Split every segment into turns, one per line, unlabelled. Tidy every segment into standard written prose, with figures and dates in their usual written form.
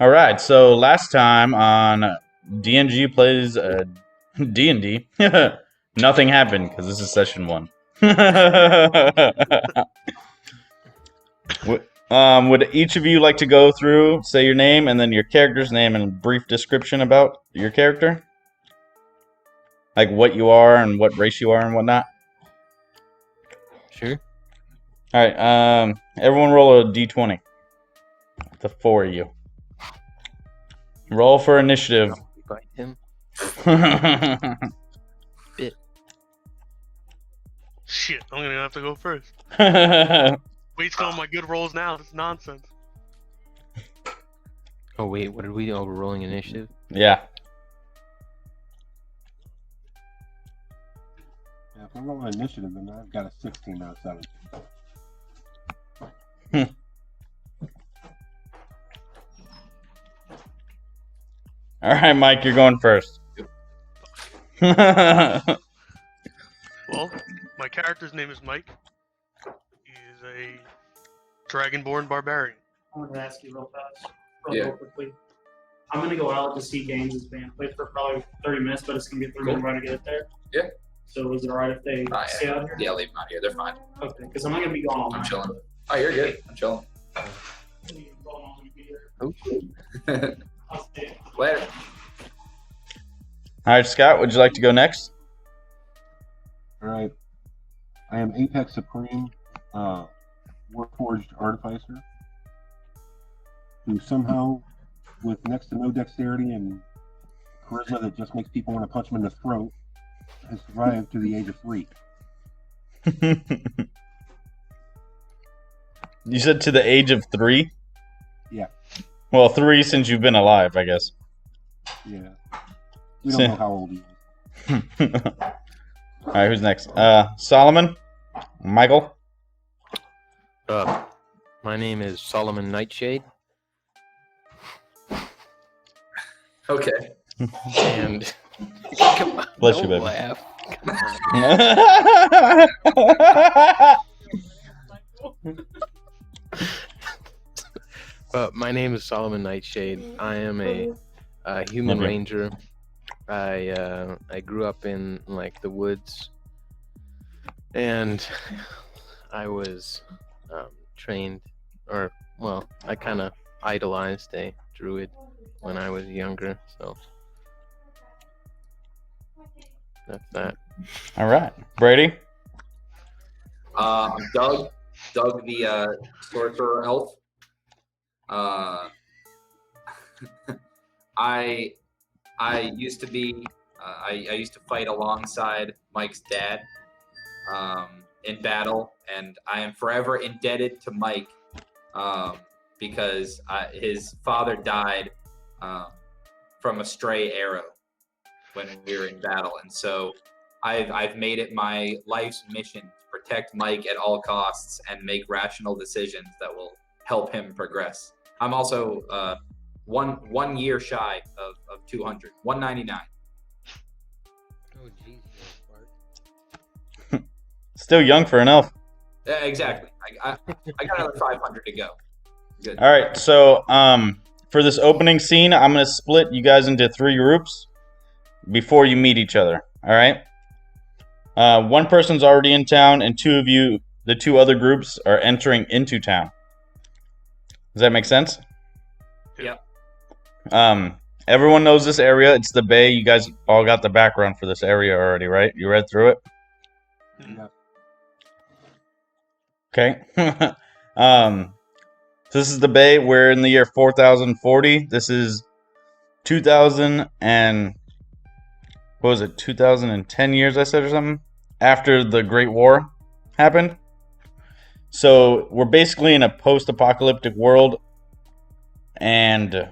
All right, so last time on DNG plays D&D, nothing happened because this is session 1. Would each of you like to go through, say your name, and then your character's name and a brief description about your character? Like what you are and what race you are and whatnot?
Sure.
All right, everyone roll a d20. The 4 of you. Roll for initiative.
Fight him. Bit.
Shit, I'm gonna have to go first. Wasting all my good rolls now. This is nonsense.
Oh wait, what are we rolling initiative?
Yeah.
Yeah, if I'm rolling initiative, then I've got a 16 out of 17.
All right, Mike, you're going first.
Well, my character's name is Mike. He is a dragonborn barbarian.
I want to ask you real fast,
Yeah.
real quickly. I'm gonna go out to see games that's being played for probably 30 minutes, but it's gonna be a 3-minute ride to get it there.
Yeah.
So is it alright if they stay out here?
Yeah, leave them out here. They're fine.
Okay, because I'm not gonna be gone all
I'm
night.
chilling. Oh, you're good. I'm chilling.
Oh.
Later.
All right, Scott, would you like to go next?
All right. I am Apex Supreme, Warforged Artificer, who somehow, with next to no dexterity and charisma that just makes people want to punch him in the throat, has survived to the age of 3.
You said to the age of 3?
Yeah.
Well, 3 since you've been alive, I guess.
Yeah. We don't know how old he is.
All right, who's next? Solomon? Michael?
My name is Solomon Nightshade,
Okay.
and come on,
Bless you,
don't
baby.
laugh. My name is Solomon Nightshade. I am a human
Okay.
ranger. I grew up in like the woods, and I was trained, or well, I kind of idolized a druid when I was younger. So that's that.
All right. Brady?
I'm Doug. Doug, the sorcerer elf. I used to be. I used to fight alongside Mike's dad in battle, and I am forever indebted to Mike because his father died from a stray arrow when we were in battle, and so I've made it my life's mission to protect Mike at all costs and make rational decisions that will help him progress. I'm also one year shy of 200, 199.
Oh jeez,
Still young for an elf.
Yeah, exactly. I got another 500 to go. Good.
All right, so for this opening scene, I'm going to split you guys into 3 groups before you meet each other. All right? One person's already in town, and 2 of you, the 2 other groups, are entering into town. Does that make sense?
Yep.
Everyone knows this area. It's the Bay. You guys all got the background for this area already, right? You read through it?
Yeah.
Okay. So this is the Bay. We're in the year 4040. This is 2000 and what was it? 2010 years, I said, or something, after the Great War happened. So we're basically in a post-apocalyptic world, and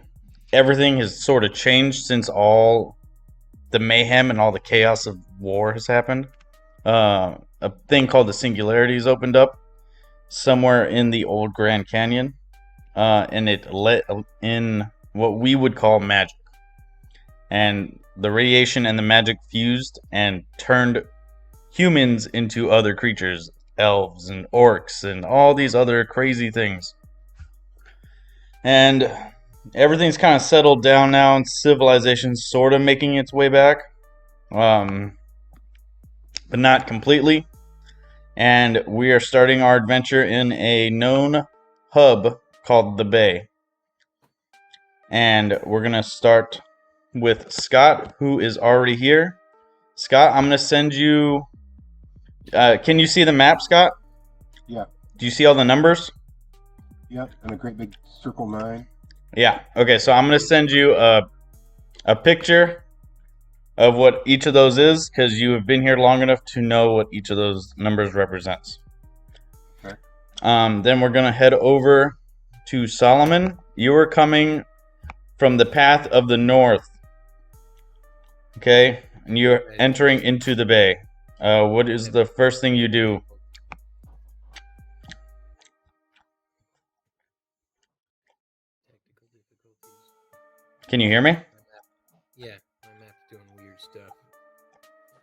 everything has sort of changed since all the mayhem and all the chaos of war has happened. A thing called the Singularities opened up somewhere in the old Grand Canyon, and it let in what we would call magic. And the radiation and the magic fused and turned humans into other creatures, elves and orcs and all these other crazy things. And everything's kind of settled down now, and civilization's sort of making its way back, but not completely. And we are starting our adventure in a known hub called the Bay. And we're gonna start with Scott, who is already here. Scott, I'm gonna send you. Can you see the map, Scott?
Yeah.
Do you see all the numbers?
Yep, and a great big circle 9.
Yeah. Okay, so I'm gonna send you a picture of what each of those is, because you have been here long enough to know what each of those numbers represents.
Okay.
Then we're gonna head over to Solomon. You are coming from the path of the north. Okay, and you're entering into the bay. What is the first thing you do? Can you hear me?
Yeah, my map's doing weird stuff.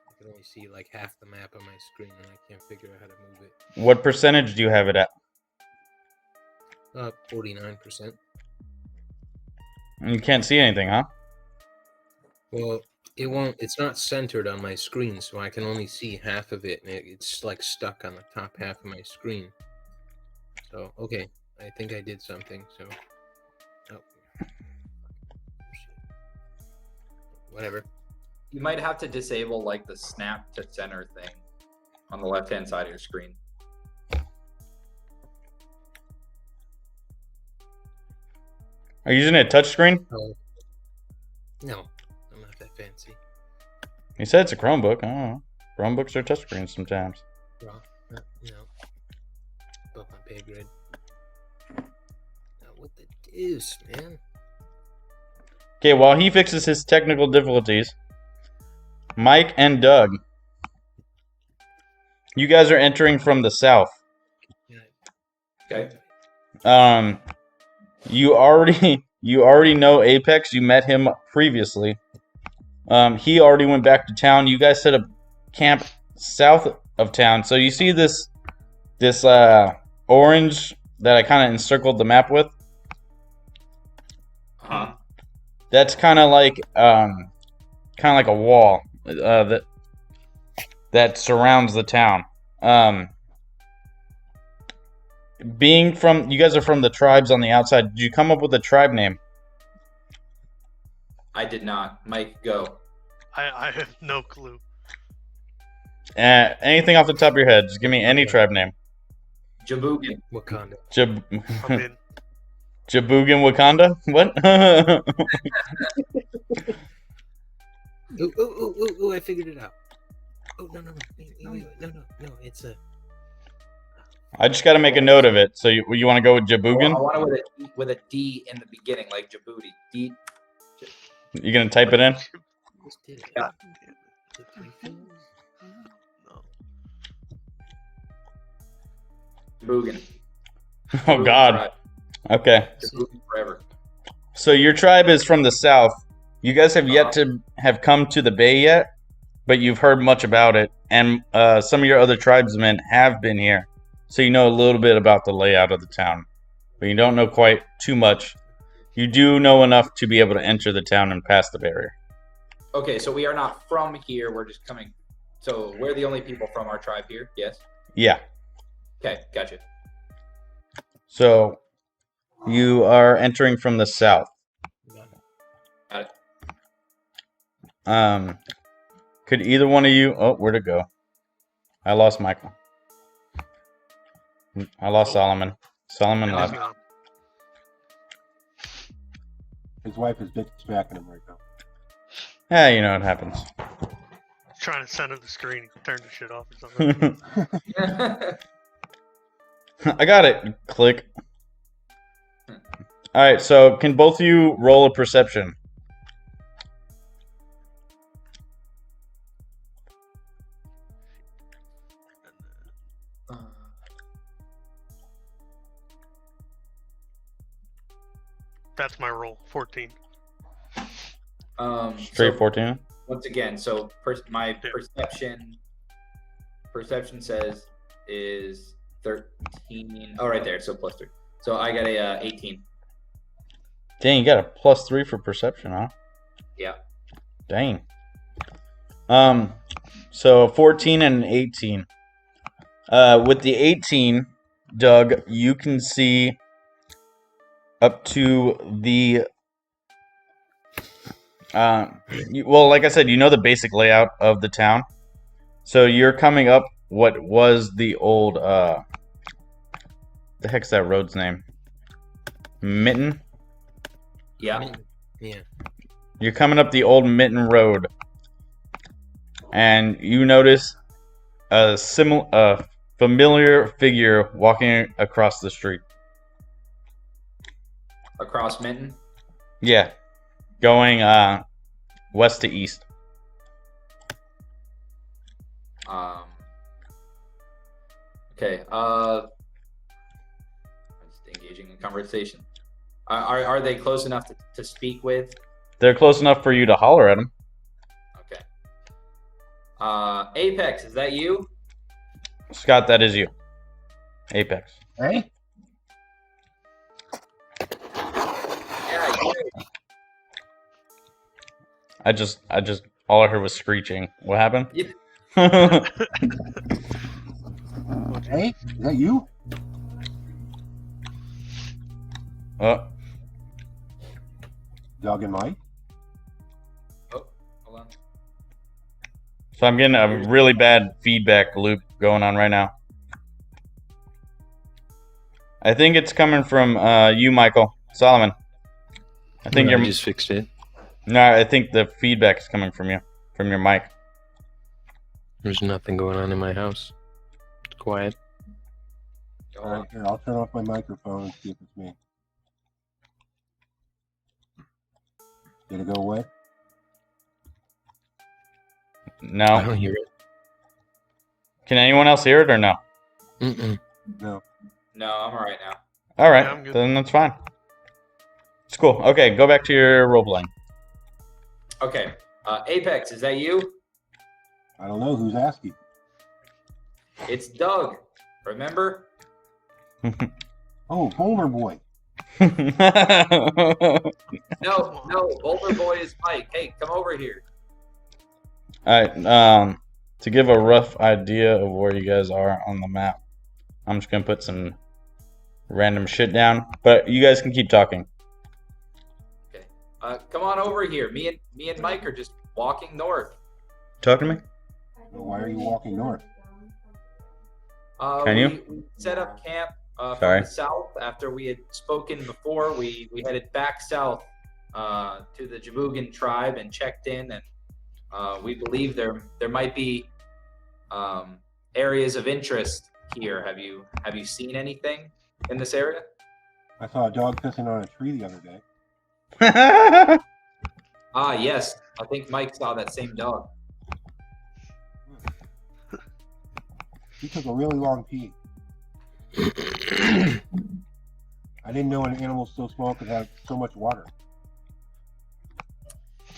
I can only see like half the map on my screen, and I can't figure out how to move it.
What percentage do you have it at?
49%.
And you can't see anything, huh?
Well, it won't. It's not centered on my screen, so I can only see half of it, and it's like stuck on the top half of my screen. So okay, I think I did something. So, oh. Whatever.
You might have to disable like the snap to center thing on the left-hand side of your screen.
Are you using a touchscreen?
Oh. No, I'm not that fancy.
You said it's a Chromebook. I don't know. Chromebooks are touchscreens sometimes.
Well, no. Above my pay grade. Now, what the deuce, man?
Okay, while he fixes his technical difficulties, Mike and Doug, you guys are entering from the south.
Okay.
You already know Apex. You met him previously. He already went back to town. You guys set up camp south of town. So you see this orange that I kind of encircled the map with.
Uh-huh.
That's kind of like a wall that surrounds the town. Being from, you guys are from the tribes on the outside. Did you come up with a tribe name?
I did not. Mike, go.
I have no clue.
Anything off the top of your head? Just give me any tribe name.
Jaboogan.
Wakanda.
I'm in.
Jaboogan Wakanda? What?
Ooh, I figured it out. Oh, no. Wait, no. It's a...
I just got to make a note of it. So you want to go with
I
Jaboogan?
want it with a D in the beginning, like Djibouti. D.
You going to type it in?
Yeah.
No.
Jaboogan.
Oh, God.
Tribe.
Okay.
Jaboogan forever.
So your tribe is from the south. You guys have yet to have come to the bay yet, but you've heard much about it. And some of your other tribesmen have been here. So you know a little bit about the layout of the town. But you don't know quite too much. You do know enough to be able to enter the town and pass the barrier.
Okay, so we are not from here. We're just coming. So we're the only people from our tribe here. Yes.
Yeah.
Okay, gotcha.
So you are entering from the south.
Got
it. Could either one of you... Oh, where'd it go? I lost Michael. I lost Solomon. Solomon left.
His wife is bitch backing him right now.
Yeah, you know what happens.
Trying to center the screen, turn the shit off or something.
I got it. Click. Alright, so can both of you roll a perception?
That's my roll, 14.
Straight 14?
Once again, so my perception says is 13. Oh, right there. So plus 3. So I got a 18.
Dang, you got a +3 for perception, huh?
Yeah.
Dang. So 14 and an 18. With the 18, Doug, you can see up to the well, like I said, you know the basic layout of the town. So you're coming up what was the old the heck's that road's name? Mitten?
Yeah.
Yeah.
You're coming up the old Mitten Road. And you notice a familiar figure walking across the street.
Across Minton.
Yeah. Going west to east.
Okay. I'm just engaging in conversation. Are they close enough to speak with?
They're close enough for you to holler at them.
Okay. Apex, is that you?
Scott, that is you. Apex.
Hey?
Yeah, you.
I just all I heard was screeching. What happened?
Yeah.
Hey? Is that you?
Oh,
Doug and Mike?
Oh, hold on.
so I'm getting a really bad feedback loop going on right now. I think it's coming from you, Michael Solomon. I think
I
you're
just fixed it.
no. I think the feedback is coming from you, from your mic.
There's nothing going on in my house. It's quiet.
Go
All
on.
right, here, I'll turn off my microphone and see if it's me. Did it go away?
I
No.
don't hear it.
Can anyone else hear it or no?
Mm-mm.
No.
No, I'm all right now.
All right,
Yeah, I'm good.
then that's fine. It's cool. Okay, go back to your role playing.
Okay. Apex, is that you?
I don't know who's asking.
It's Doug. Remember?
Oh, Boulder Boy.
No, Boulder Boy is Mike. Hey, come over here.
All right. To give a rough idea of where you guys are on the map, I'm just gonna put some random shit down, but you guys can keep talking.
Okay. Come on over here. Me and Mike are just walking north.
Talk to me.
Well, why are you walking north?
Can you?
We set up camp from
Sorry.
the south after we had spoken before. We headed back south to the Jabugan tribe and checked in, and we believe there might be areas of interest here. Have you seen anything in this area?
I saw a dog pissing on a tree the other day.
Ah, yes. I think Mike saw that same dog.
He took a really long pee. I didn't know an animal so small could have so much water.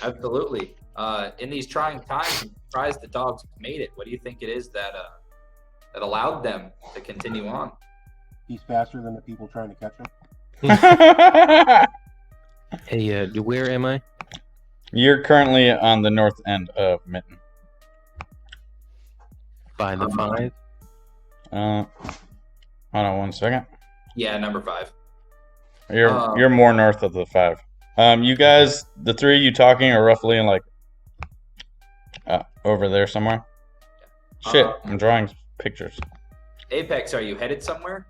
Absolutely. In these trying times, I'm surprised the dogs made it. What do you think it is that allowed them to continue on?
He's faster than the people trying to catch him.
Hey, where am I?
You're currently on the north end of Mitten.
By the 5?
Hold on one second.
Yeah, number 5.
You're more north of the 5. You guys, the three of you talking are roughly in like over there somewhere. Shit, I'm drawing pictures.
Apex, are you headed somewhere?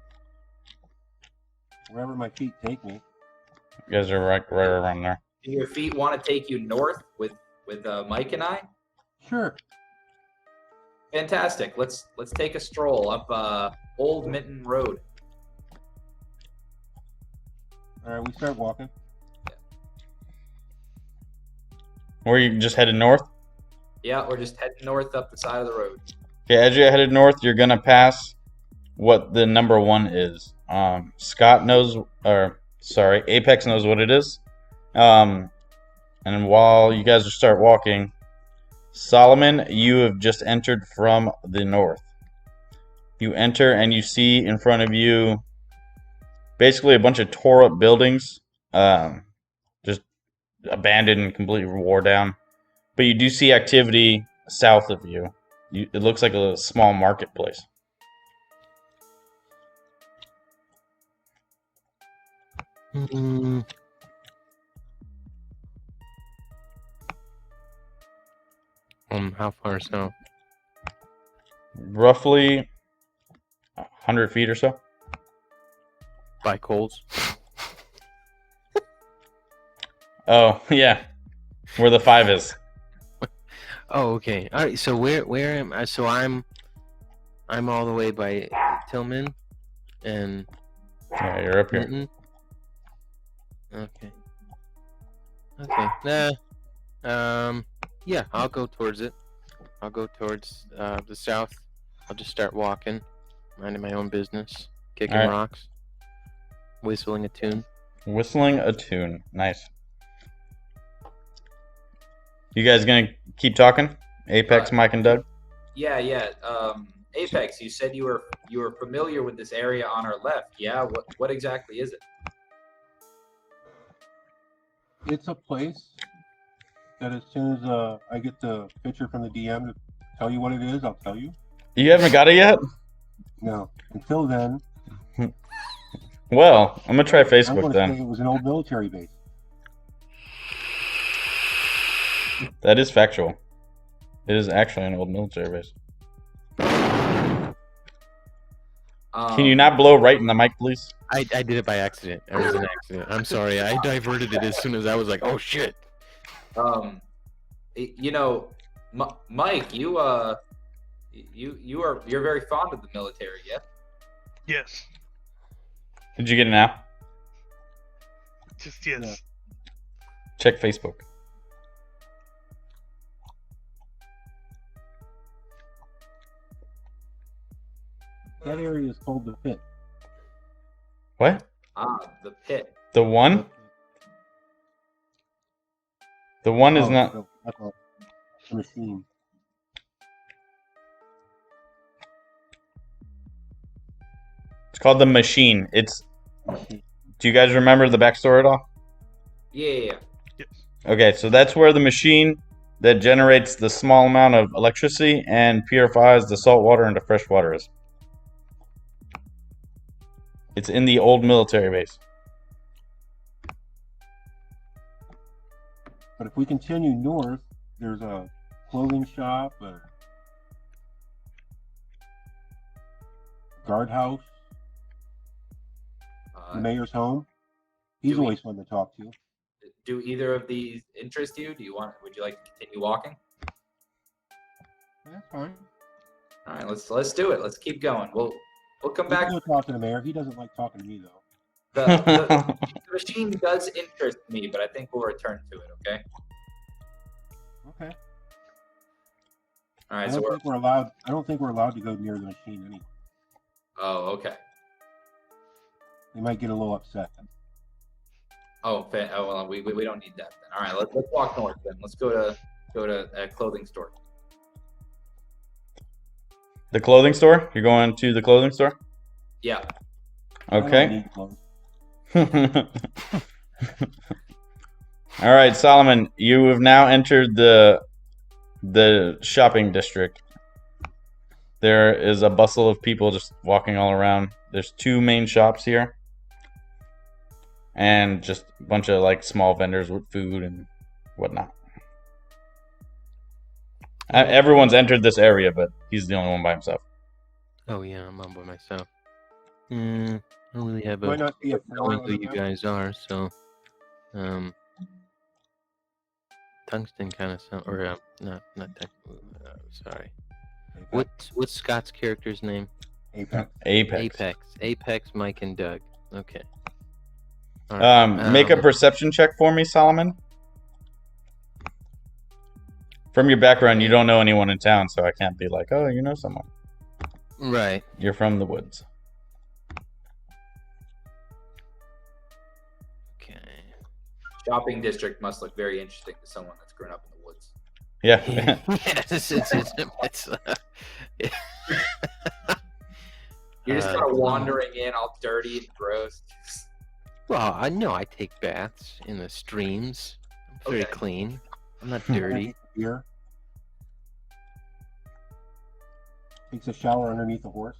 Wherever my feet take me.
You guys are right around there.
Do your feet want to take you north with Mike and I?
Sure.
Fantastic. Let's take a stroll up Old Mitten Road.
All right, we start walking.
Were you just headed north?
Yeah, we're just heading north up the side of the road.
Okay, as you're headed north, you're gonna pass what the number 1 is. Scott knows, or sorry, Apex knows what it is. And while you guys start walking, Solomon, you have just entered from the north. You enter and you see in front of you basically a bunch of tore up buildings. abandoned and completely wore down. But you do see activity south of you. It looks like a small marketplace.
How far south?
Roughly 100 feet or so.
By Coles.
Oh, yeah. Where the 5 is.
Oh, okay. All right. So where am I? So I'm all the way by Tillman and
Yeah, you're up here.
Clinton. Okay. Okay. Nah. Yeah, I'll go towards it. I'll go towards the south. I'll just start walking, minding my own business, kicking
All right.
rocks, whistling a tune.
Whistling a tune. Nice. You guys gonna keep talking? Apex, Mike, and Doug?
Yeah. Apex, you said you were familiar with this area on our left. Yeah. What exactly is it?
It's a place that as soon as I get the picture from the DM to tell you what it is, I'll tell you.
You haven't got it yet?
No. Until then,
Well, I'm gonna try
I
Facebook
want to say
then.
it was an old military base.
That is factual. It is actually an old military base. Can you not blow right in the mic, please?
I did it by accident. It was an accident. I'm sorry. I diverted it as soon as I was like, oh shit.
You know, Mike, you're very fond of the military, yeah?
Yes.
Did you get it now?
Just yes.
Yeah.
Check Facebook.
That area is called the pit.
What?
The pit.
The one? The one is not.
So that's a machine.
It's called the machine. It's.
Machine.
Do you guys remember the backstory at all?
Yeah.
Yes.
Okay, so that's where the machine that generates the small amount of electricity and purifies the salt water into fresh water is. It's in the old military base.
But if we continue north, there's a clothing shop, a guardhouse, the mayor's home. He's
do we-
always fun to talk to.
Do either of these interest you? Would you like to continue walking?
That's fine.
All right, let's do it. Let's keep going. We'll come
We
back.
can go talk to the mayor. He doesn't like talking to me though.
The machine does interest me, but I think we'll return to it. Okay.
Okay.
All
I
right.
don't
So
think we're allowed. I don't think we're allowed to go near the machine anyway.
Oh, okay.
They might get a little upset.
Oh, well, we don't need that then. All right, let's walk north then. Let's go to a clothing store.
The clothing store? You're going to the clothing store?
Yeah.
I don't
Okay.
need clothes.
All right, Solomon, you have now entered the shopping district. There is a bustle of people just walking all around. There's 2 main shops here. And just a bunch of like small vendors with food and whatnot. Everyone's entered this area, but he's the only one by himself.
Oh yeah, I'm on by myself. I don't really have
Might
a
not be a
knowing who you
foreign-
guys are, so tungsten kind of sound, or not sorry. What's Scott's character's name?
Apex.
Apex.
Apex, Mike, and Doug. Okay. All right,
Make a perception check for me, Solomon. From your background, you don't know anyone in town, so I can't be like, oh, you know someone.
Right.
You're from the woods.
Okay.
Shopping district must look very interesting to someone that's grown up in the woods.
Yeah.
Yes, it's
You're just kind of wandering in, all dirty and gross.
Well, I know I take baths in the streams. I'm Very
Okay.
clean. I'm not dirty.
Beer. Takes a shower underneath a horse.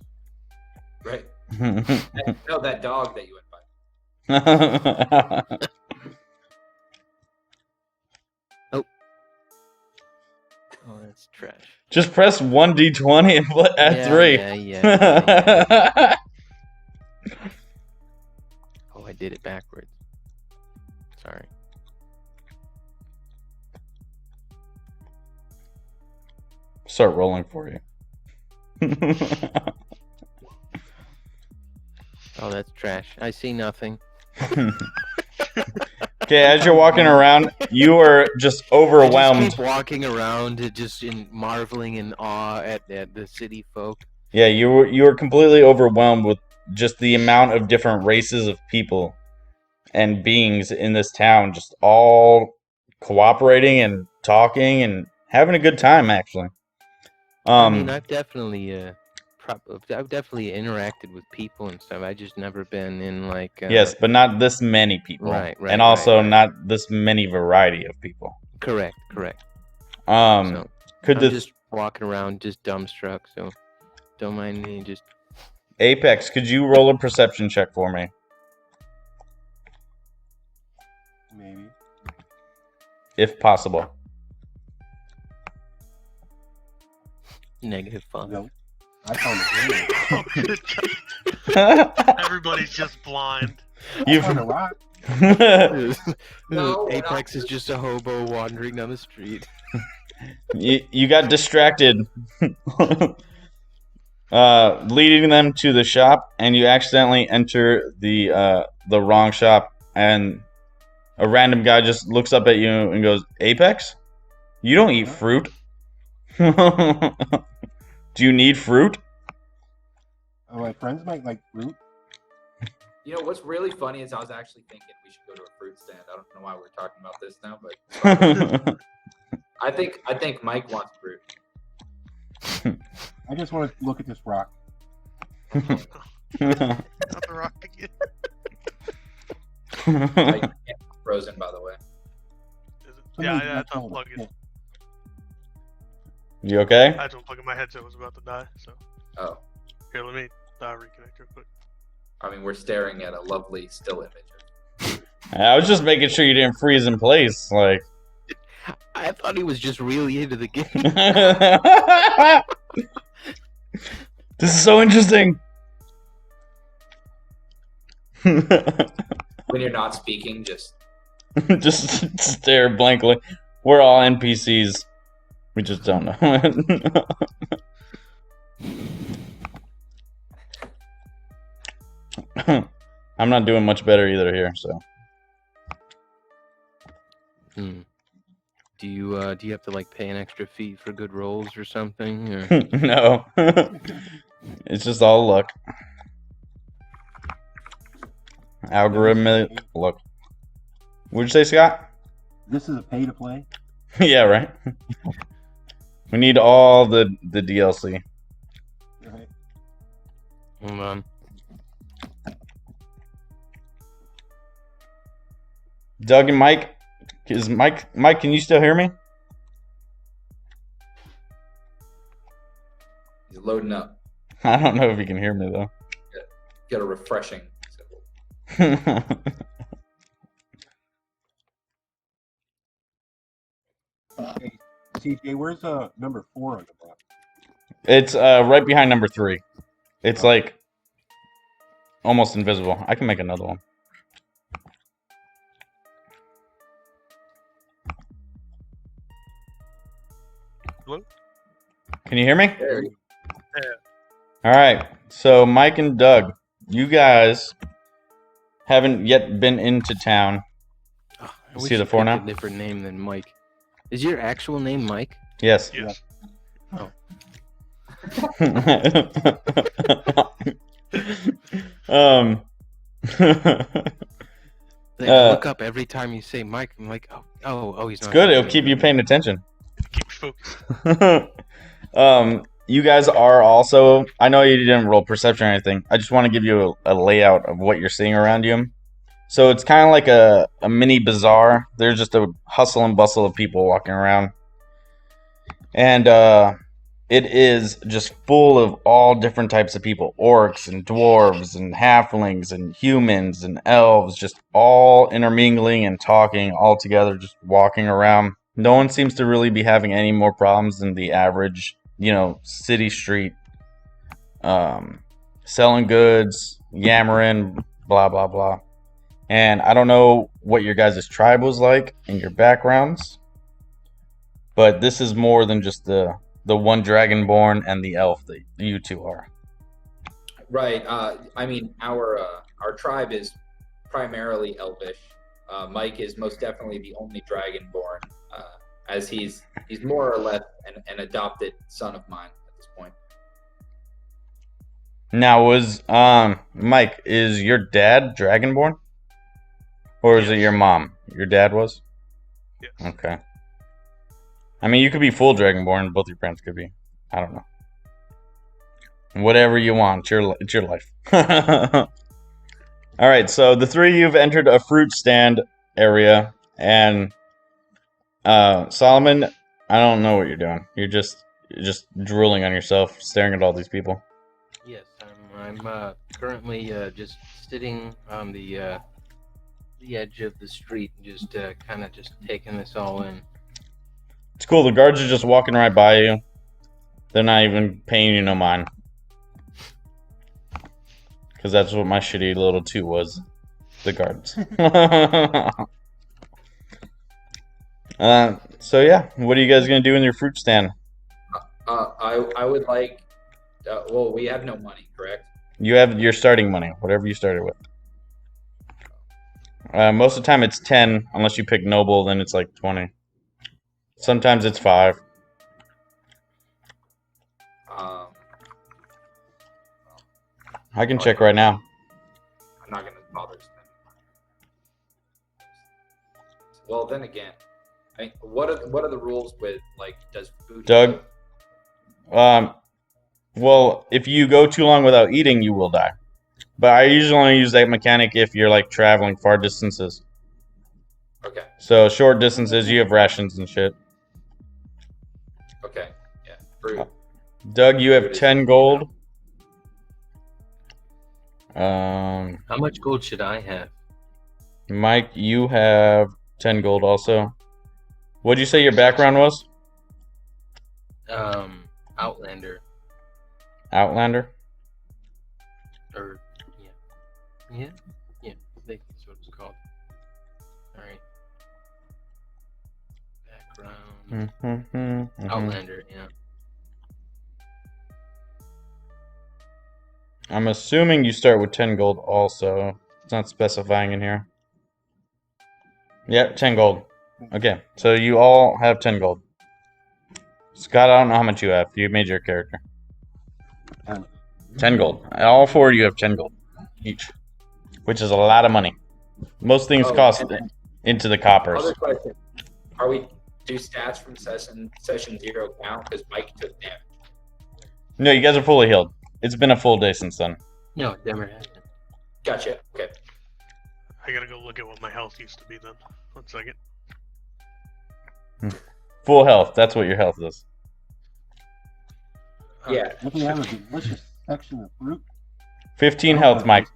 Right. No, that dog that you went by.
Oh, that's trash.
Just press 1d20 and add
Yeah,
3.
yeah. Oh, I did it backwards. Sorry.
Start rolling for you.
Oh, that's trash. I see nothing.
Okay, as you're walking around, you are just
I
overwhelmed.
just keep walking around, just in marveling in awe at the city folk.
Yeah, you were completely overwhelmed with just the amount of different races of people and beings in this town, just all cooperating and talking and having a good time, actually.
I mean, I've definitely I've definitely interacted with people and stuff. I just never been in like
yes, but not this many people,
Right,
and also
right.
not this many variety of people.
Correct.
Could
So I'm
the
just walking around, just dumbstruck. So don't mind me. Just
Apex? Could you roll a perception check for me,
Maybe.
if possible?
-5.
No. I found a
Oh, good God. Everybody's just blind.
You've
found a rock.
No,
Apex
no.
is just a hobo wandering down the street.
you got distracted, leading them to the shop, and you accidentally enter the wrong shop, and a random guy just looks up at you and goes, "Apex, you don't eat fruit." Do you need fruit?
Oh, my friends might like fruit.
You know what's really funny is I was actually thinking we should go to a fruit stand. I don't know why we're talking about this now, but I think Mike wants fruit.
I just want to look at this rock.
Not the rock again.
Mike can't be frozen, by the way.
Is it?
Somebody's
Yeah, I
not
had to
told
unplug
us.
it.
You okay?
I had to unplug it. My headset was about to die. So
Oh,
here, let me reconnect real quick.
I mean, we're staring at a lovely still image.
I was just making sure you didn't freeze in place, like.
I thought he was just really into the game.
This is so interesting.
When you're not speaking, just
Just stare blankly. We're all NPCs. We just don't know. I'm not doing much better either here, so.
Do you have to like pay an extra fee for good rolls or something? Or...
No. It's just all luck. Algorithmic luck. What'd you say, Scott?
This is a pay to play.
Yeah, right. We need all the DLC.
Right.
Hold on.
Doug and Mike, Mike, can you still hear me?
he's loading up.
I don't know if you can hear me though.
Get a refreshing symbol.
Hey, CJ, where's number 4 on the map?
It's right behind number 3. It's like almost invisible. I can make another one.
Hello?
Can you hear me?
There you
All right. So Mike and Doug, you guys haven't yet been into town.
Oh, I
You
wish
see the
you
four
picked
now?
a different name than Mike. Is your actual name Mike?
Yes.
Yes.
um.
Like, I look up every time you say Mike. I'm like, oh, he's
It's
not.
good.
doing
It'll keep you paying attention.
Keep focused.
You guys are also. I know you didn't roll perception or anything. I just want to give you a layout of what you're seeing around you. So it's kind of like a mini bazaar. There's just a hustle and bustle of people walking around. And it is just full of all different types of people. Orcs and dwarves and halflings and humans and elves. Just all intermingling and talking all together, just walking around. No one seems to really be having any more problems than the average, city street. Selling goods, yammering, blah, blah, blah. And I don't know what your guys' tribe was like in your backgrounds, but this is more than just the one dragonborn and the elf that you two are.
Right. I mean, our tribe is primarily elvish. Mike is most definitely the only dragonborn, as he's more or less an adopted son of mine at this point.
Now, was Mike, is your dad dragonborn? Or is it your mom? Your dad was?
Yes.
Okay. I mean, you could be full dragonborn. Both your parents could be. I don't know. Whatever you want. It's your life. All right. So the three of you have entered a fruit stand area, and Solomon, I don't know what you're doing. You're just drooling on yourself, staring at all these people.
Yes, I'm currently just sitting on the edge of the street, just kind of just taking this all in.
It's cool. The guards are just walking right by you. They're not even paying you no mind. Because that's what my shitty little 2 was. The guards. So yeah, what are you guys going to do in your fruit stand?
I would like. Well, we have no money, correct?
You have your starting money, whatever you started with. Most of the time it's 10, unless you pick noble, then it's like 20. Sometimes it's 5. I can check right now.
I'm not gonna bother spending money. Well, then again, what are the rules with, like, does food?
Doug? Well, if you go too long without eating, you will die. But I usually only use that mechanic if you're like traveling far distances.
Okay.
So short distances, you have rations and shit.
Okay. Yeah. Fruit.
Doug, you have
Fruit is-
10 gold.
How much gold should I have?
Mike, you have 10 gold also. What'd you say your background was?
Outlander.
Outlander?
Or, yeah, I think that's what it's called. Alright. Background. Outlander, yeah.
I'm assuming you start with 10 gold also. It's not specifying in here. Yep, 10 gold. Okay, so you all have 10 gold. Scott, I don't know how much you have. You made your character. 10 gold. All 4 of you have 10 gold each, which is a lot of money. Most things cost into the coppers.
Other question: do stats from session 0 count? Because Mike took damage.
No, you guys are fully healed. It's been a full day since then.
No, it never happened.
Gotcha. Okay.
I gotta go look at what my health used to be then. 1 second.
Full health. That's what your health is.
Yeah.
Don't they have a delicious section of fruit?
15 health, Mike.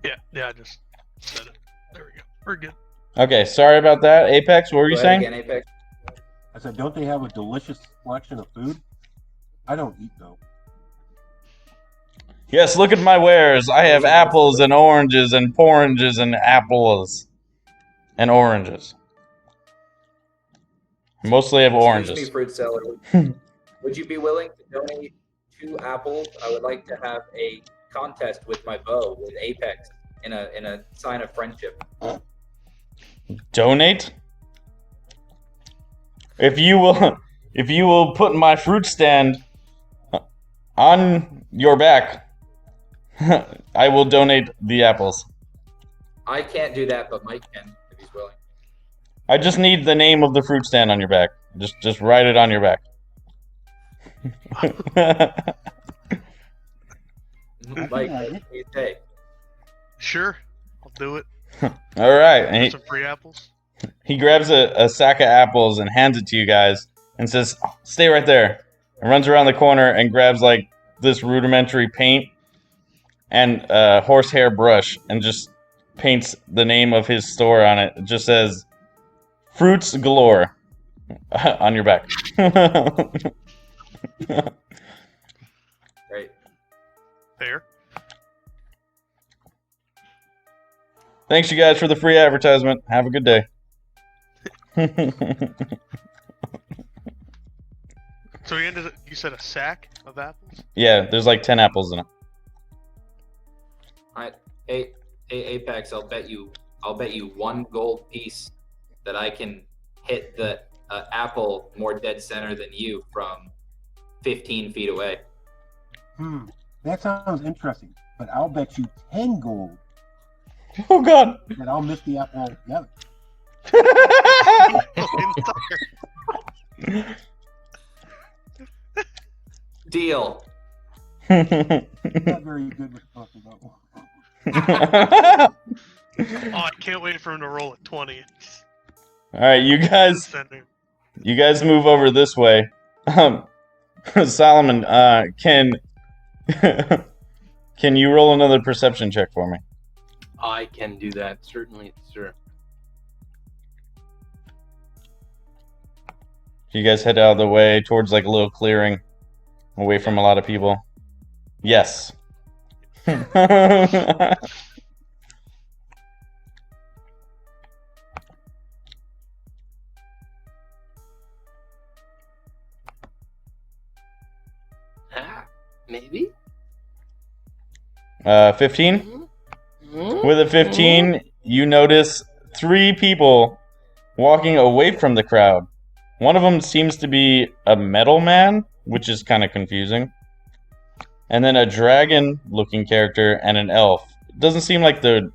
Yeah, I just said it. There we go. We're good.
Okay, sorry about that. Apex, what were you
Go ahead
saying?
again, Apex.
I said, don't they have a delicious selection of food? I don't eat though.
Yes, look at my wares. I have apples and oranges and poranges and apples and oranges. Mostly have
Excuse
oranges.
me, fruit seller. Would you be willing to donate 2 apples? I would like to have a contest with my bow with Apex in a sign of friendship.
Donate? If you will put my fruit stand on your back, I will donate the apples.
I can't do that, but Mike can if he's willing.
I just need the name of the fruit stand on your back. Just write it on your back.
Mike, what do you say?
Sure, I'll do it.
All right. And
Some free apples.
he grabs a sack of apples and hands it to you guys and says, "Stay right there." And runs around the corner and grabs like this rudimentary paint and horsehair brush and just paints the name of his store on it. It just says "Fruits Galore" on your back.
Great.
Fair.
Thanks, you guys, for the free advertisement. Have a good day.
So he ended. You said a sack of apples.
Yeah, there's like 10 apples in it.
All right. Hey, Apex. I'll bet you 1 gold piece that I can hit the apple more dead center than you from 15 feet away.
That sounds interesting, but I'll bet you 10 gold
Oh, God.
that I'll miss the apple altogether.
Deal.
I'm not very good with talking about one.
Oh, I can't wait for him to roll at 20.
All right, you guys move over this way. Solomon, can you roll another perception check for me?
I can do that, certainly, sir.
You guys head out of the way towards like a little clearing, away from a lot of people. Yes.
Maybe?
15? With a 15, you notice 3 people walking away from the crowd. One of them seems to be a metal man, which is kind of confusing. And then a dragon-looking character and an elf. It doesn't seem like the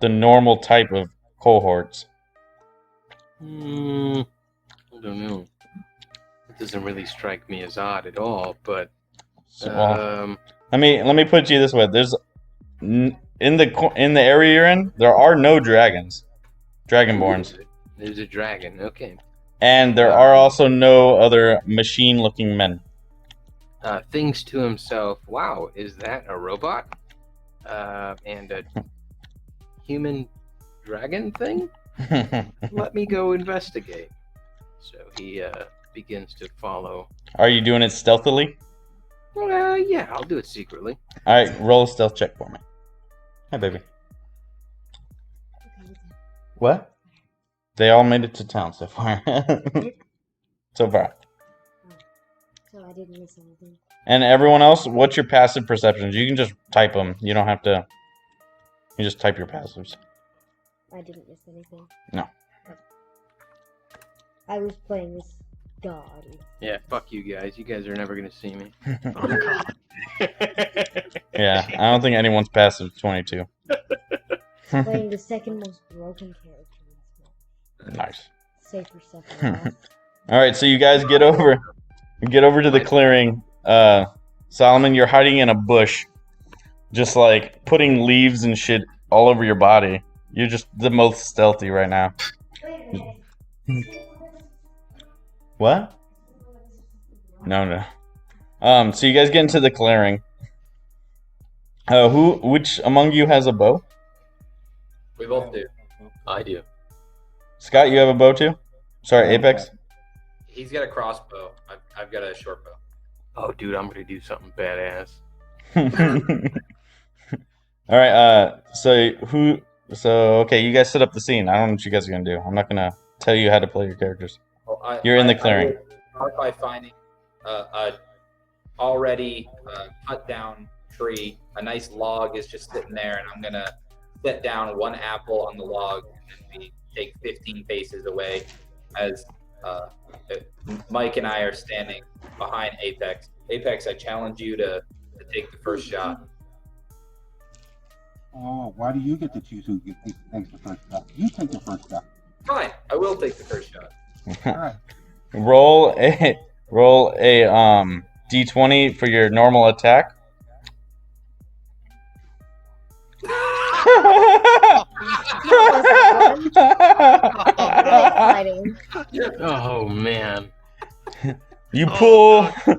normal type of cohorts.
I don't know. It doesn't really strike me as odd at all, but...
So, let me put it to you this way: there's in the area you're in, there are no dragons, dragonborns,
There's a dragon, okay.
and there are also no other machine-looking men.
Thinks to himself, wow, is that a robot? And a human dragon thing? Let me go investigate. So he begins to follow.
Are you doing it stealthily?
Yeah, I'll do it secretly.
All right, roll a stealth check for me. Hi, baby. What? They all made it to town so far. So far.
So I didn't miss anything.
And everyone else, what's your passive perceptions? You can just type them. You don't have to. You just type your passives.
I didn't miss anything.
No.
I was playing with God.
Yeah, fuck you guys. You guys are never gonna see me.
Oh, God.
Yeah, I don't think anyone's passive 22.
Playing the second most broken character in this match.
Nice.
Safe for second.
All right, so you guys get over to the clearing. Solomon, you're hiding in a bush, just like putting leaves and shit all over your body. You're just the most stealthy right now. What? No. So you guys get into the clearing. Which among you has a bow?
We both do.
I do.
Scott, you have a bow too? Sorry, Apex?
He's got a crossbow. I've got a short bow.
Oh, dude, I'm gonna do something badass.
All right, okay, you guys set up the scene. I don't know what you guys are gonna do. I'm not gonna tell you how to play your characters.
Well,
You're in the clearing.
I would start by finding a already cut down tree. A nice log is just sitting there, and I'm gonna set down 1 apple on the log, and we take 15 paces away as Mike and I are standing behind Apex. Apex, I challenge you to take the first shot.
Oh, why do you get to choose who takes the first shot? You take the first shot.
Fine, I will take the first shot.
All right.
Roll a d20 for your normal attack.
Exciting.
Oh man.
You
Oh,
pull.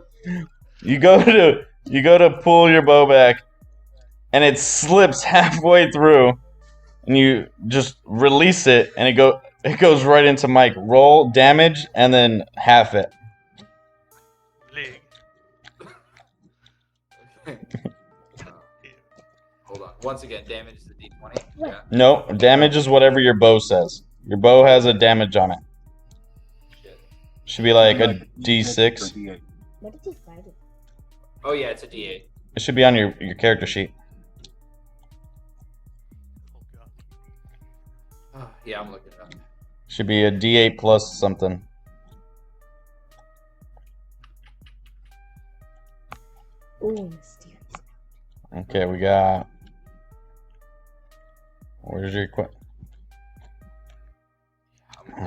You go to pull your bow back, and it slips halfway through, and you just release it, and it goes right into Mike. Roll damage and then half it.
Leg.
Hold on. Once again, damage is a d20. Yeah.
No, damage is whatever your bow says. Your bow has a damage on it.
Shit.
Should be like a
or
D6.
D8.
What did you find it?
Oh yeah, it's a d8.
It should be on your character sheet.
Oh god.
Oh, yeah, I'm looking it up.
Should be a D8 plus something.
Ooh, mysterious.
Okay, we got. Where's your equip?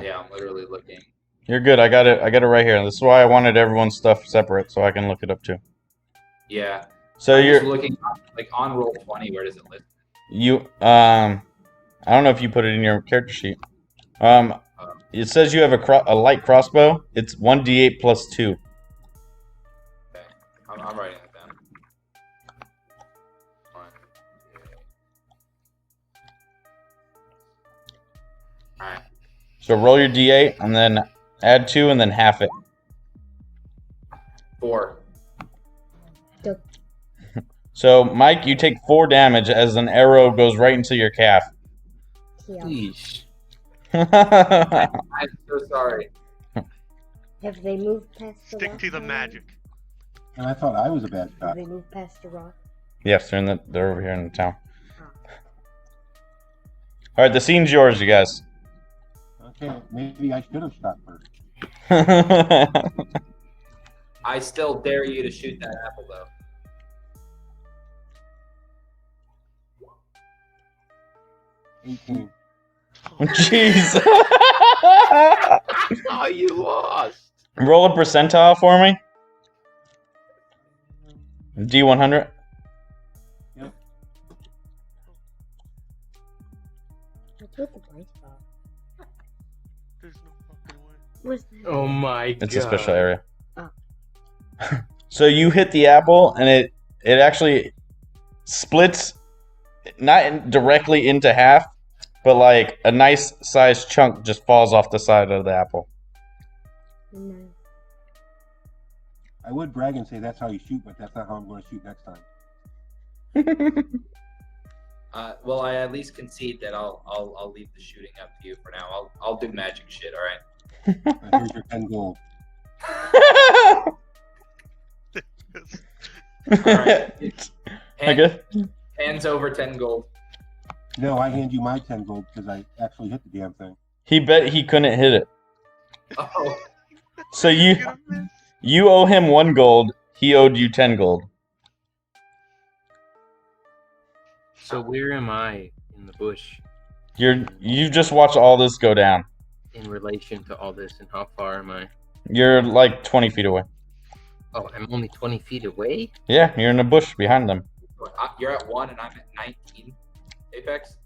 Yeah, I'm literally looking.
You're good. I got it. I got it right here. This is why I wanted everyone's stuff separate, so I can look it up too.
Yeah.
So
I'm just
you're
looking like on roll 20. Where does it list?
you. I don't know if you put it in your character sheet. It says you have a light crossbow. It's 1d8 plus 2.
Okay. I'm writing it down. 1, 8. All right.
So roll your d8 and then add 2 and then half it.
4.
So Mike, you take 4 damage as an arrow goes right into your calf.
Yeah.
Yeesh.
I'm so sorry.
Have they moved past the
Stick
rock
to the
now?
magic.
And I thought I was a bad
Have
shot.
they moved past the rock?
Yes, they're over here in the town. All right, the scene's yours, you guys.
Okay, maybe I should have shot first.
I still dare you to shoot that apple though.
18.
Jeez.
Oh, you lost.
Roll a percentile for me. D100.
Yep.
What's with the bright spot?
There's no fucking way.
What's that?
Oh my god.
It's a special area.
Oh.
So you hit the apple, and it actually splits, not directly into half, but like a nice sized chunk just falls off the side of the apple.
Nice.
I would brag and say that's how you shoot, but that's not how I'm going to shoot next time.
Well, I at least concede that I'll leave the shooting up to you for now. I'll do magic shit. All right.
Here's your 10 gold.
All right.
I guess.
Hands over 10 gold.
No, I hand you my 10 gold because I actually hit the damn thing.
He bet he couldn't hit it.
Oh,
So you owe him 1 gold. He owed you 10 gold.
So where am I in the bush
You just watch all this go down.
in relation to all this, and how far am I?
You're like 20 feet away.
Oh, I'm only 20 feet away?
Yeah, you're in a bush behind them.
you're at 1 and I'm at 19. Apex.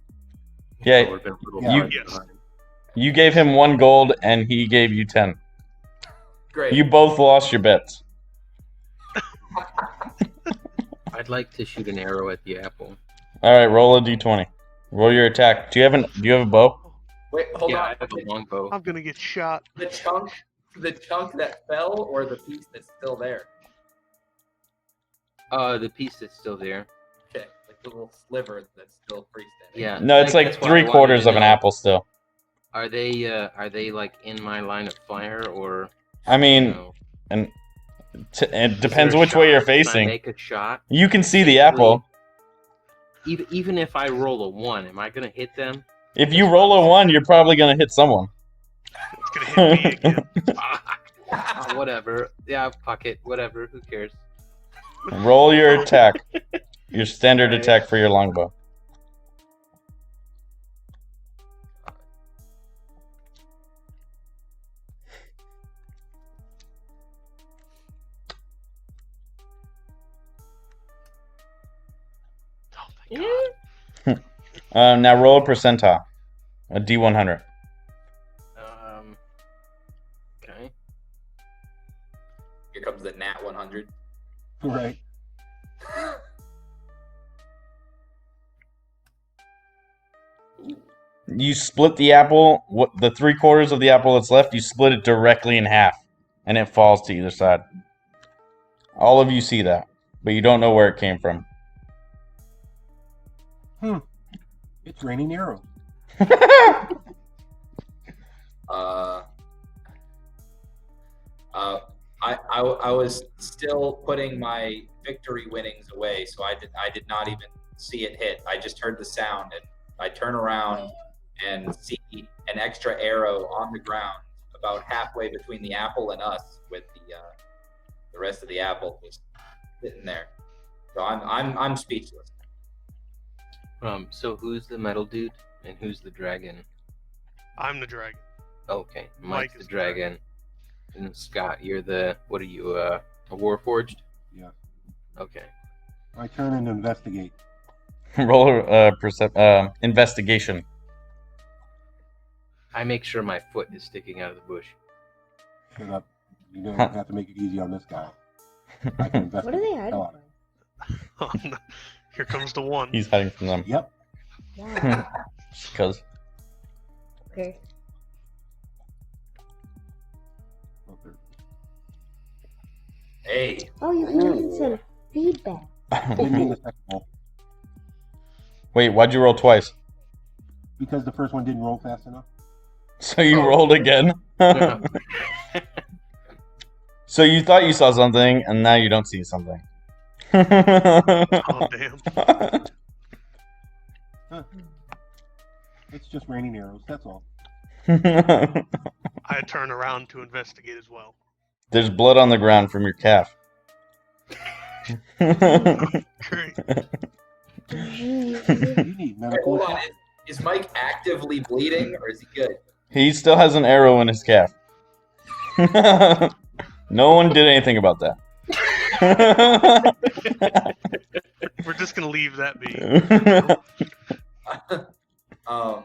Yeah,
Oh, we've been a little
you-
far
Yes.
behind.
You gave him 1 gold and he gave you 10.
Great.
You both lost your bets.
I'd like to shoot an arrow at the apple.
All right, roll a d20. Roll your attack. Do you have a bow?
Wait, hold
Yeah,
on.
I have a longbow.
I'm gonna get shot.
The chunk that fell, or the piece that's still there.
The piece that's still there.
Okay, like the little sliver that's still freestanding.
Yeah.
No, it's like
that's what I wanted
3/4
to
of an
know.
apple still.
Are they like in my line of fire, or
I
you
mean,
know,
it
is
depends
there a
which way you're
shot? Can I
facing.
make a shot.
You can see the apple.
Even if I roll a 1, am I gonna hit them?
If you roll a 1, you're probably gonna hit someone.
It's gonna hit me again.
Whatever. Yeah, fuck it. Whatever. Who cares?
Roll your attack. Your standard
Alright.
attack for your longbow.
Oh my god.
Now roll a percentile. A D100.
Okay.
Here comes the nat 100.
Right.
You split the apple. What the 3/4 of the apple that's left? You split it directly in half, and it falls to either side. All of you see that, but you don't know where it came from.
It's raining arrows.
I was still putting my victory winnings away, so I did not even see it hit. I just heard the sound, and I turn around and see an extra arrow on the ground, about halfway between the apple and us, with the rest of the apple just sitting there. So I'm speechless.
So who's the metal dude and who's the dragon?
I'm the dragon.
Okay,
Mike
Mike's
is
the dragon. And Scott, you're the, what are you, a Warforged?
Yeah.
Okay.
I turn and investigate.
Roll a investigation.
I make sure my foot is sticking out of the bush.
Shut up. You don't have to make it easy on this guy. I can
What
investigate.
are they
the
hiding
hell out of
from?
it.
Oh, no. Here comes the one.
He's hiding from them.
Yep.
Wow.
Because
Okay.
Okay.
Hey,
Oh, you can cancel feedback.
Didn't mean the second roll
wait, why'd you roll twice?
because the first one didn't roll fast enough.
So you rolled again. So you thought you saw something, and now you don't see something.
Oh, damn.
It's just raining arrows. That's all.
I turn around to investigate as well.
There's blood on the ground from your calf.
Great.
You need medical
hold on.
attention.
Is Mike actively bleeding, or is he good?
He still has an arrow in his calf. No one did anything about that.
We're just gonna leave that be.
I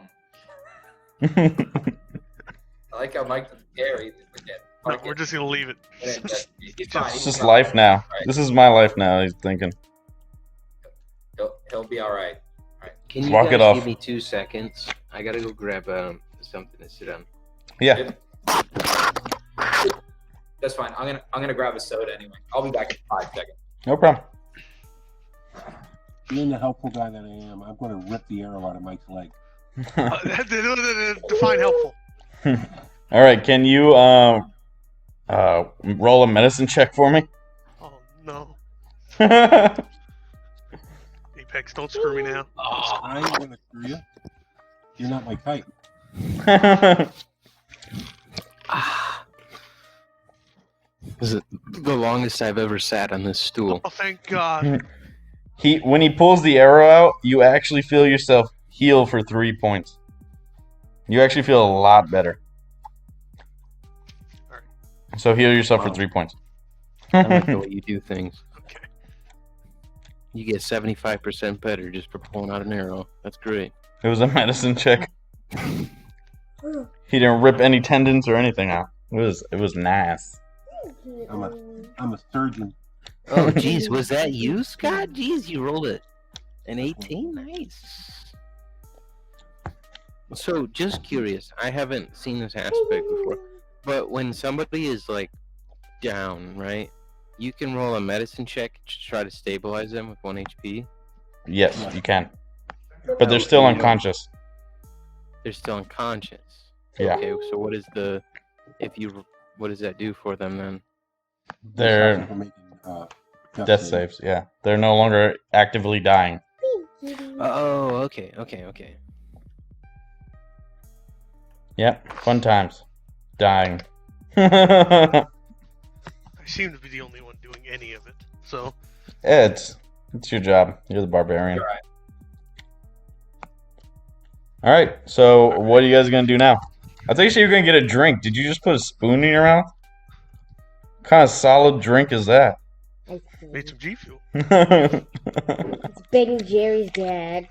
like how Mike doesn't care either.
No, we're just gonna leave it.
It's fine.
It's just life now. This is my life now, he's thinking.
He'll be all right.
Can you
Walk it
guys
off.
give me 2 seconds? I gotta go grab something to sit on.
Yeah.
That's fine. I'm gonna grab a soda anyway. I'll be back in 5 seconds.
No problem.
Being the helpful guy that I am, I'm going to rip the arrow out of Mike's leg.
Define helpful.
All right, can you roll a medicine check for me?
Oh no, Apex, don't screw me now.
I'm going to screw you. You're not my type.
This is the longest I've ever sat on this stool.
Oh, thank God.
When he pulls the arrow out, you actually feel yourself heal for 3 points. You actually feel a lot better.
Alright.
So heal yourself for
Wow.
3 points.
I like the way you do things.
Okay.
You get 75% better just for pulling out an arrow. That's great.
It was a medicine check. He didn't rip any tendons or anything out. It was nice.
I'm a surgeon.
Oh, geez, was that you, Scott? Geez, you rolled it. An 18? Nice. So, just curious. I haven't seen this aspect before. But when somebody is, like, down, right? You can roll a medicine check to try to stabilize them with 1 HP.
Yes, you can. But they're still unconscious.
They're still unconscious.
Yeah.
Okay, so what is the... What does that do for them, then?
They're
For making,
death saves, yeah. They're no longer actively dying.
Oh, okay.
Yep, fun times. Dying.
I seem to be the only one doing any of it. So
Yeah, it's your job. You're the barbarian.
You're right.
All right. So what are you guys gonna do now? I thought you said you were gonna get a drink. Did you just put a spoon in your mouth? What kind of solid drink is that?
I see.
made some G Fuel.
It's Ben and Jerry's dad.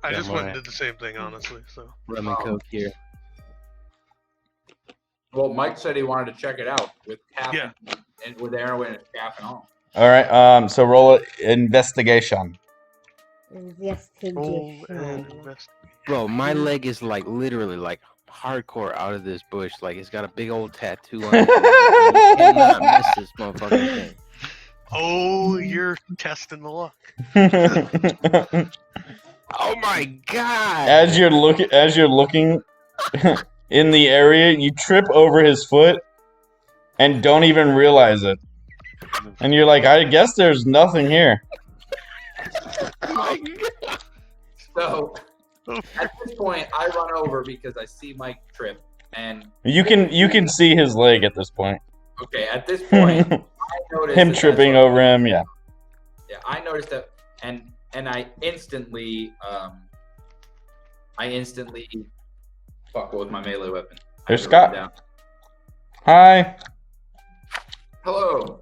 I just went and
Samurai.
did the same thing, honestly. So
Rum and Coke here.
Well, Mike said he wanted to check it out with calf
Yeah.
and with heroin and calf and all.
All right. So roll it investigation.
roll and
Investigation.
invest.
Bro, my leg is like literally like hardcore out of this bush. Like it's got a big old tattoo on it. You cannot miss this motherfucking thing.
Oh, you're testing the luck.
Oh my god!
as you're looking in the area, you trip over his foot and don't even realize it. And you're like, I guess there's nothing here.
Oh my god!
So at this point, I run over because I see Mike trip, and
You can see his leg at this point.
okay, at this point, I noticed
Him
that
tripping
that's what-
over him, yeah.
Yeah, I noticed that, and I instantly fuck with my melee weapon. I
There's
had to write it
Scott.
down.
Hi.
Hello.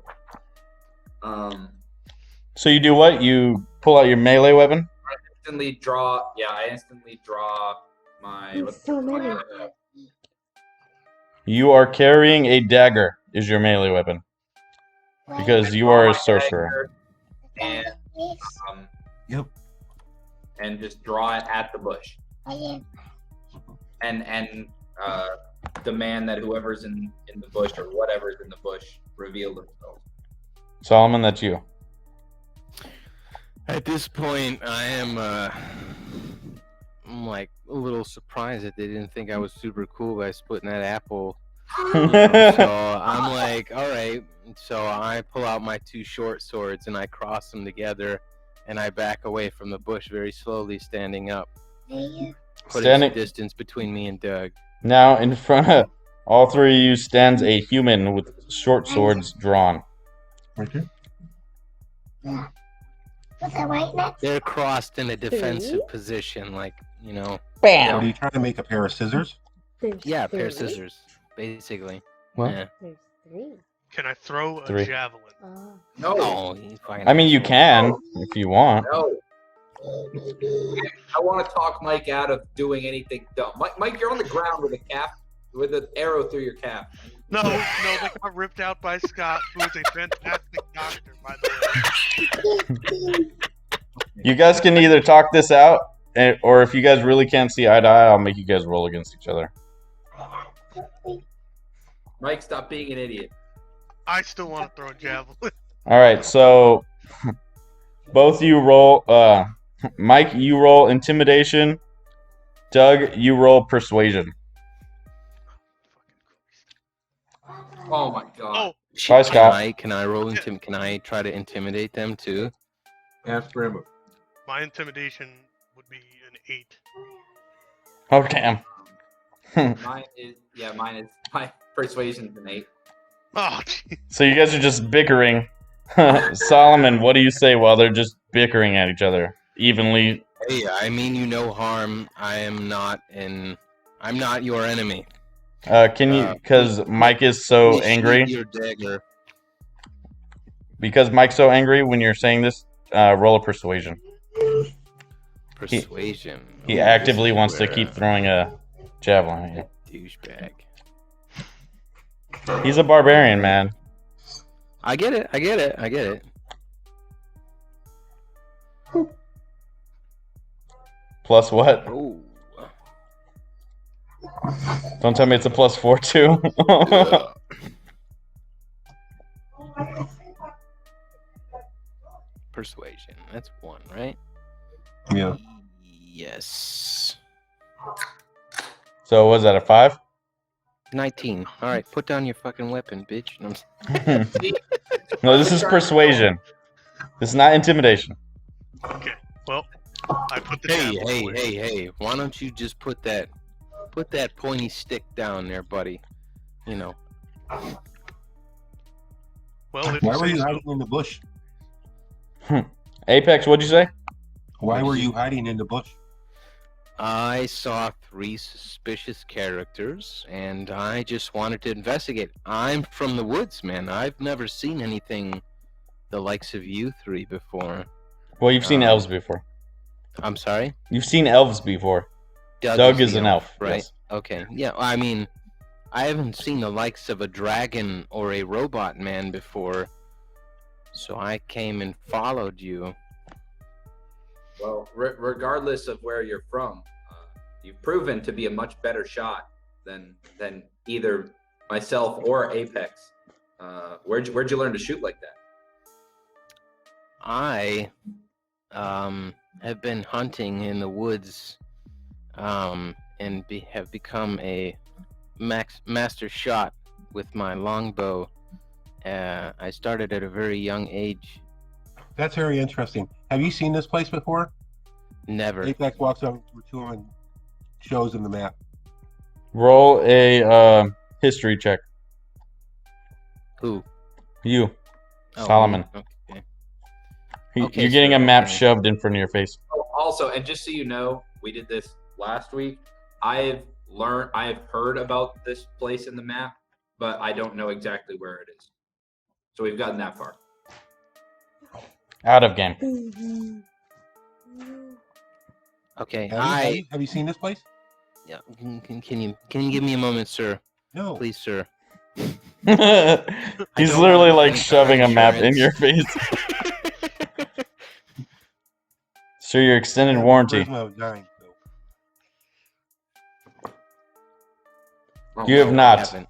So you do what? You pull out your melee weapon?
I instantly draw my.
There's so many.
You are carrying a dagger is your melee weapon. Because you are a sorcerer.
And
Yep.
and just draw it at the bush. And demand that whoever's in the bush or whatever's in the bush reveal themselves.
Solomon, that's you.
At this point, I'm like a little surprised that they didn't think I was super cool by splitting that apple. So I'm like, all right. So I pull out my two short swords and I cross them together, and I back away from the bush very slowly, standing up, putting
Standing
some distance between me and Doug.
now in front of all three of you stands a human with short swords drawn.
Right there.
They're crossed in a defensive
Three?
position, like, you know.
Bam!
What are you trying to make a pair of scissors?
There's
Yeah, a pair of
three?
scissors, basically.
What?
Yeah.
There's three.
Can I throw a
Three.
javelin?
Oh.
No,
Oh, you fucking
I mean, you
asshole.
can if you want.
no. I want to talk Mike out of doing anything dumb. Mike, you're on the ground with a calf, with an arrow through your calf.
No, they got ripped out by Scott, who is a fantastic doctor, by the way.
You guys can either talk this out, or if you guys really can't see eye to eye, I'll make you guys roll against each other.
Mike, stop being an idiot.
I still want to throw a javelin.
All right, so both you roll. Mike, you roll intimidation. Doug, you roll persuasion.
Oh my god.
Oh,
Bye, Scott.
Can I roll Can I try to intimidate them too?
Ask Grandma.
my intimidation would be an 8.
Oh damn!
My persuasion's an 8.
Oh, gee.
So you guys are just bickering. Solomon, what do you say while they're just bickering at each other evenly?
Hey, I mean you no harm. I'm not your enemy.
Can you? Because Mike is so
Please shoot
angry.
your dagger.
Because Mike's so angry when you're saying this, roll a persuasion.
Persuasion.
He
Ooh,
actively
this is
wants to
where
keep throwing a javelin at you.
douchebag.
He's a barbarian, man.
I get it.
Plus what?
Oh.
Don't tell me it's a +4 too.
Persuasion. That's 1, right?
Yeah.
Yes.
So was that a 5?
19. All right, put down your fucking weapon, bitch. I'm
No, this is persuasion. This is not intimidation.
Okay, well, I put the javelin away.
Hey! Why don't you just put that pointy stick down there, buddy? You know.
Well, if
Why
you
were
say
you
so.
hiding in the bush?
Apex, what'd you say?
Why were you hiding in the bush?
I saw 3 suspicious characters, and I just wanted to investigate. I'm from the woods, man. I've never seen anything the likes of you 3 before.
Well, you've seen elves before.
I'm sorry.
You've seen elves before. Doug is
the
an elf,
right?
yes.
Okay. Yeah. I mean, I haven't seen the likes of a dragon or a robot man before, so I came and followed you.
Well, regardless of where you're from, you've proven to be a much better shot than either myself or Apex. Where'd you learn to shoot like that?
I have been hunting in the woods and have become a master shot with my longbow. I started at a very young age.
That's very interesting. Have you seen this place before?
Never.
Apex walks over to him and shows him the map.
Roll a history check.
Who?
You,
Oh,
Solomon.
Okay.
You're
Okay,
getting
sir,
a map
okay.
shoved in front of your face.
Oh, also, and just so you know, we did this last week. I've heard about this place in the map, but I don't know exactly where it is. So we've gotten that far.
Out of game.
Okay.
Have you seen this place?
Yeah. Can you give me a moment, sir?
No.
Please, sir.
He's
don't
literally
want
like
any
shoving a map in
insurance.
your face. Sir, your extended warranty.
Charisma of 9, so.
Oh,
You have
no.
not.
Haven't.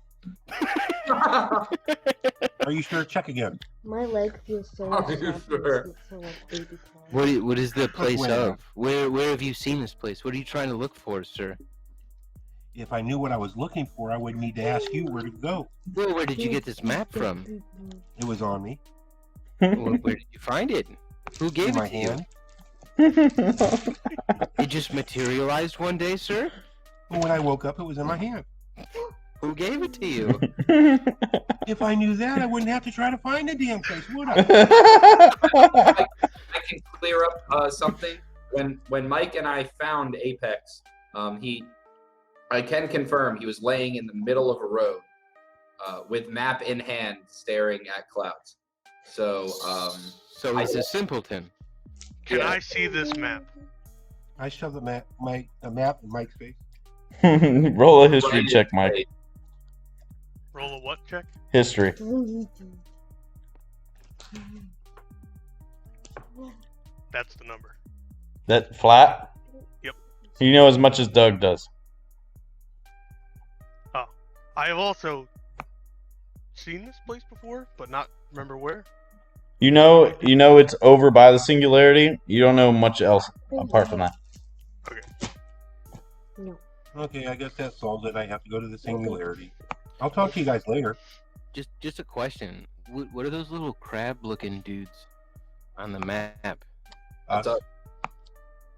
Are you sure? Check again.
My leg feels so
Are
much
you
soft,
sure?
it looks so like baby cry.
What is the place
Where?
of? Where have you seen this place? What are you trying to look for, sir?
If I knew what I was looking for, I wouldn't need to ask you where to go.
Well, where did you get this map from?
It was on me.
Where did you find it? Who gave
In
it
my
to you?
hand.
It just materialized one day, sir?
But when I woke up, it was in my hand.
Who gave it to you?
If I knew that, I wouldn't have to try to find the damn place, would I?
I can clear up something. When Mike and I found Apex, I can confirm he was laying in the middle of a road with map in hand, staring at clouds. So
He's a simpleton.
Can
Yeah.
I see this map?
I shoved a map in Mike's face.
Roll a history check, Mike.
Roll a what check?
History.
That's the number.
That flat?
Yep.
You know as much as Doug does.
I have also seen this place before, but not remember where.
You know it's over by the singularity. You don't know much else apart from that.
No.
Okay, I guess that solves it. I have to go to the singularity. I'll talk to you guys later.
Just a question. What are those little crab-looking dudes on the map?
What's up?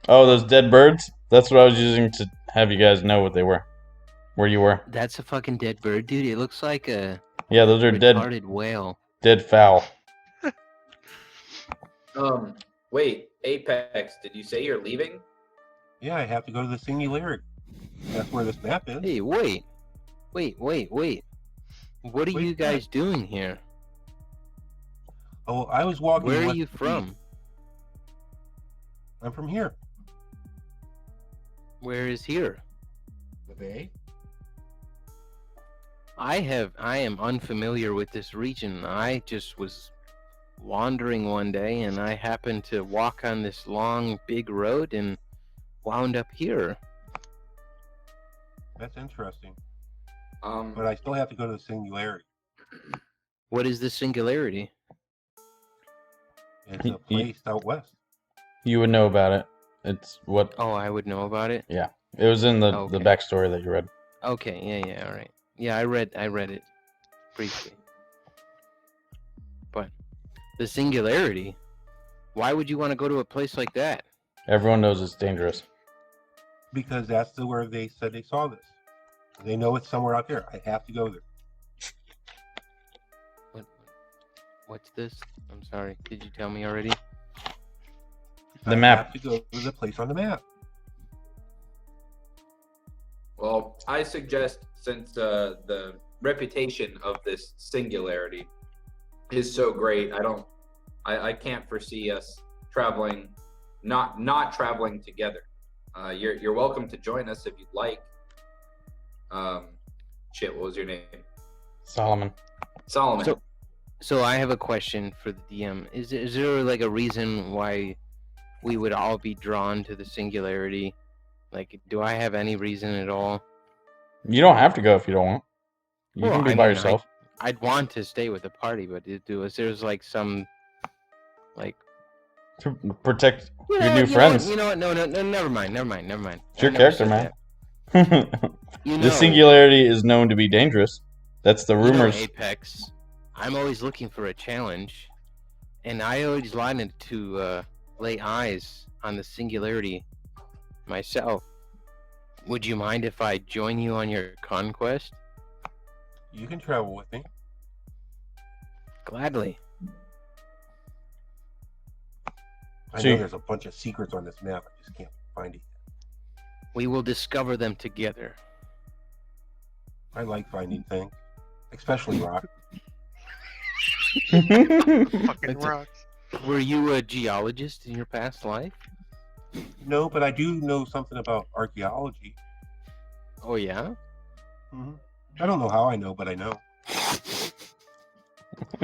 Oh, those dead birds? That's what I was using to have you guys know what they were. Where you were.
That's a fucking dead bird, dude. It looks like a
Yeah, those are
retarded whale.
dead fowl.
Wait, Apex, did you say you're leaving?
Yeah, I have to go to the singularity. That's where this map is.
Hey, wait. What are
Wait,
you guys doing here?
Oh, I was walking.
Where are
west
you
of the
from?
beach. I'm from here.
Where is here?
The Bay.
I am unfamiliar with this region. I just was wandering one day and I happened to walk on this long, big road and wound up here.
That's interesting.
Um,
But I still have to go to the singularity.
What is the singularity?
It's a place out west.
You would know about it. It's what
Oh, I would know about it.
it was in the
Okay.
backstory that you read.
Okay, yeah, all right. Yeah, I read it briefly. But the singularity, why would you want to go to a place like that?
Everyone knows it's dangerous.
Because that's where they said they saw this. They know it's somewhere out there. I have to go there.
What's this? I'm sorry. Did you tell me already?
The
I
map.
have to go to the place on the map.
well, I suggest since the reputation of this singularity is so great, I can't foresee us traveling not traveling together. You're welcome to join us if you'd like. What was your name?
Solomon.
Solomon.
So I have a question for the DM. Is there like a reason why we would all be drawn to the singularity? Like, do I have any reason at all?
You don't have to go if you don't want. You can be by yourself.
I'd want to stay with the party, but there's like some, like,
To protect
you
your
know
new
what,
friends.
You know what? No, never mind.
It's your character, man.
You know,
The singularity is known to be dangerous. That's the rumors.
Apex. I'm always looking for a challenge, and I always wanted to lay eyes on the singularity myself. Would you mind if I join you on your conquest?
You can travel with me.
Gladly.
I
See-
know there's a bunch of secrets on this map. I just can't find it.
We will discover them together.
I like finding things, especially rock.
Fucking rocks.
Were you a geologist in your past life?
No, but I do know something about archaeology.
Oh yeah?
I don't know how I know, but I know.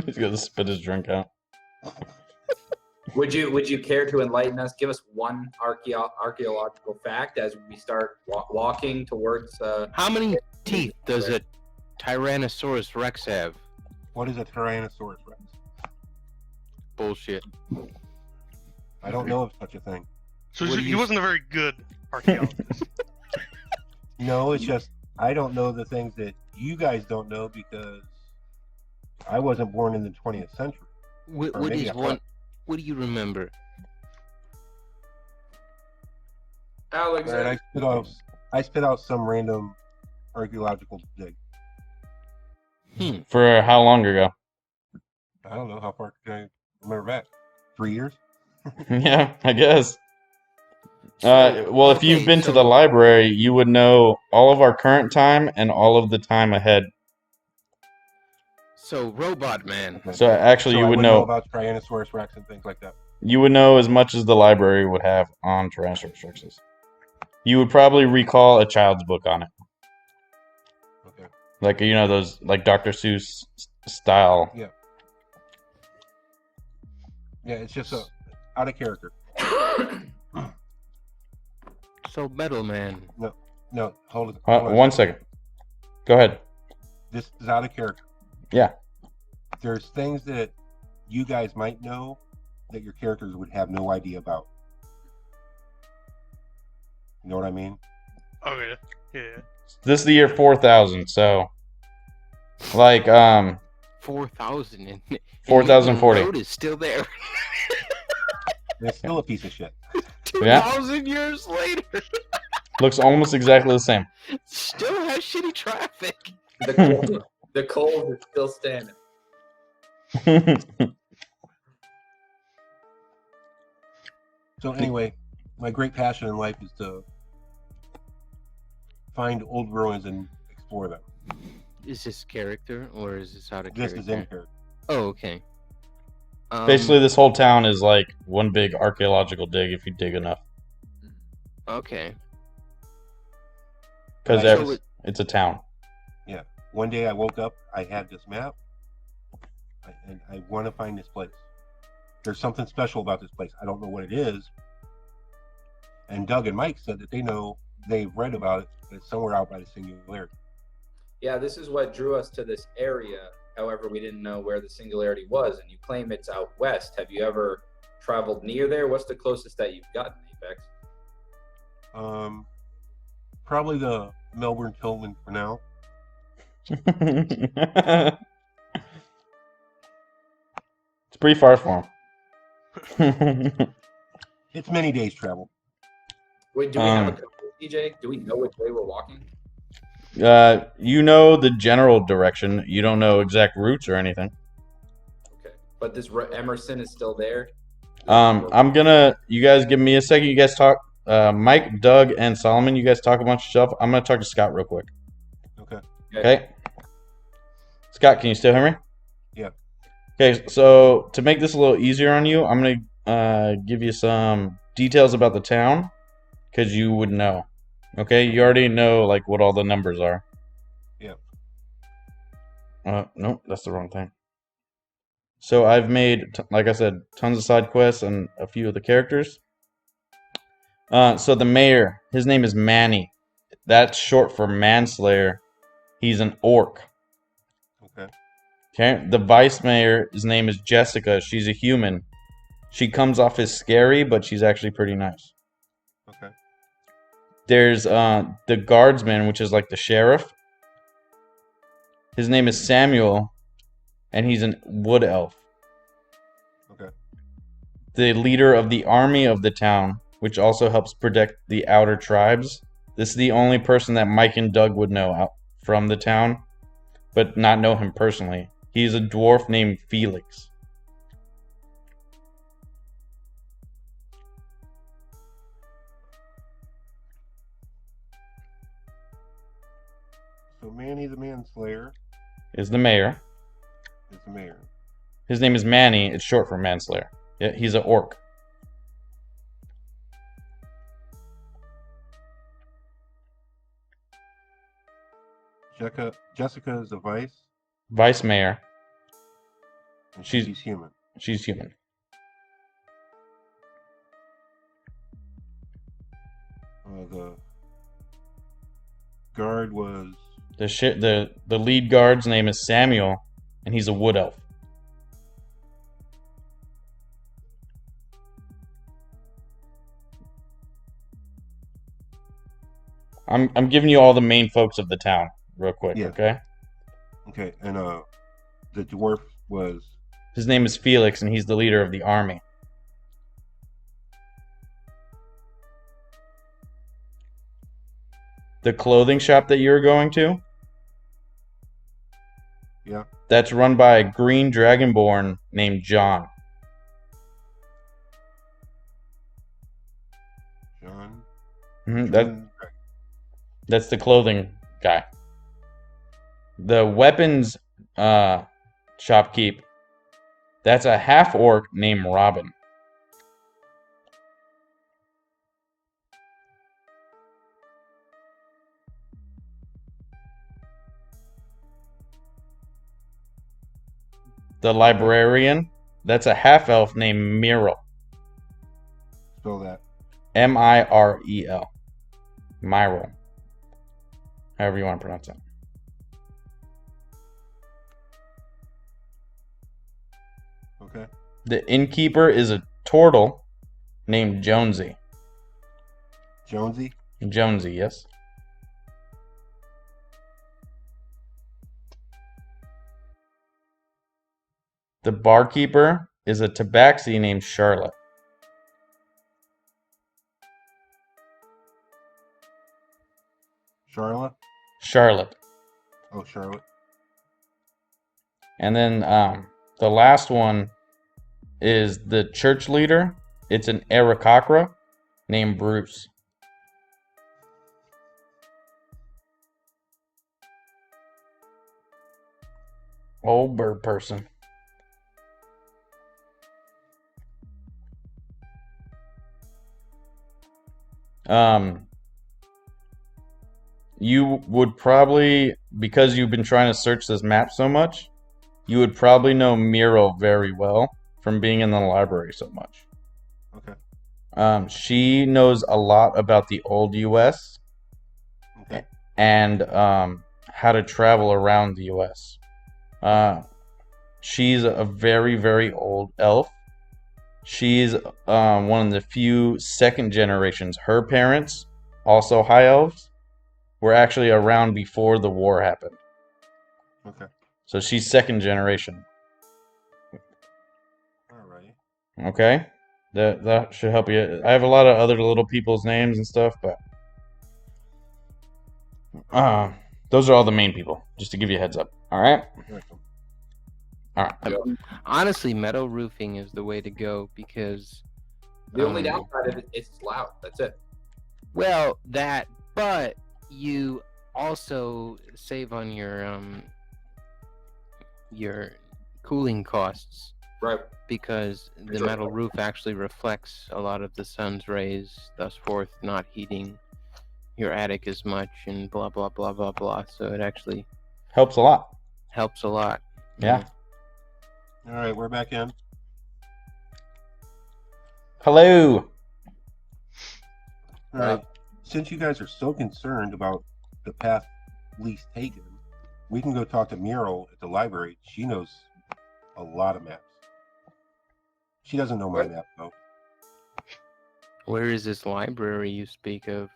He's gonna spit his drink out.
Would you care to enlighten us? Give us one archaeological fact as we start walking towards.
How many teeth does a Tyrannosaurus Rex have?
What is a Tyrannosaurus Rex?
Bullshit.
I don't know of such a thing.
So
What do
he
you-
wasn't a very good archaeologist.
No, it's just I don't know the things that you guys don't know because I wasn't born in the 20th century.
What
Or maybe
is
I
one? What do you remember?
Alex.
All right, I spit out some random archaeological dig.
For how long ago?
I don't know how far can I remember back. 3 years?
Yeah, I guess. Well, if you've been to the library, you would know all of our current time and all of the time ahead.
So, Robot Man.
So actually,
So
you
I
would
would
know.
about Tyrannosaurus Rex and things like that.
You would know as much as the library would have on Tyrannosaurus Rexes. You would probably recall a child's book on it,
Okay.
like those like Dr. Seuss style.
Yeah, it's just out of character.
So, Metal Man.
No, hold on.
One second. Go ahead.
This is out of character.
Yeah.
There's things that you guys might know that your characters would have no idea about. You know what I mean?
Okay. Yeah.
This is the year 4000, so like
4,000 and
4040.
the road is still there.
And it's still a piece of shit.
2,000 years later,
Looks almost exactly the same.
still has shitty traffic.
The cold is still standing.
So anyway, my great passion in life is to find old ruins and explore them.
Is this character or is this out of
This
character?
is in character.
Oh, okay.
Basically, this whole town is like one big archaeological dig if you dig enough,
Okay.
because
So
it's a town.
One day I woke up, I had this map, and I want to find this place. There's something special about this place. I don't know what it is. And Doug and Mike said that they've read about it, but it's somewhere out by the singularity.
Yeah, this is what drew us to this area. However, we didn't know where the singularity was, and you claim it's out west. Have you ever traveled near there? What's the closest that you've gotten, Apex?
Probably the Melbourne Tillman for now.
It's pretty far for him.
It's many days travel.
Wait, do we have a compass, DJ? Do we know which way we're walking?
You know the general direction. You don't know exact routes or anything.
Okay, but this Emerson is still there.
You guys give me a second. You guys talk. Mike, Doug, and Solomon, you guys talk amongst yourself. I'm gonna talk to Scott real quick. Okay. Scott, can you still hear me?
Yeah.
Okay, so to make this a little easier on you, I'm gonna give you some details about the town because you would know. Okay, you already know like what all the numbers are.
Yep.
Nope, that's the wrong thing. So I've made, like I said, tons of side quests and a few of the characters. So the mayor, his name is Manny. That's short for manslayer. He's an orc.
Okay.
Okay. The vice mayor, his name is Jessica. She's a human. She comes off as scary, but she's actually pretty nice.
Okay.
There's the guardsman, which is like the sheriff. His name is Samuel, and he's a wood elf.
Okay.
The leader of the army of the town, which also helps protect the outer tribes. This is the only person that Mike and Doug would know out from the town, but not know him personally. He's a dwarf named Felix.
So Manny the Manslayer
Is the mayor.
is the mayor.
His name is Manny. It's short for manslayer. Yeah, he's an orc.
Jessica is the
Vice mayor.
and
She's-
she's human.
She's human.
The guard was
The lead guard's name is Samuel, and he's a wood elf. I'm giving you all the main folks of the town real quick,
Yeah.
okay?
okay, and the dwarf was
His name is Felix, and he's the leader of the army. The clothing shop that you're going to,
yeah.
that's run by a green dragonborn named John.
John.
That's the clothing guy. The weapons shopkeep, that's a half orc named Robin. The librarian, that's a half elf named Mirel.
Spell that.
Mirel. Myrel. However you want to pronounce it.
Okay.
The innkeeper is a turtle named Jonesy.
Jonesy.
Jonesy, yes. The barkeeper is a tabaxi named Charlotte.
Charlotte.
Charlotte.
Oh, Charlotte.
And then the last one is the church leader. It's an Aarakocra named Bruce. Old bird person. You would probably, because you've been trying to search this map so much, you would probably know Miro very well from being in the library so much.
Okay.
She knows a lot about the old US
Okay.
and how to travel around the US. She's a very, very old elf. She's one of the few second generations. Her parents, also high elves, were actually around before the war happened.
Okay.
So she's second generation.
Alrighty.
Okay? That should help you. I have a lot of other little people's names and stuff, but those are all the main people, just to give you a heads up. All right?
Welcome.
All right.
Honestly, metal roofing is the way to go because
The only downside of it is it's loud. That's it.
well, but you also save on your cooling costs
Right.
because the
Sure.
metal roof actually reflects a lot of the sun's rays, thus forth not heating your attic as much and blah blah blah blah blah. So it actually
Helps a lot.
helps a lot.
Yeah.
All right, we're back in.
Hello.
All right. Since you guys are so concerned about the path least taken, we can go talk to Mural at the library. She knows a lot of maps. She doesn't know my map though.
Where is this library you speak of?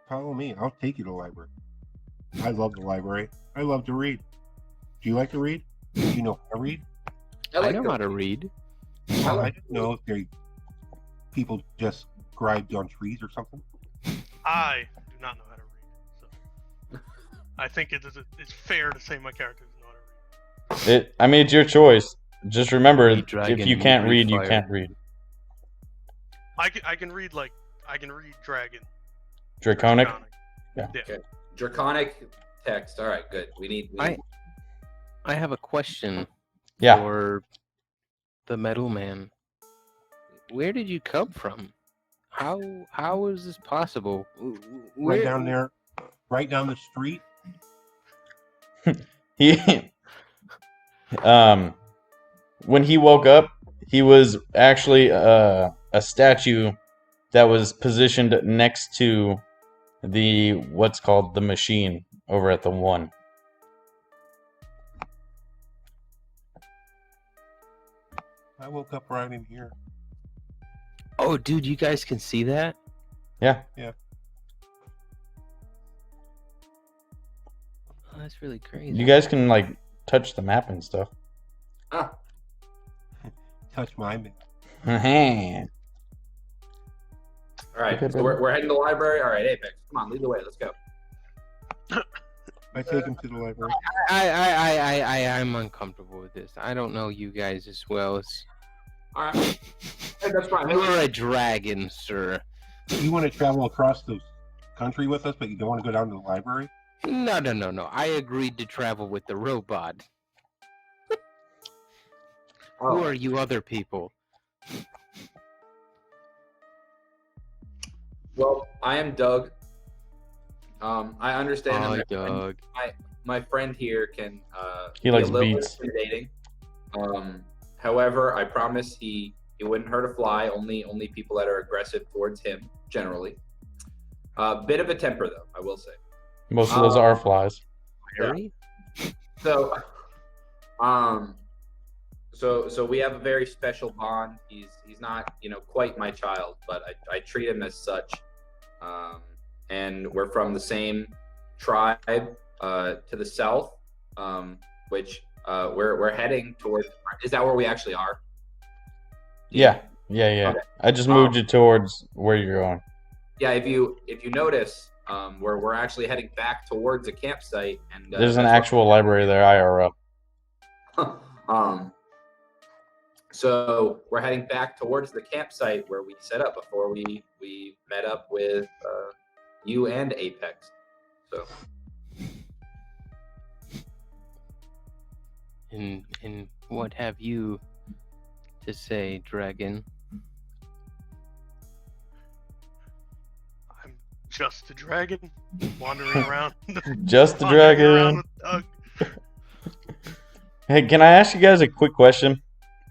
Follow me. I'll take you to the library. I love the library. I love to read. Do you like to read? Do you know how to read?
I know how to read.
I didn't know if they people just scribed on trees or something.
I do not know how to read, so I think it's fair to say my character doesn't know how to read.
I mean, it's your choice. Just remember,
Hey,
if
dragon,
you can't
you
read, you
fire.
can't read.
I can read dragon.
Draconic.
Yeah.
Draconic text. All right, good. We need.
I have a question
Yeah.
for the metal man. Where did you come from? How is this possible?
Right down there, right down the street.
He, when he woke up, he was actually a statue that was positioned next to what's called the machine over at the one.
I woke up right in here.
Oh, dude, you guys can see that?
Yeah.
Oh, that's really crazy.
You guys can like touch the map and stuff.
Ah,
Touch my map.
all right.
Okay,
So we're heading to the library. All right, Apex. Come on, lead the way. Let's go.
I take him to the library.
I'm uncomfortable with this. I don't know you guys as well as
All right. Hey, that's fine.
you're a dragon, sir.
You want to travel across the country with us, but you don't want to go down to the library?
No. I agreed to travel with the robot. Who
Oh,
are you other people?
well, I am Doug. I understand
Oh,
that
Doug.
my friend here can
He
be
likes
a little
beats.
intimidating. However, I promise he wouldn't hurt a fly. Only people that are aggressive towards him generally. Bit of a temper though, I will say.
Most of those are flies.
Harry?
So, so we have a very special bond. He's not quite my child, but I treat him as such. And we're from the same tribe to the south, which we're heading towards. Is that where we actually are?
Yeah.
Okay.
I just moved you towards where you're going.
Yeah, if you notice, we're actually heading back towards a campsite, and
There's an
that's
actual library there, IRL.
So we're heading back towards the campsite where we set up before we met up with you and Apex. So
And what have you to say, dragon?
I'm just a dragon wandering around.
Just the
wandering around
dragon.
with Doug.
Hey, can I ask you guys a quick question?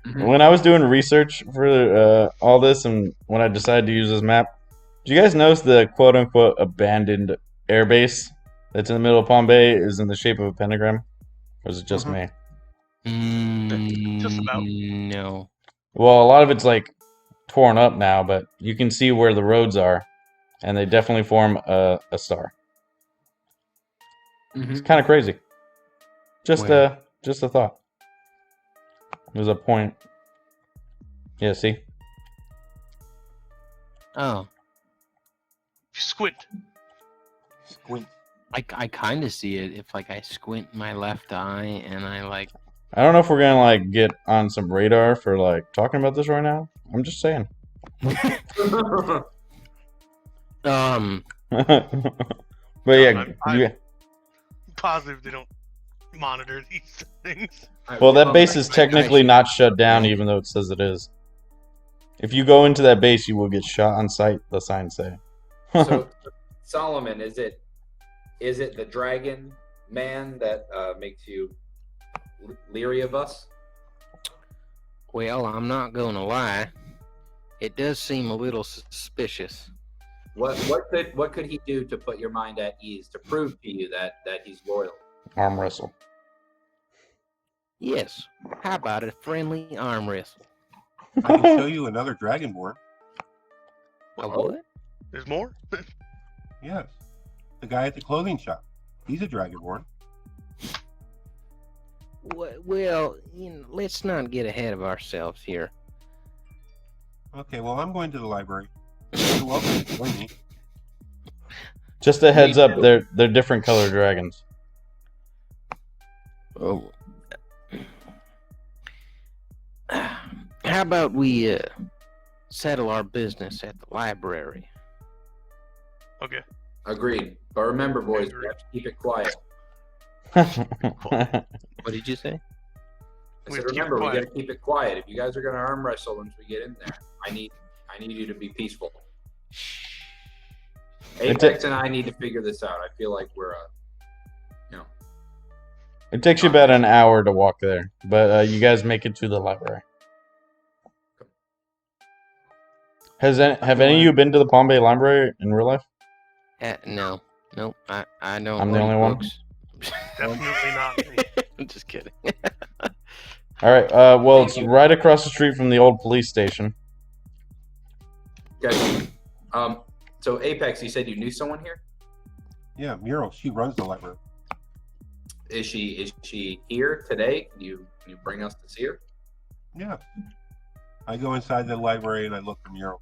Mhm.
When I was doing research for all this and when I decided to use this map, did you guys notice the quote-unquote abandoned airbase that's in the middle of Palm Bay is in the shape of a pentagram? Or is it just me?
Just about.
No.
Well, a lot of it's like torn up now, but you can see where the roads are, and they definitely form a star. It's kind of crazy. Just
Where?
a thought. There's a point. Yeah, see?
Oh,
Squint.
Squint.
I kind of see it if like I squint my left eye and I like.
I don't know if we're gonna like get on some radar for like talking about this right now. I'm just saying.
Um.
But yeah,
I'm
you,
positive they don't monitor these things.
Well, that base is technically not shut down, even though it says it is. If you go into that base, you will get shot on sight, the signs say.
So, Solomon, is it the dragon man that makes you leery of us?
Well, I'm not gonna lie. It does seem a little suspicious.
What could he do to put your mind at ease, to prove to you that he's loyal?
Arm wrestle.
Yes. How about a friendly arm wrestle?
I can show you another Dragonborn.
A what?
There's more?
Yes. The guy at the clothing shop. He's a Dragonborn.
Well, let's not get ahead of ourselves here.
Okay, well, I'm going to the library. You're welcome to join me.
Just a heads up, they're different colored dragons.
Oh. How about we settle our business at the library?
Okay.
Agreed. But remember, boys, we have to keep it quiet.
What did you say?
I said, remember, we got to keep it quiet. If you guys are going to arm wrestle once we get in there, I need you to be peaceful. Apex and I need to figure this out. I feel like we're,
It takes you about an hour to walk there, but you guys make it to the library. Have any of you been to the Palm Bay Library in real life?
No. Nope. I don't.
I'm the only one?
Definitely not me.
I'm just kidding.
All right. Well, it's right across the street from the old police station.
Okay. So Apex, you said you knew someone here?
Yeah, Muriel, she runs the library.
Is she here today? Can you bring us to see her?
Yeah. I go inside the library and I look for Muriel.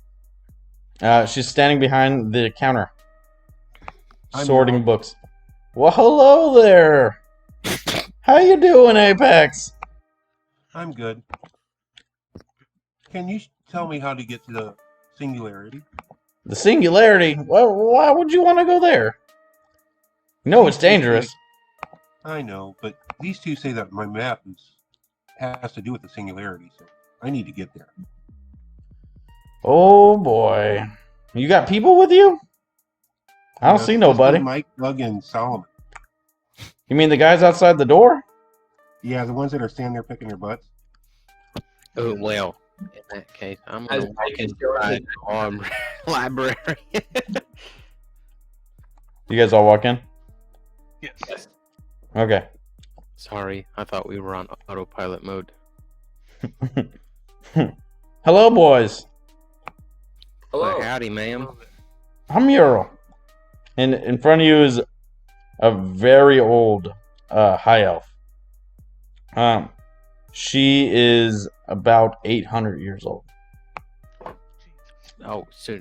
She's standing behind the counter,
I'm
sorting
Muriel.
books. Well, hello there. How you doing, Apex?
I'm good. Can you tell me how to get to the singularity?
The singularity? Well, why would you want to go there? No, it's dangerous.
I know, but these two say that my map has to do with the singularity, so I need to get there.
Oh boy. You got people with you? I don't see nobody.
Mike, Doug, and Solomon.
You mean the guys outside the door?
Yeah, the ones that are standing there picking their butts.
Oh, well, in that case, I'm
As
going to walk
Mike is
inside the library.
You guys all walk in?
Yes.
Okay.
Sorry, I thought we were on autopilot mode.
Hello, boys.
Hello.
Howdy, ma'am.
I'm Muriel. And in front of you is a very old high elf. She is about 800 years old.
Oh, so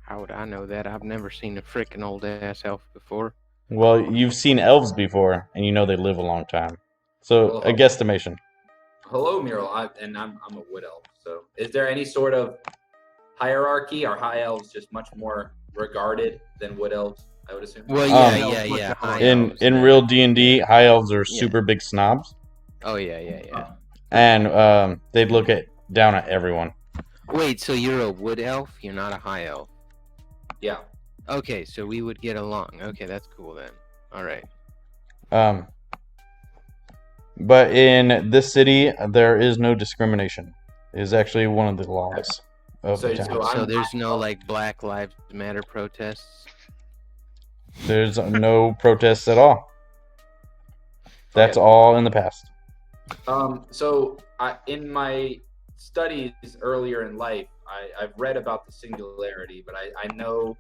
how would I know that? I've never seen a freaking old ass elf before.
Well, you've seen elves before, and you know they live a long time. So, a guesstimation.
Hello, Muriel. I'm a wood elf. So, is there any sort of hierarchy? Are high elves just much more regarded than wood elves? I would assume.
Well, yeah. High elves,
In real D&D, high elves are super big snobs,
Oh, yeah.
and they'd look down at everyone.
Wait, so you're a wood elf? You're not a high elf?
Yeah.
Okay, so we would get along. Okay, that's cool then. All right.
But in this city, there is no discrimination. It is actually one of the laws of the town.
So there's no like Black Lives Matter protests?
There's no protests at all. That's all in the past.
So in my studies earlier in life, I've read about the singularity, but I know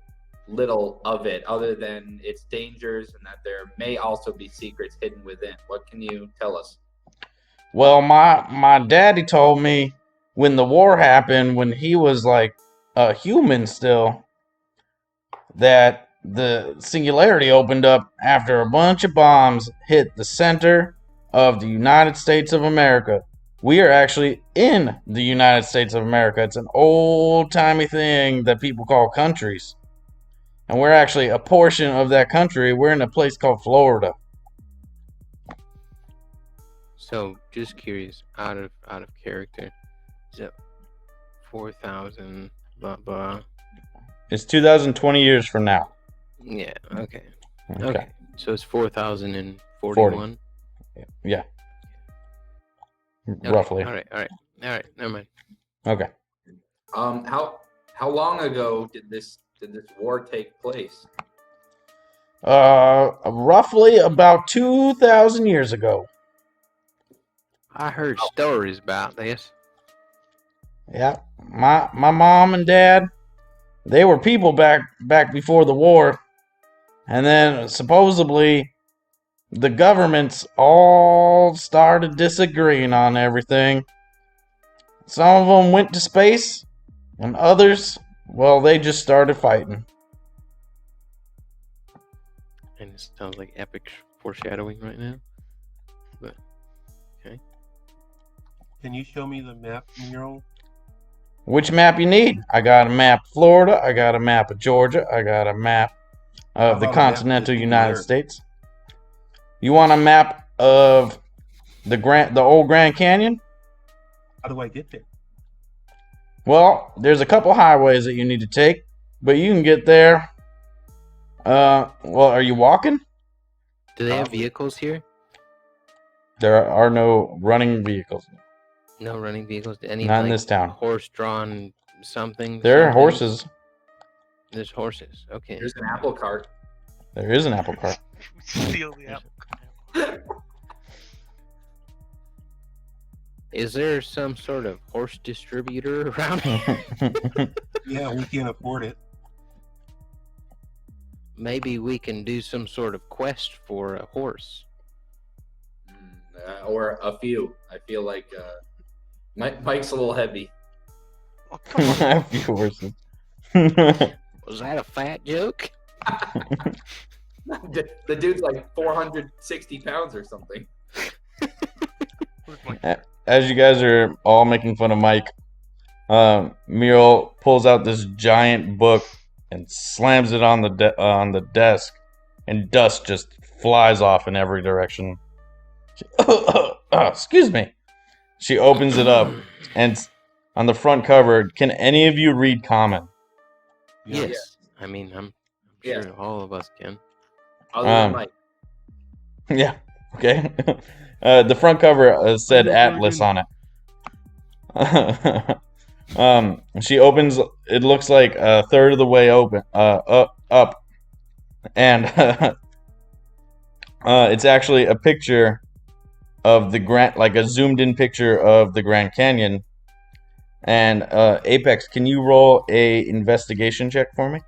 little of it other than its dangers and that there may also be secrets hidden within. What can you tell us?
Well, my daddy told me when the war happened, when he was like a human still, that the singularity opened up after a bunch of bombs hit the center of the United States of America. We are actually in the United States of America. It's an old-timey thing that people call countries. And we're actually a portion of that country. We're in a place called Florida.
So just curious, out of character, is it 4,000 blah blah?
It's 2020 years from now.
Yeah. Okay.
Okay.
Okay. So it's 4,041.
Yeah.
Okay,
Roughly.
All right. Never mind.
Okay.
How long ago did this war take place?
Roughly about 2,000 years ago.
I heard stories about this.
Yeah. My mom and dad, they were people back before the war. And then supposedly the governments all started disagreeing on everything. Some of them went to space, and others, well, they just started fighting.
And it sounds like epic foreshadowing right now. But okay.
Can you show me the map, Mural?
Which map you need? I got a map of Florida, I got a map of Georgia, I got a map of the
How about a map of
continental
the
United
America?
States. You want a map of the old Grand Canyon?
How do I get there?
Well, there's a couple highways that you need to take, but you can get there. Well, are you walking?
Do they have
Probably.
vehicles here?
There are no running vehicles.
No running vehicles. Any
Not in
like,
this town.
horse-drawn something?
There are
something?
horses.
There's horses. Okay.
There's an apple cart.
There is an apple cart.
We steal the apple.
Is there some sort of horse distributor around here?
Yeah, we can't afford it.
Maybe we can do some sort of quest for a horse.
Or a few. I feel like Mike's a little heavy.
Oh, come on.
A few horses.
Was that a fat joke?
The dude's like 460 pounds or something.
Where's my-
As you guys are all making fun of Mike, Muriel pulls out this giant book and slams it on the desk, and dust just flies off in every direction. Excuse me. She opens it up, and on the front cover, can any of you read Common?
Yes. I mean, I'm
Yeah.
sure all of us can.
Other than
Um,
Mike.
Yeah. Okay. The front cover said Atlas on it. She opens. It looks like a third of the way open. Up, and it's actually a picture of the like a zoomed-in picture of the Grand Canyon. And Apex, can you roll a investigation check for me?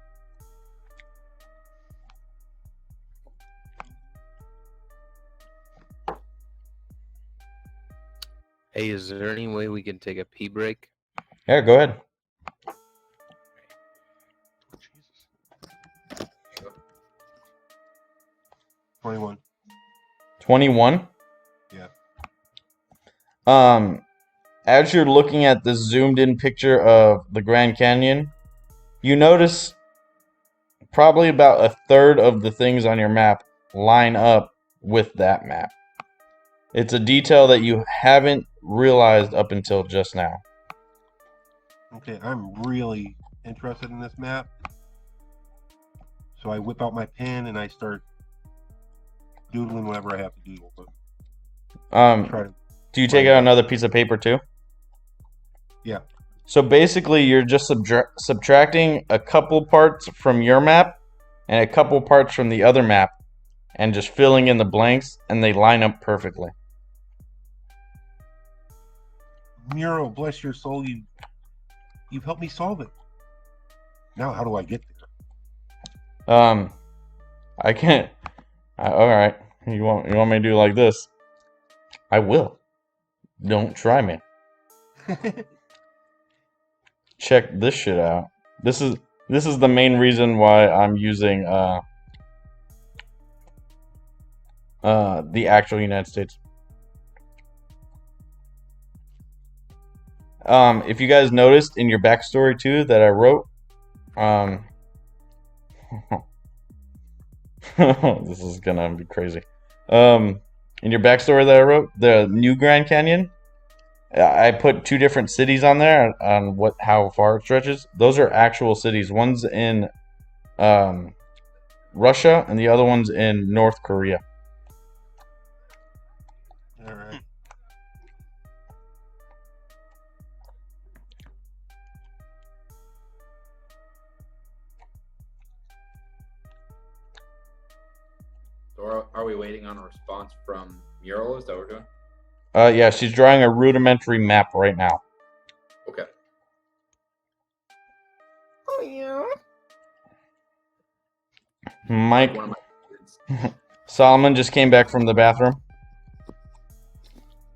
Hey, is there any way we can take a pee break?
Yeah, go ahead.
Jesus.
21.
21.
Yeah.
As you're looking at the zoomed-in picture of the Grand Canyon, you notice probably about a third of the things on your map line up with that map. It's a detail that you haven't realized up until just now.
Okay, I'm really interested in this map. So I whip out my pen and I start doodling whatever I have to doodle. But try to,
Do you take out another piece of paper too?
yeah.
So basically, you're just subtracting a couple parts from your map and a couple parts from the other map, and just filling in the blanks, and they line up perfectly.
Muro, bless your soul, you've helped me solve it. Now how do I get there?
I can't. All right, you want me to do like this? I will. Don't try me. Check this shit out. This is the main reason why I'm using the actual United States. If you guys noticed in your backstory too that I wrote, this is gonna be crazy. in your backstory that I wrote, the new Grand Canyon, I put 2 different cities on there on how far it stretches. Those are actual cities. One's in Russia and the other one's in North Korea.
All right.
So are we waiting on a response from Mural? Is that what we're doing?
Yeah, she's drawing a rudimentary map right now.
Okay.
Oh yeah.
Mike,
One of my kids.
Solomon just came back from the bathroom.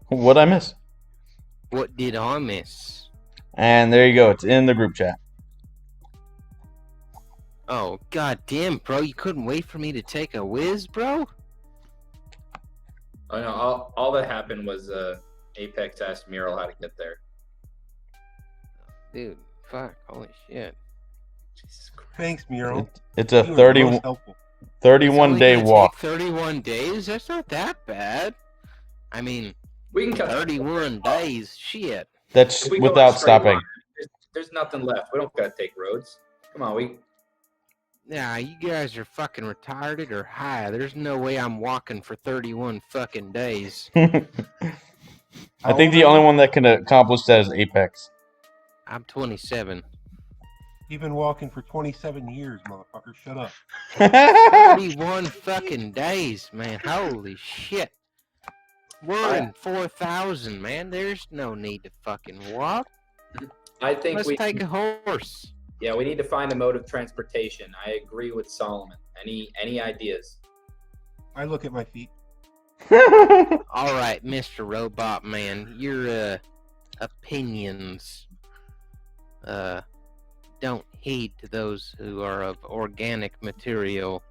What'd I miss?
What did I miss?
And there you go. It's in the group chat.
Oh goddamn, bro! You couldn't wait for me to take a whiz, bro.
Oh no! All that happened was Apex asked Mural how to get there.
Dude, fuck, holy shit.
Jesus Christ.
Thanks, Mural.
It's a
You were
30,
most helpful.
31-day walk.
31 days? That's not that bad. I mean,
We can cut
31 days. Shit.
That's
If we go
without
a straight
stopping.
line, there's nothing left. We don't gotta take roads. Come on, we.
Nah, you guys are fucking retarded or high. There's no way I'm walking for 31 fucking days.
I
How
think
old
the
are
only
you?
one that can accomplish that is Apex.
I'm 27.
You've been walking for 27 years, motherfucker. Shut up.
31 fucking days, man. Holy shit. We're in 4,000, man. There's no need to fucking walk.
I think
Let's
we.
take a horse.
Yeah, we need to find a mode of transportation. I agree with Solomon. Any ideas?
I look at my feet.
All right, Mr. Robot Man, your opinions don't heed to those who are of organic material.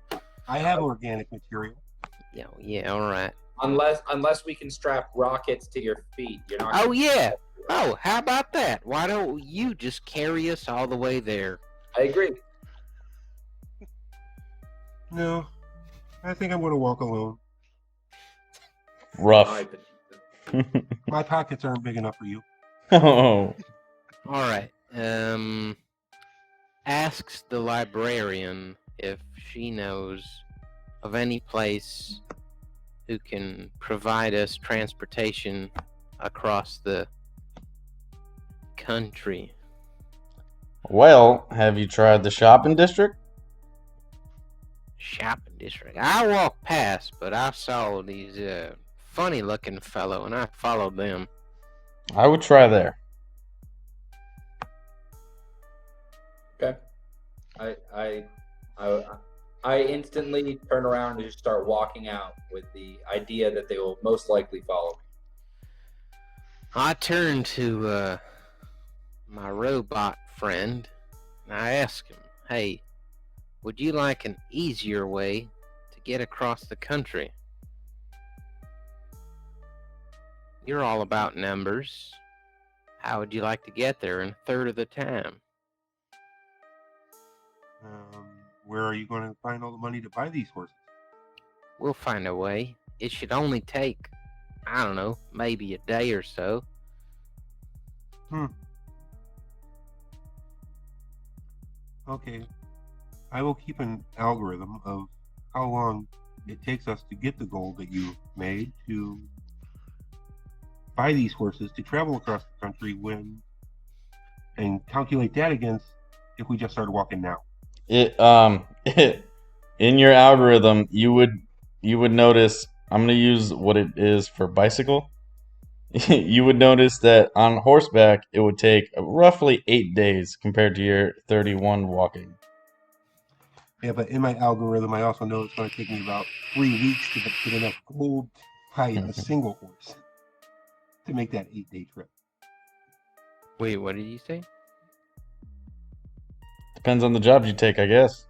I have organic material.
Yeah, all right.
Unless we can strap rockets to your feet, you're not.
Oh yeah. Oh, how about that? Why don't you just carry us all the way there?
I agree.
No, I think I'm going to walk alone.
Rough.
All right,
My pockets aren't big enough for you.
Oh.
All right. Asks the librarian if she knows of any place who can provide us transportation across the country.
Well, have you tried the shopping district?
Shopping district. I walked past, but I saw these funny-looking fellow, and I followed them.
I would try there.
Okay. I instantly turn around and just start walking out with the idea that they will most likely follow me.
I turned to my robot friend, and I asked him, "Hey, would you like an easier way to get across the country? You're all about numbers. How would you like to get there in a third of the time?"
Where are you going to find all the money to buy these horses?
We'll find a way. It should only take, I don't know, maybe a day or so.
Okay. I will keep an algorithm of how long it takes us to get the goal that you made to buy these horses to travel across the country and calculate that against if we just started walking now.
In your algorithm, you would notice. I'm gonna use what it is for bicycle. You would notice that on horseback it would take roughly 8 days compared to your 31 walking.
Yeah, but in my algorithm, I also know it's going to take me about 3 weeks to get enough gold to buy a single horse to make that 8-day trip.
Wait, what did you say?
Depends on the jobs you take, I guess.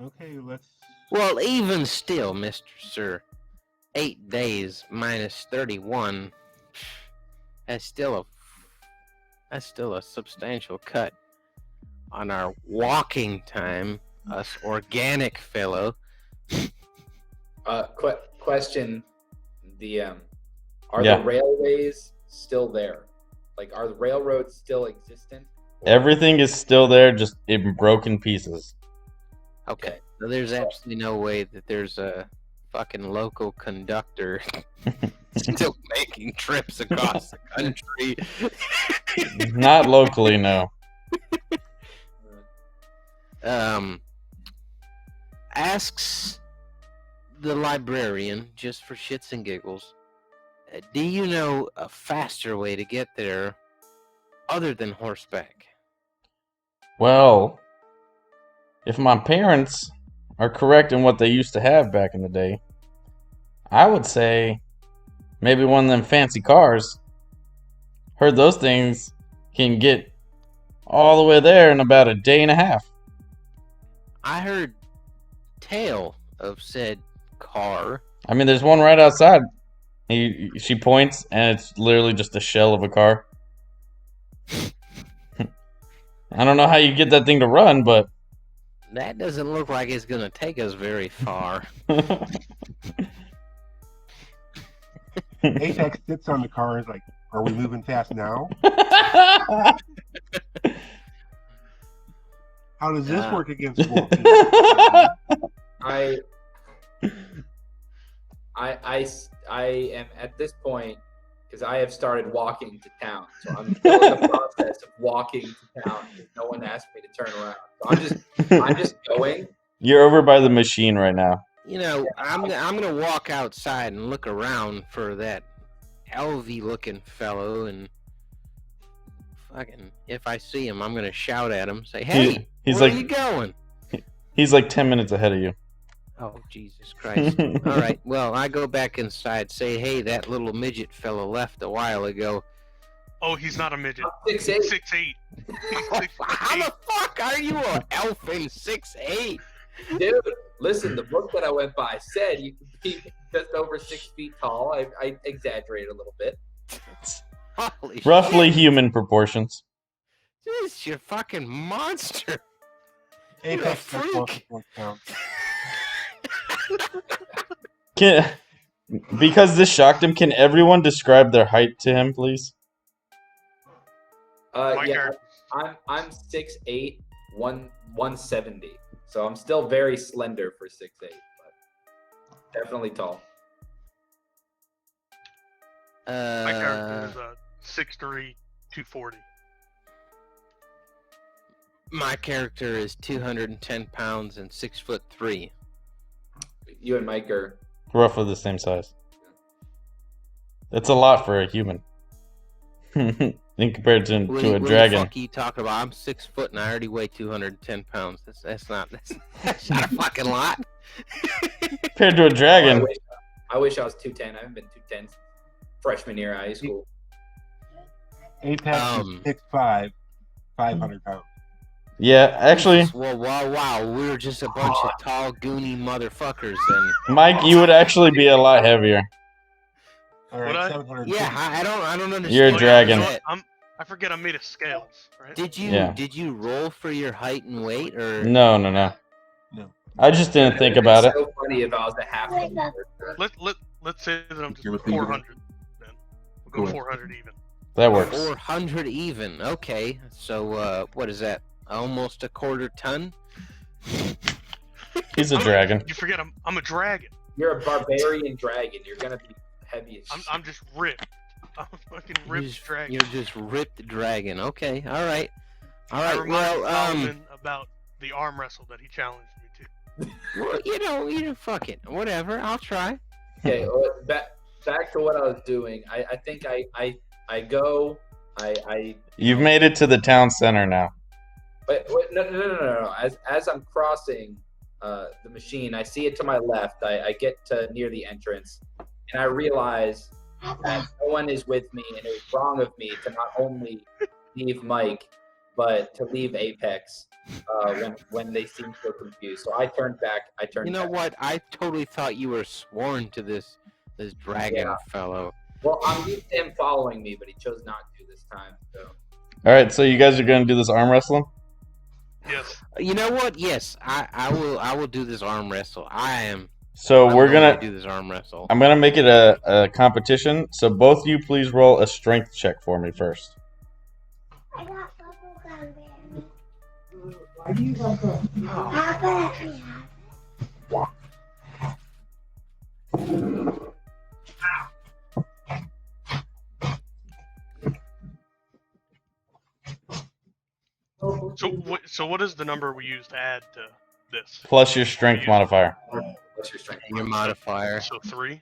Okay, let's.
Well, even still, Mr. Sir, 8 days minus 31, that's still a substantial cut on our walking time, us organic fellow.
Question: DM. Are
Yeah.
the railways still there? Like, are the railroads still existent?
Everything is still there, just in broken pieces.
Okay. So there's absolutely no way that there's a fucking local conductor still making trips across the country.
Not locally, no.
Asks the librarian, just for shits and giggles, do you know a faster way to get there other than horseback?
Well, if my parents are correct in what they used to have back in the day, I would say maybe one of them fancy cars. Heard those things can get all the way there in about a day and a half.
I heard tale of said car.
I mean, there's one right outside. She points, and it's literally just a shell of a car. I don't know how you get that thing to run, but
That doesn't look like it's gonna take us very far.
Apex sits on the car is like, are we moving fast now? How does this work against 4 feet?
I am at this point because I have started walking to town, so I'm still in the process of walking to town because no one asked me to turn around. So I'm just going.
You're over by the machine right now.
You know, I'm gonna walk outside and look around for that LV looking fellow, and fucking if I see him, I'm gonna shout at him, say, "Hey,
He's
where
like-
are you going?"
He's like 10 minutes ahead of you.
Oh, Jesus Christ. All right, well, I go back inside, say, "Hey, that little midget fellow left a while ago."
Oh, he's not a midget.
6'8".
6'8".
How the fuck are you an elf in 6'8"?
Dude, listen, the book that I went by said you could be just over 6 feet tall. I exaggerated a little bit.
Holy
Roughly
shit.
human proportions.
This you're fucking monster.
Apex
You're a
sits on
freak.
the count.
Because this shocked him, can everyone describe their height to him, please?
My
Yeah,
character-
I'm 6'8", 170. So I'm still very slender for 6'8", but definitely tall.
My character is 6'3", 240.
My character is 210 pounds and 6'3".
You and Mike are
Roughly the same size. That's a lot for a human. In comparison to a
What
dragon.
the fuck are you talking about? I'm 6 foot and I already weigh 210 pounds. That's not a fucking lot.
Compared to a dragon.
I wish I was 210. I haven't been 210 since freshman year of high school.
Apex is 6'5", 500 pounds.
Yeah, actually,
Well, wow, we were just a bunch of tall, goony motherfuckers, and
Mike, you would actually be a lot heavier.
All
Would
right,
I?
700.
yeah, I don't understand.
You're a dragon.
You know what? I forget I'm made of scales, right?
Did you
Yeah.
did you roll for your height and weight, or
No.
No.
I just didn't think about it.
It's so funny if I was a half.
Let's say that I'm just
You're with me,
400. Then we'll go
Cool.
400 even.
That works.
400 even? Okay, so what is that? Almost a quarter ton.
He's a dragon.
You forget I'm a dragon.
You're a barbarian dragon. You're gonna be heavy as shit.
I'm just ripped. I'm a fucking ripped dragon.
You're just ripped dragon. Okay, all right.
I reminded
Well,
Solomon about the arm wrestle that he challenged me to.
well, you know, fuck it, whatever. I'll try.
Okay, well, back to what I was doing. I think I go.
You've made it to the town center now.
But no. As I'm crossing the machine, I see it to my left. I get to near the entrance, and I realize that no one is with me, and it was wrong of me to not only leave Mike, but to leave Apex when they seem so confused. So I turned back.
You know what? I totally thought you were sworn to this dragon
Yeah.
fellow.
Well, I'm used to him following me, but he chose not to this time. So
All right, so you guys are gonna do this arm wrestling?
Yes.
You know what? Yes, I will do this arm wrestle. I am
So
I'm
we're
going
gonna.
to do this arm wrestle.
I'm gonna make it a competition. So both of you, please roll a strength check for me first.
I got bubble gum there.
Why do you have the?
So what is the number we use to add to this?
Plus your strength modifier.
What's your strength?
And your modifier.
So 3.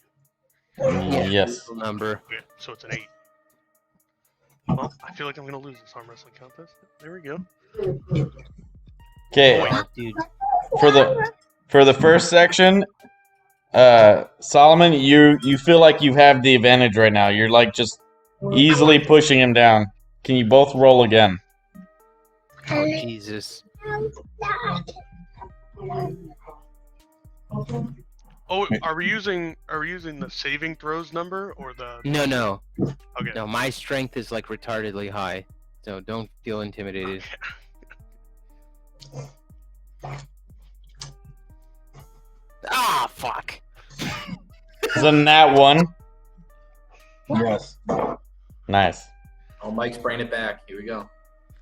Yes.
Number.
Okay, so it's an 8. Well, I feel like I'm gonna lose this arm wrestling contest. There we go.
Okay.
Oh, dude.
For the first section, Solomon, you feel like you have the advantage right now. You're like just easily pushing him down. Can you both roll again?
Oh, Jesus.
Oh, are we using the saving throws number or the?
No.
Okay.
No, my strength is like retardedly high. So don't feel intimidated. Ah, fuck.
Is a nat 1?
Yes.
Nice.
Oh, Mike's bringing it back. Here we go.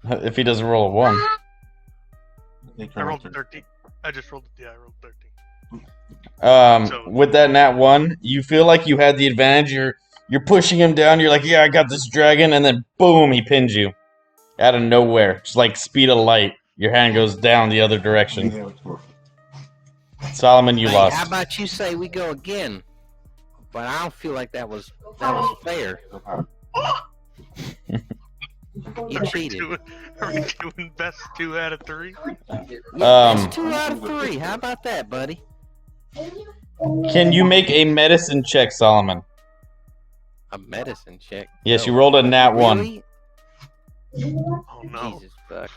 If he doesn't roll a 1.
I rolled a 13. I just rolled. Yeah, I rolled 13.
With that nat 1, you feel like you had the advantage. You're pushing him down. You're like, yeah, I got this dragon, and then boom, he pins you out of nowhere, just like speed of light. Your hand goes down the other direction. Solomon, you
Hey,
lost.
how about you say we go again? But I don't feel like that was fair. You cheated.
Are we doing best 2 out of 3?
That's 2 out of 3. How about that, buddy?
Can you make a medicine check, Solomon?
A medicine check.
Yes,
No.
you rolled a nat 1.
Really?
Oh no.
Jesus fuck.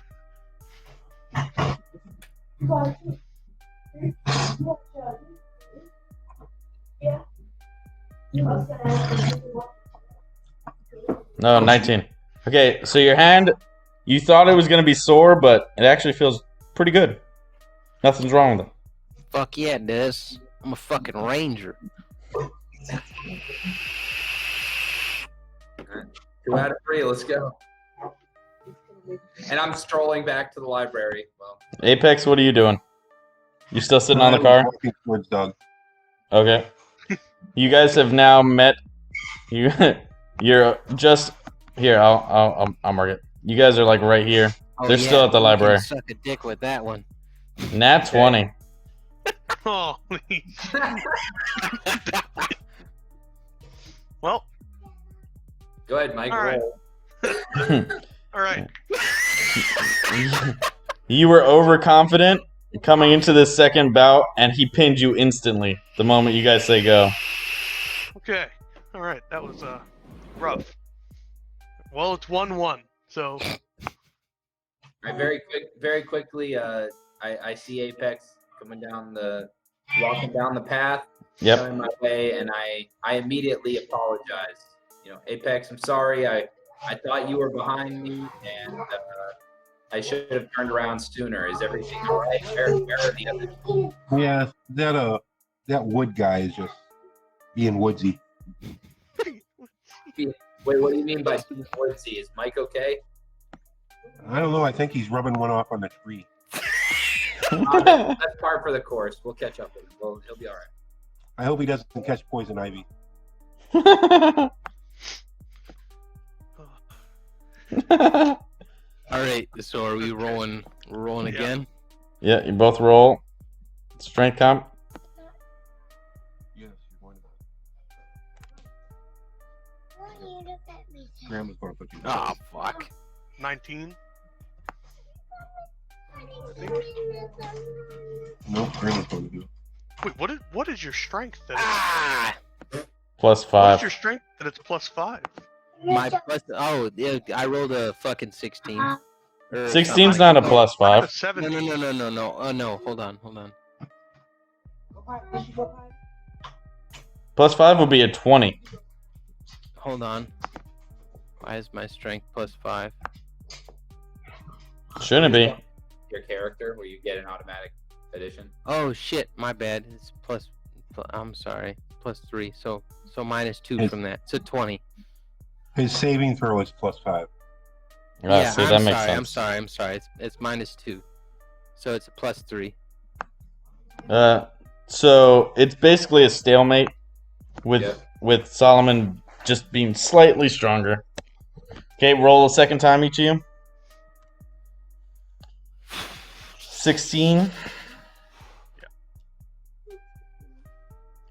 No, 19. Okay, so your hand, you thought it was going to be sore, but it actually feels pretty good. Nothing's wrong with it.
Fuck yeah, it does. I'm a fucking ranger.
2 out of 3. Let's go. And I'm strolling back to the library. Well,
Apex, what are you doing? You still sitting on the car?
Walking towards Doug.
Okay. You guys have now met. You're just here. I'll mark it. You guys are like right here.
Oh,
They're still at the
you can
library.
Suck a dick with that one.
Nat 20.
Holy. Well,
go ahead, Mike.
All right.
Roll.
all right.
You were overconfident coming into this second bout, and he pinned you instantly the moment you guys say go.
Okay. All right. That was rough. Well, it's 1-1. So.
All right, very quickly. I see Apex walking down the path,
Yep.
coming my way, and I immediately apologize. Apex, I'm sorry. I thought you were behind me, and I should have turned around sooner. Is everything all right? Where are the others?
Yeah, that wood guy is just being woodsy.
Wait, what do you mean by being woodsy? Is Mike okay?
I don't know. I think he's rubbing one off on the tree.
That's par for the course. We'll catch up with him. He'll be all right.
I hope he doesn't catch poison ivy.
All right, so are we rolling? We're rolling again.
Yeah, you both roll. Strength comp.
Yes, you're going to.
Why you look at me?
Grandma's going to put you.
Oh fuck.
19.
Nope, Grandma's going to do it.
Wait, what is your strength? That
Ah,
Plus
what
5.
is your strength that it's +5?
my plus. Oh, yeah, I rolled a fucking 16. Or
16's not a plus
I got
5.
a 7.
No. Oh no, hold on.
Plus 5 would be a 20.
Hold on. Why is my strength +5?
Shouldn't be.
Your character, where you get an automatic addition.
Oh shit, my bad. It's plus. I'm sorry, +3. So -2
Hey.
from that. So 20.
His saving throw is +5.
Yeah,
See,
I'm
that makes
sorry.
sense.
I'm sorry. It's -2. So it's a +3.
So it's basically a stalemate with
Yeah.
with Solomon just being slightly stronger. Okay, roll a second time, each of you. 16.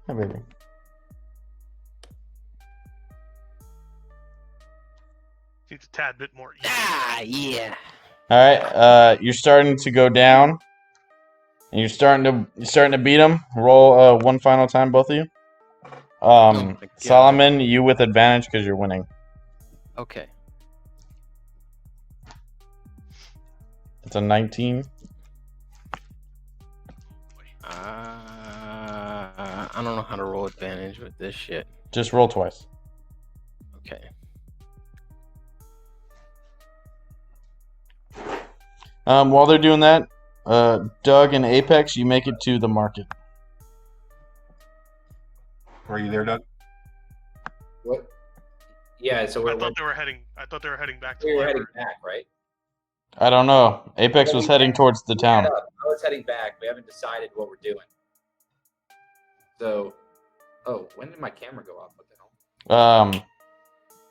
Hi, baby.
It's a tad bit more easy.
Yeah.
All right, you're starting to go down, and you're starting to beat him. Roll one final time, both of you.
Oh my God.
Solomon, you with advantage because you're winning.
Okay.
It's a 19.
I don't know how to roll advantage with this shit.
Just roll twice.
Okay.
While they're doing that, Doug and Apex, you make it to the market.
Are you there, Doug?
What? Yeah, so
I thought they were heading back to
we
the
were heading
library.
back, right?
I don't know. Apex was heading towards the town.
I was heading back. We haven't decided what we're doing. So, when did my camera go off? What the hell?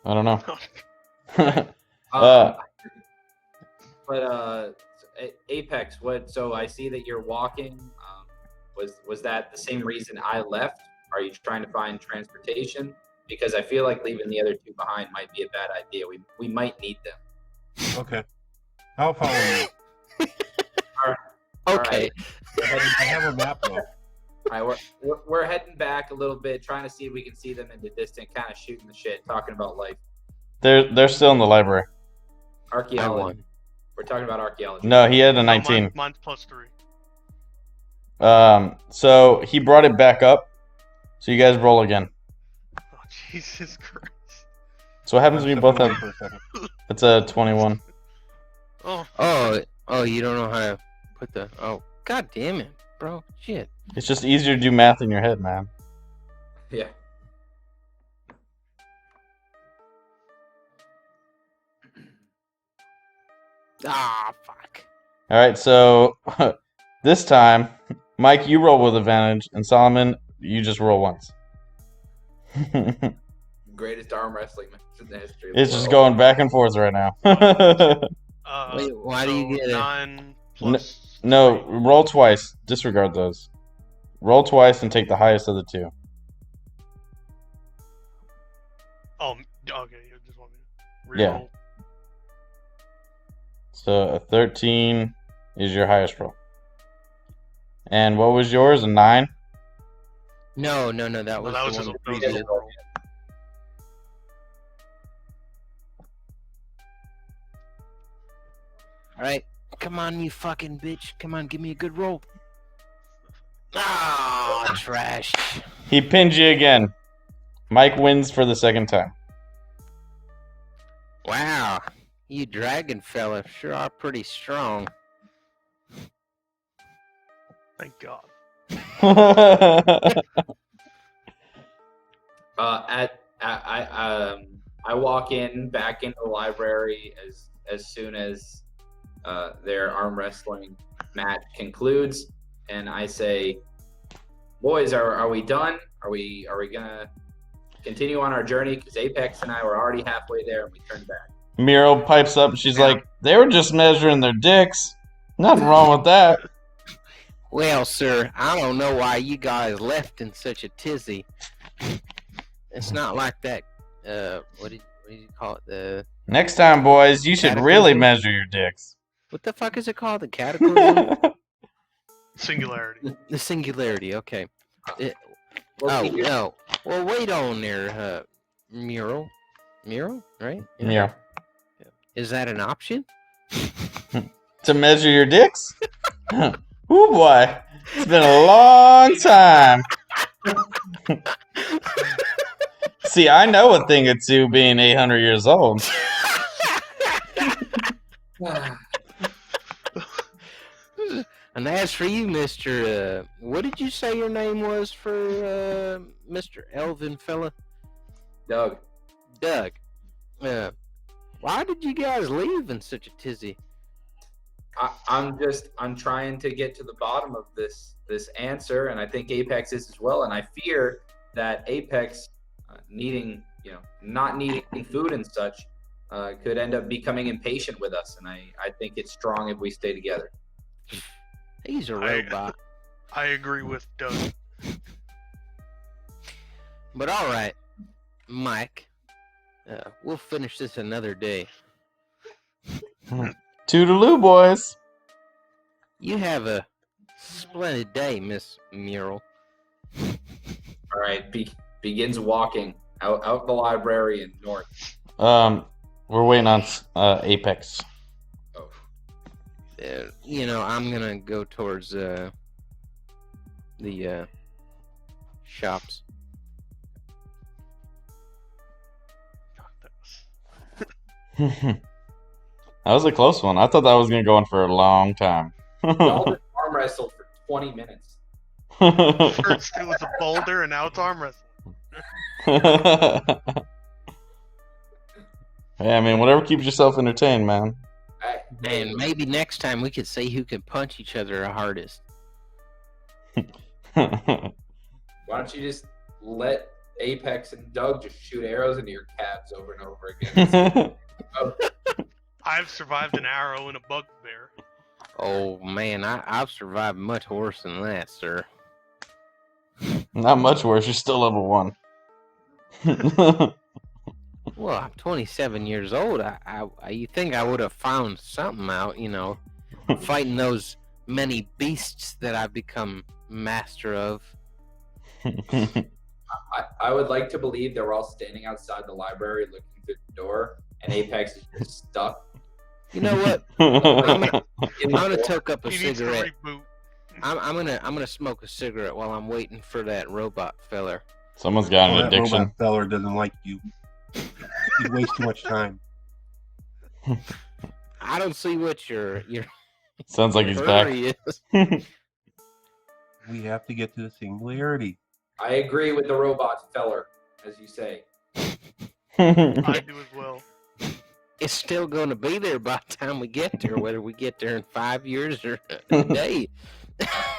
I don't know.
Apex, what? So I see that you're walking. Was that the same reason I left? Are you trying to find transportation? Because I feel like leaving the other two behind might be a bad idea. We might need them.
Okay. I'll follow you.
Okay.
I have a map though.
All right, we're heading back a little bit, trying to see if we can see them in the distance, kind of shooting the shit, talking about life.
They're still in the library.
I
Archaeology.
won.
We're talking about archaeology.
No, he had a
No,
19.
mine's +3.
So he brought it back up. So you guys roll again.
Oh, Jesus Christ.
So what happens when you both
Stepping
have?
away for a second.
It's a 21.
Oh.
Oh, you don't know how to put the. Oh, God damn it, bro. Shit.
It's just easier to do math in your head, man.
Yeah.
Ah, fuck.
All right, so this time, Mike, you roll with advantage, and Solomon, you just roll once.
Greatest arm wrestling match in the history of
It's
the
just
world.
going back and forth right now.
Wait, why do you get it?
9 plus
No,
3.
roll twice. Disregard those. Roll twice and take the highest of the two.
Oh, okay. You just want me to
Yeah.
reroll.
So a 13 is your highest roll. And what was yours? A 9?
No. That was
that was
the
just
one
a
previous.
roll.
All right, come on, you fucking bitch. Come on, give me a good roll. Ah, trash.
He pinned you again. Mike wins for the second time.
Wow, you dragon fella sure are pretty strong.
Thank God.
I walk in back into the library as soon as their arm wrestling match concludes, and I say, "Boys, are we done? Are we gonna continue on our journey? Because Apex and I were already halfway there, and we turned back."
Muriel pipes up. She's like, they were just measuring their dicks. Nothing wrong with that.
Well, sir, I don't know why you guys left in such a tizzy. It's not like that. What did you call it? The
Next time, boys, you should really
Cataclysm?
measure your dicks.
what the fuck is it called? The cataclysm?
Singularity.
The singularity. Okay.
Well,
Oh
see, here's-
no. Well, wait on there, mural, right? Yeah.
Yeah.
Is that an option?
To measure your dicks? Oh boy. It's been a long time. See, I know a thing or two being 800 years old.
And as for you, Mr. what did you say your name was for Mr. Elvin fella?
Doug.
Doug. Why did you guys leave in such a tizzy?
I'm trying to get to the bottom of this answer, and I think Apex is as well. And I fear that Apex not needing food and such could end up becoming impatient with us. And I think it's strong if we stay together.
He's a robot.
I agree with Doug.
But all right, Mike, we'll finish this another day.
Toodaloo, boys.
You have a splendid day, Miss Mural.
All right, begins walking out the library and north.
We're waiting on Apex.
Oh,
I'm gonna go towards the shops.
That was a close one. I thought that was gonna go on for a long time.
y'all just arm wrestled for 20 minutes.
First it was a boulder, and now it's arm wrestling.
Hey, I mean, whatever keeps yourself entertained, man.
And maybe next time we could see who can punch each other the hardest.
Why don't you just let Apex and Doug just shoot arrows into your calves over and over again?
I've survived an arrow and a bugbear.
Oh man, I've survived much worse than that, sir.
Not much worse. You're still level 1.
Well, I'm 27 years old. You think I would have found something out, fighting those many beasts that I've become master of.
I would like to believe they're all standing outside the library looking through the door, and Apex is just stuck.
You know what? I'm gonna toke up a
He needs to
cigarette.
reboot.
I'm gonna smoke a cigarette while I'm waiting for that robot feller.
Someone's got an
That
addiction.
robot feller doesn't like you. He wastes too much time.
I don't see what your
Sounds like he's back.
hurry is.
We have to get to the singularity.
I agree with the robot feller, as you say.
I do as well.
It's still gonna be there by the time we get there, whether we get there in 5 years or a day.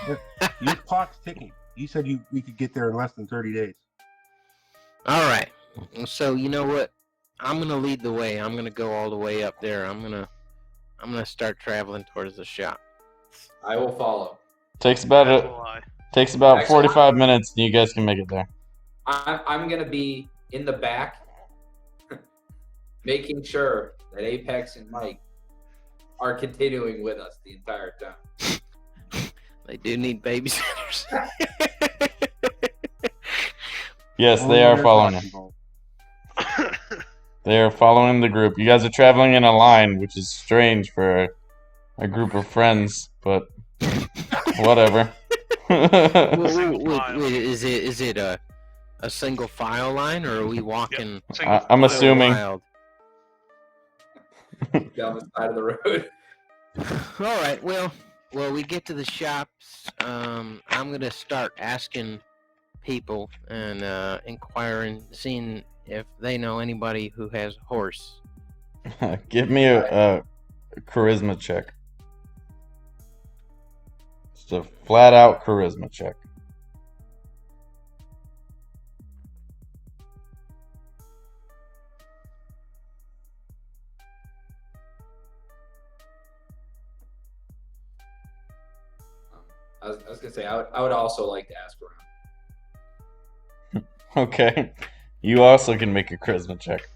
Your clock's ticking. You said we could get there in less than 30 days.
All right. So you know what? I'm gonna lead the way. I'm gonna go all the way up there. I'm gonna start traveling towards the shop.
I will follow.
Takes about
That's a lie.
takes about
Actually,
45 minutes, and you guys can make it there.
I'm gonna be in the back, making sure that Apex and Mike are continuing with us the entire time.
They do need babysitters.
Yes, they are following it. They are following the group. You guys are traveling in a line, which is strange for a group of friends, but whatever.
Wait, is it a single file line, or are we walking?
I'm assuming.
Wild?
Down the side of the road.
All right. Well, we get to the shops. I'm gonna start asking people and inquiring, seeing if they know anybody who has a horse.
Give me a charisma check. Just a flat out charisma check.
I was gonna say I would also like to ask around.
Okay. You also can make a charisma check.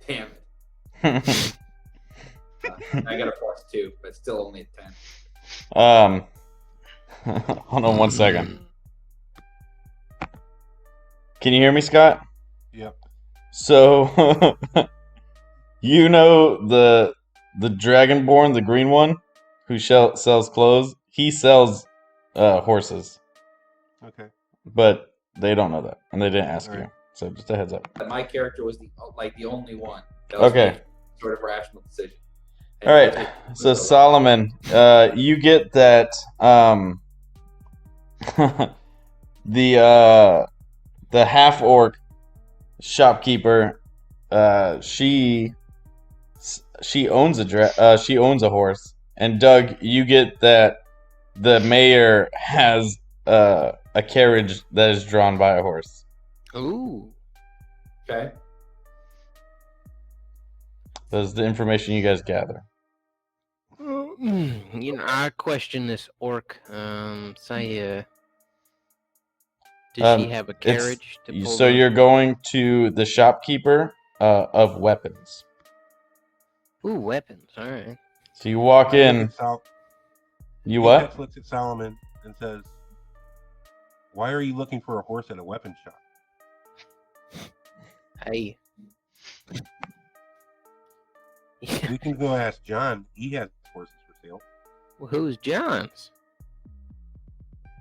Damn it. I got a +2, but still only a 10.
Hold on 1 second. Can you hear me, Scott?
Yep.
So, you know the Dragonborn, the green one, who sells clothes? He sells horses,
Okay.
but they don't know that, and they didn't ask you.
Alright.
So just a heads up.
My character was the only one that was
Okay.
making sort of rational decision. And
All right. So Solomon, you get that the half orc shopkeeper, she owns she owns a horse, and Doug, you get that the mayor has a carriage that is drawn by a horse.
Ooh.
Okay.
That's the information you guys gather.
You know, I question this orc. Say, does she have a carriage to pull?
So you're going to the shopkeeper of weapons.
Ooh, weapons. All right.
So you walk in. You what?
Apex looks at Solomon and says, "Why are you looking for a horse at a weapon shop?"
Hey.
We can go ask John. He has horses for sale.
Well, who's John's?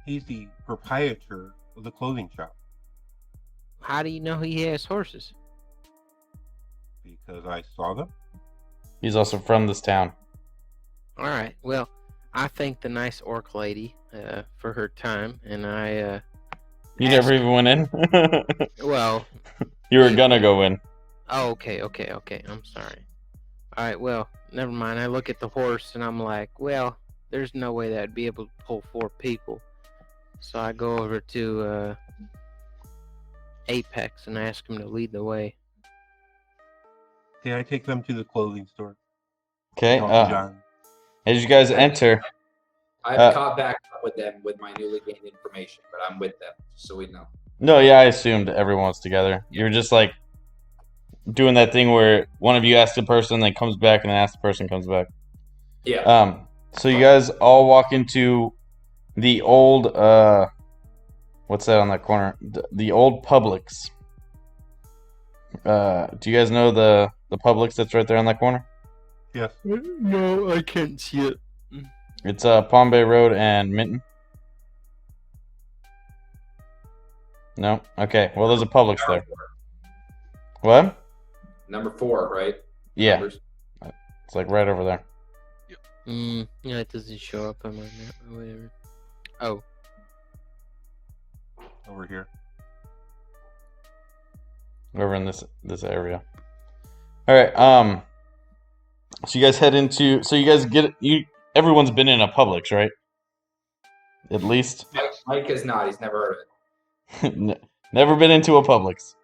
He's the proprietor of the clothing shop.
How do you know he has horses?
Because I saw them.
He's also from this town.
All right. Well, I thank the nice orc lady for her time, and I.
You never even went in?
Well.
You were gonna go in.
Oh, okay. I'm sorry. All right. Well, never mind. I look at the horse, and I'm like, well, there's no way that'd be able to pull 4 people. So I go over to Apex and ask him to lead the way.
Okay, I take them to the clothing store.
Okay.
Talk to John.
As you guys enter,
I've caught back up with them with my newly gained information, but I'm with them, so we know.
no, yeah, I assumed everyone was together. You're just like doing that thing where one of you asks a person, then comes back, and then asks the person comes back.
Yeah.
So you guys all walk into the old what's that on that corner? The old Publix. Do you guys know the Publix that's right there on that corner?
Yes.
No, I can't see it.
It's Palm Bay Road and Minton. No? Okay. Well, there's a Publix there. What?
Number 4, right?
Yeah.
Numbers.
It's like right over there.
Yeah, it doesn't show up on my map or whatever. Oh.
Over here.
Over in this area. All right. So you guys head into. So you guys get you. Everyone's been in a Publix, right? At least.
Mike is not. He's never heard of it.
Never been into a Publix.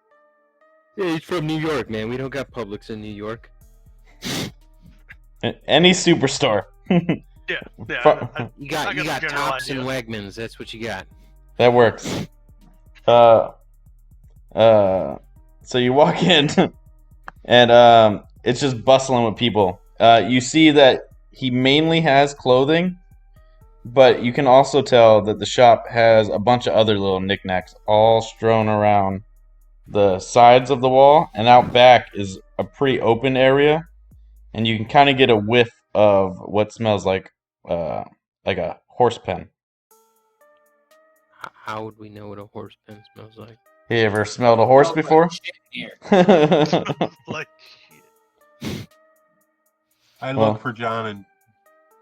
Yeah, he's from New York, man. We don't got Publix in New York.
Any superstore.
Yeah.
You got
I got a general
Tops and
idea.
Wegmans. That's what you got.
That works. So you walk in, and it's just bustling with people. You see that he mainly has clothing, but you can also tell that the shop has a bunch of other little knickknacks all strewn around the sides of the wall, and out back is a pretty open area, and you can kind of get a whiff of what smells like a horse pen.
How would we know what a horse pen smells like?
You ever smelled a horse before?
Here.
Like shit.
I
Well.
look for John and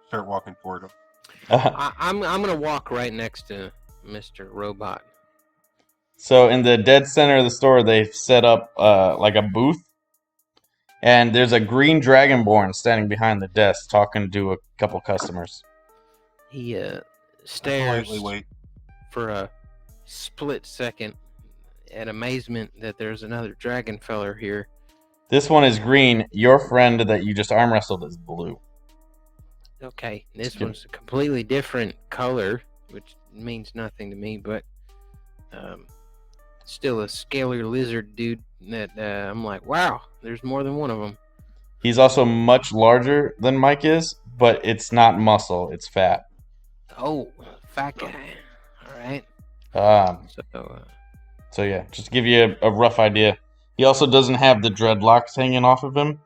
start walking toward him.
I'm gonna walk right next to Mr. Robot.
So in the dead center of the store, they've set up like a booth, and there's a green dragonborn standing behind the desk talking to a couple customers.
He
I
stares
politely wait.
for a split second at amazement that there's another dragon feller here.
This one is green. Your friend that you just arm wrestled is blue.
Okay, this
Good.
one's a completely different color, which means nothing to me, but still a scaly lizard dude that I'm like, wow, there's more than one of them.
He's also much larger than Mike is, but it's not muscle, it's fat.
Oh, fat guy. All right.
So yeah, just to give you a rough idea. He also doesn't have the dreadlocks hanging off of him.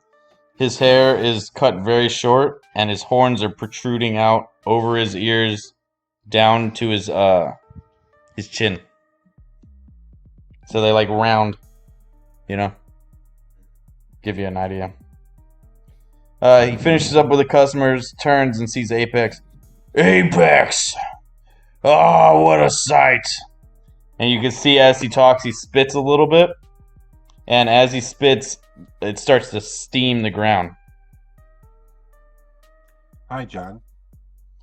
His hair is cut very short, and his horns are protruding out over his ears down to his chin. So they like round, you know, give you an idea. He finishes up with the customers, turns and sees Apex. Apex! Oh, what a sight. And you can see as he talks, he spits a little bit. And as he spits, it starts to steam the ground.
Hi, John.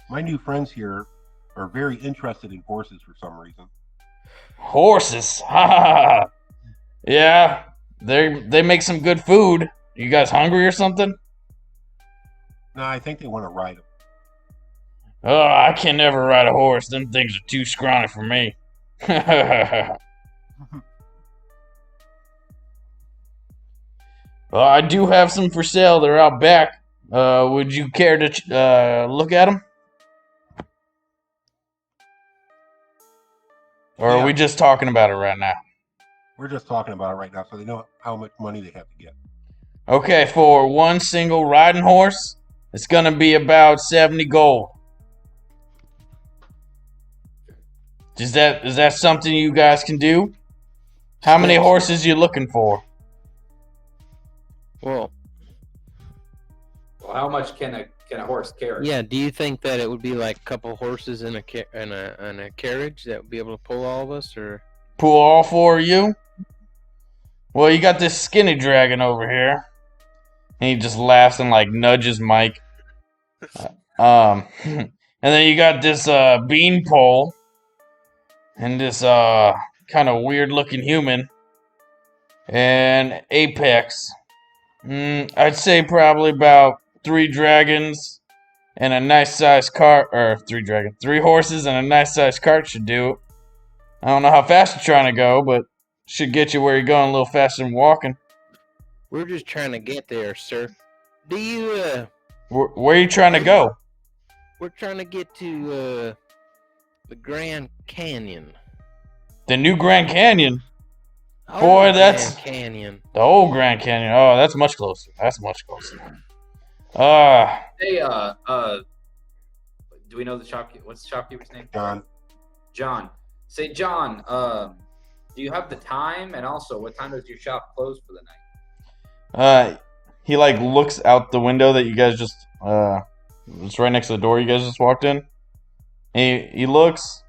My new friends here are very interested in horses for some reason.
Horses? Ha ha ha. Yeah, they make some good food. You guys hungry or something?
No, I think they want to ride them.
Oh, I can never ride a horse. Them things are too scrawny for me. I do have some for sale. They're out back. Would you care to look at them? Or are
Yeah.
we just talking about it right now?
We're just talking about it right now, so they know how much money they have to get.
Okay, for one single riding horse, it's gonna be about 70 gold. Is that something you guys can do? How many horses you looking for?
Well,
Well, how much can a horse carry?
yeah. Do you think that it would be like a couple horses in a carriage that would be able to pull all of us, or?
Pull all four of you? Well, you got this skinny dragon over here. And he just laughs and like nudges Mike. And then you got this beanpole. And this kind of weird looking human. And Apex. I'd say probably about 3 dragons and a nice sized cart, or 3 horses and a nice sized cart should do it. I don't know how fast you're trying to go, but should get you where you're going a little faster than walking.
We're just trying to get there, sir. Do you
Where are you trying to go?
We're trying to get to the Grand Canyon.
The new Grand Canyon?
Oh,
Boy, that's
Grand Canyon.
the old Grand Canyon. Oh, that's much closer. That's much closer.
Hey, do we know the shopkeeper? What's the shopkeeper's name?
John,
John. Say, John, do you have the time? And also, what time does your shop close for the night?
He like looks out the window that you guys just it's right next to the door you guys just walked in. He looks.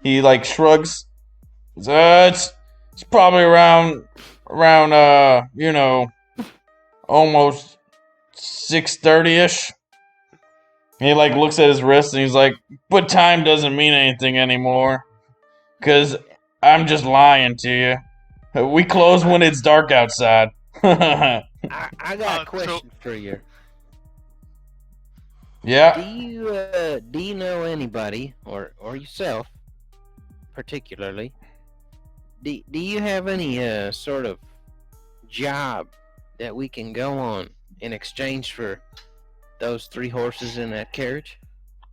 He like shrugs. It's probably around you know, almost 6:30ish. He like looks at his wrist and he's like, "But time doesn't mean anything anymore, 'cause I'm just lying to you. We close when it's dark outside."
I got a question for you.
Yeah.
Do you know anybody, or yourself particularly? Do you have any sort of job that we can go on in exchange for those 3 horses in that carriage?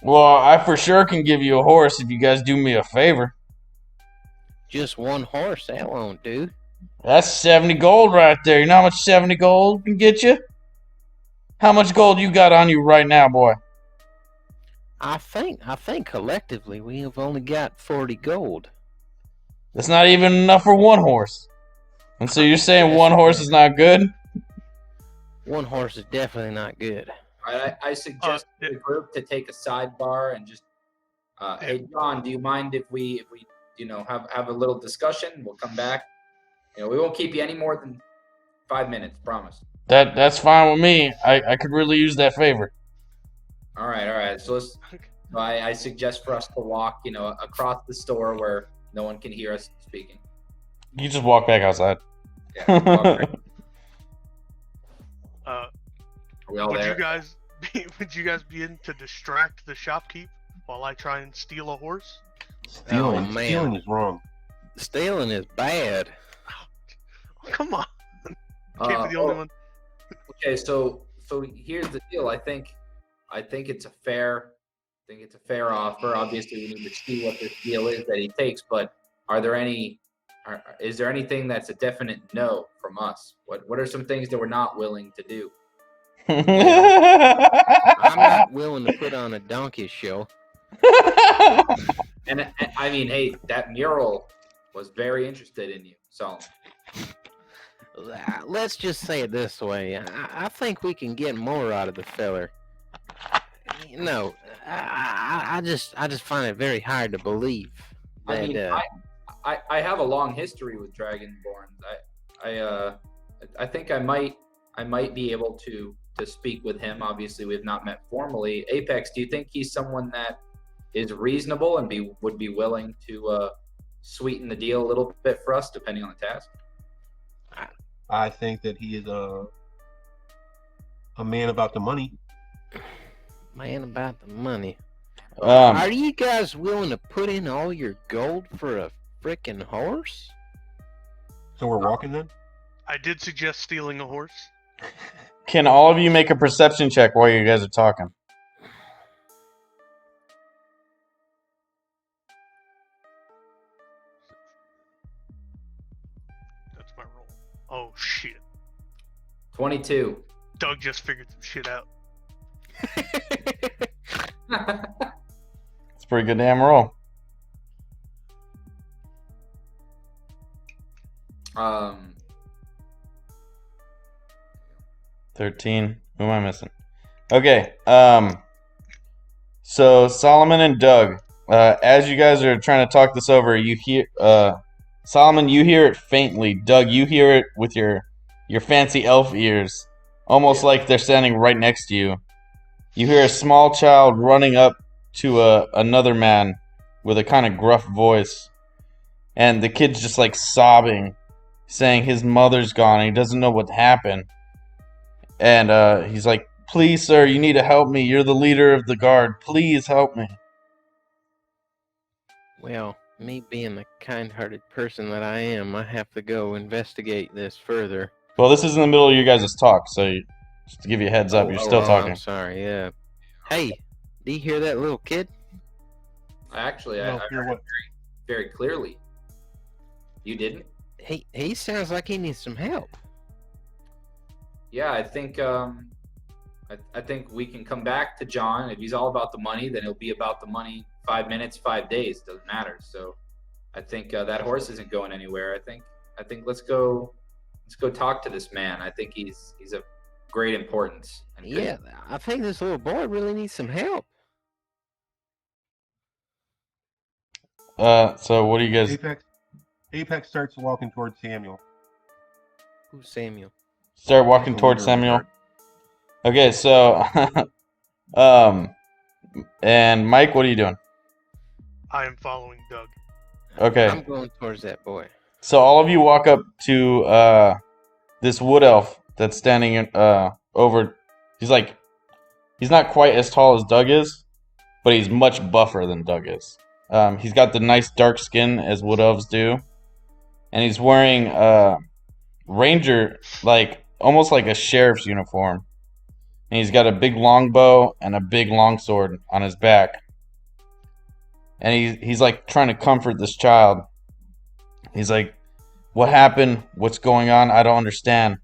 Well, I for sure can give you a horse if you guys do me a favor.
Just 1 horse, that won't do.
That's 70 gold right there. You know how much 70 gold can get you? How much gold you got on you right now, boy?
I think collectively we have only got 40 gold.
That's not even enough for 1 horse. And so you're saying 1 horse is not good?
1 horse is definitely not good.
I suggest to the group to take a sidebar and just, hey, John, do you mind if we have a little discussion? We'll come back. We won't keep you any more than 5 minutes, promise.
That's fine with me. I could really use that favor.
All right. So I suggest for us to walk, across the store where no one can hear us speaking.
You just walk back outside.
Yeah, walk right.
Uh,
Are we all there?
would you guys be in to distract the shopkeep while I try and steal a horse?
stealing is wrong.
Stealing is bad.
Oh, come on. Can't be the only one.
Okay, so here's the deal. I think it's a fair offer. Obviously, we need to see what this deal is that he takes. But is there anything that's a definite no from us? What are some things that we're not willing to do?
I'm not willing to put on a donkey show.
And I mean, hey, that mural was very interested in you. So
Let's just say it this way. I think we can get more out of the feller. I just find it very hard to believe that.
I mean, I have a long history with Dragonborns. I think I might be able to speak with him. Obviously, we've not met formally. Apex, do you think he's someone that is reasonable and would be willing to sweeten the deal a little bit for us, depending on the task?
I think that he is a man about the money.
Man about the money.
Um,
Are you guys willing to put in all your gold for a freaking horse?
So we're walking then?
I did suggest stealing a horse.
can all of you make a perception check while you guys are talking?
That's my roll. Oh shit.
22.
Doug just figured some shit out.
It's a pretty good damn roll.
um,
13. Who am I missing? Okay. So Solomon and Doug, as you guys are trying to talk this over, you hear Solomon, you hear it faintly. Doug, you hear it with your fancy elf ears, almost like they're standing right next to you. You hear a small child running up to another man with a kind of gruff voice, and the kid's just like sobbing, saying his mother's gone and he doesn't know what happened. And he's like, "Please, sir, you need to help me. You're the leader of the guard. Please help me."
Well, me being the kind-hearted person that I am, I have to go investigate this further.
Well, this is in the middle of your guys' talk, so just to give you a heads up, you're still talking.
I'm sorry, yeah. Hey, do you hear that little kid?
Actually,
No,
I
hear
heard
what?
it very clearly. You didn't?
He sounds like he needs some help.
Yeah, I think I think we can come back to John. If he's all about the money, then it'll be about the money. 5 minutes, 5 days, doesn't matter. So I think that horse isn't going anywhere. I think let's go talk to this man. I think he's of great importance. And good.
Yeah, I think this little boy really needs some help.
So what do you guys
Apex starts walking towards Samuel.
Who's Samuel?
start walking
He's the
towards
leader of the
Samuel?
guard.
Okay, so and Mike, what are you doing?
I am following Doug.
Okay.
I'm going towards that boy.
So all of you walk up to this wood elf that's standing over. He's not quite as tall as Doug is, but he's much buffer than Doug is. He's got the nice dark skin as wood elves do, and he's wearing ranger, almost like a sheriff's uniform. And he's got a big longbow and a big longsword on his back. And he's like trying to comfort this child. He's like, "What happened? What's going on? I don't understand."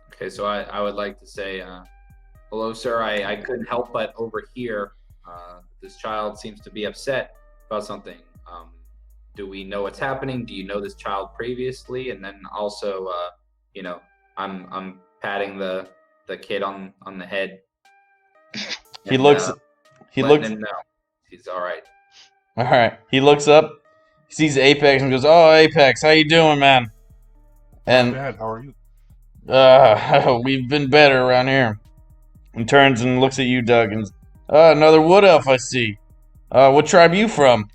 Okay, so I would like to say, hello, sir. I couldn't help but overhear this child seems to be upset about something. Do we know what's happening? Do you know this child previously? And then also, I'm patting the kid on the head.
He
and,
looks.
letting him know he's all right.
All right. He looks up, sees Apex, and goes, "Oh, Apex, how you doing, man?" And
Dad, how are you?
we've been better around here. And turns and looks at you, Doug, and another wood elf I see. What tribe you from?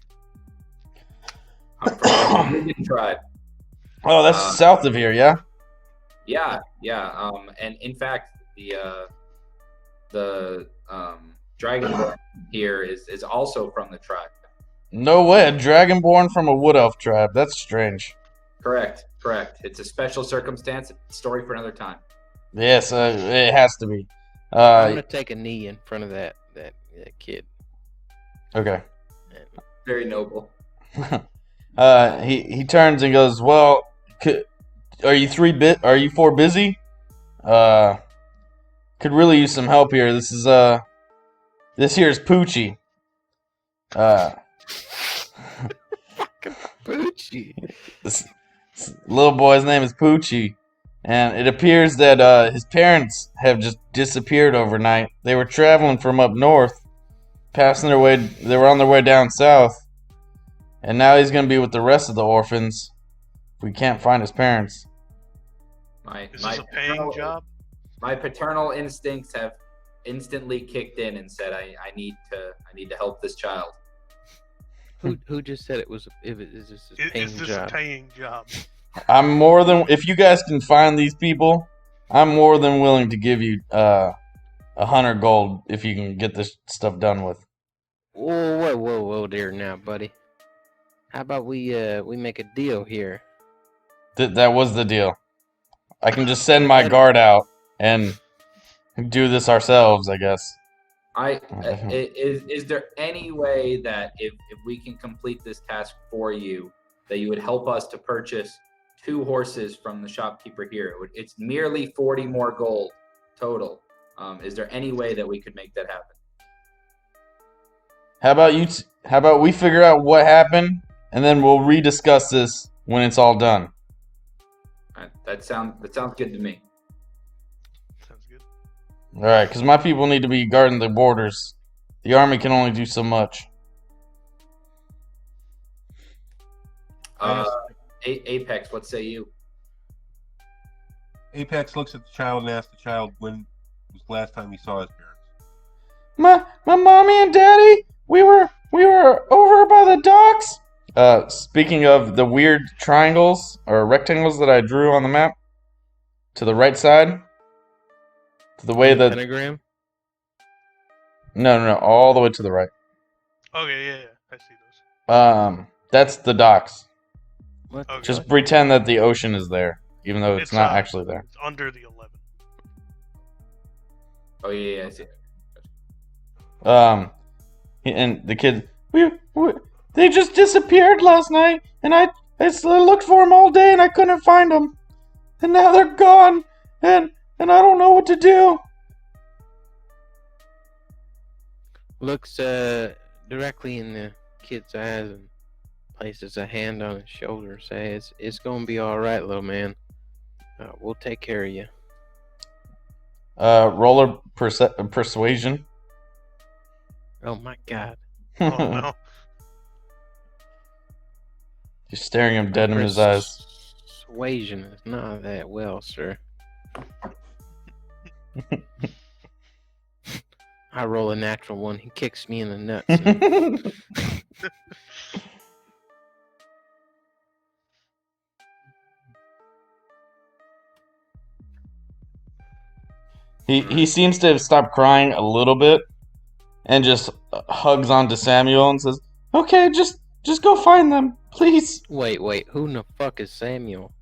I'm from the Indian tribe.
Oh, that's south of here, yeah?
Yeah. And in fact, the dragon here is also from the tribe.
No way, a dragonborn from a wood elf tribe. That's strange.
Correct. It's a special circumstance. Story for another time.
Yes, it has to be.
I'm gonna take a knee in front of that kid.
Okay.
Very noble.
He turns and goes, "Well, are you four busy? Could really use some help here. This here is Poochie.
Poochie.
This little boy's name is Poochie. And it appears that his parents have just disappeared overnight. They were traveling from up north, passing their way. They were on their way down south, and now he's gonna be with the rest of the orphans. We can't find his parents.
Is this a paying job?
My paternal instincts have instantly kicked in and said, "I need to help this child."
Who just said it was? Is this a paying
Is this
job?
a paying job?
I'm more than if you guys can find these people, I'm more than willing to give you 100 gold if you can get this stuff done with.
Whoa there now, buddy. How about we make a deal here?
That was the deal. I can just send my guard out and do this ourselves, I guess.
Is there any way that if we can complete this task for you, that you would help us to purchase 2 horses from the shopkeeper here? It's merely 40 more gold total. Is there any way that we could make that happen?
How about we figure out what happened, and then we'll rediscuss this when it's all done.
That sounds good to me.
Sounds good.
All right, because my people need to be guarding the borders. The army can only do so much.
Apex, what say you?
Apex looks at the child and asks the child when was the last time he saw his parents.
My mommy and daddy, we were over by the docks. Speaking of the weird triangles or rectangles that I drew on the map, to the right side, to the way that
pentagram.
no, all the way to the right.
Okay, yeah, I see those.
That's the docks.
What?
Okay.
Just pretend that the ocean is there, even though it's not
uh,
actually there.
It's under the 11.
Oh yeah, I see.
And the kids, they just disappeared last night, and I looked for them all day, and I couldn't find them, and now they're gone, and I don't know what to do.
Looks directly in the kid's eyes and places a hand on his shoulder. Says, "It's gonna be all right, little man. We'll take care of you."
Roller persuasion.
Oh my God!
Oh no.
You're staring him dead in his eyes.
Persuasion is not that well, sir. I roll a natural one. He kicks me in the nuts. and-
He seems to have stopped crying a little bit, and just hugs onto Samuel and says, "Okay, just go find them, please."
Wait. Who in the fuck is Samuel?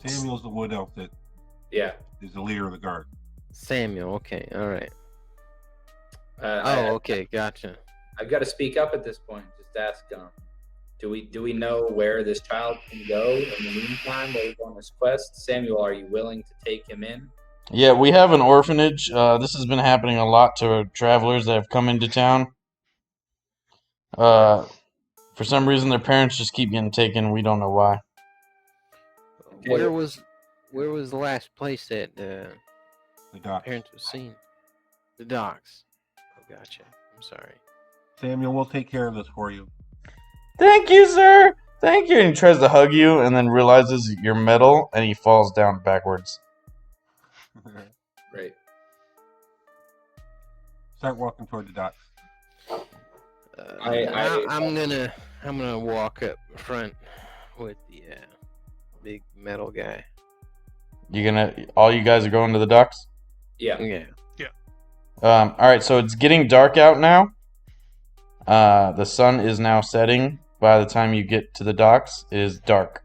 Samuel's the wood elf that
Yeah.
is the leader of the guard.
Samuel. Okay. All right.
I-
Okay. Gotcha.
I've got to speak up at this point. Just ask, do we know where this child can go in the meantime while we go on this quest? Samuel, are you willing to take him in?
Yeah, we have an orphanage. This has been happening a lot to travelers that have come into town. For some reason, their parents just keep getting taken. We don't know why.
Okay.
Where was the last place that
The dock.
parents were seen? The docks. Oh, gotcha. I'm sorry.
Samuel, we'll take care of this for you.
Thank you, sir. Thank you. And he tries to hug you, and then realizes you're metal, and he falls down backwards.
Right.
Start walking toward the dock.
I'm gonna walk up front with the big metal guy.
All you guys are going to the docks?
Yeah.
Yeah.
All right, so it's getting dark out now. The sun is now setting. By the time you get to the docks, it is dark.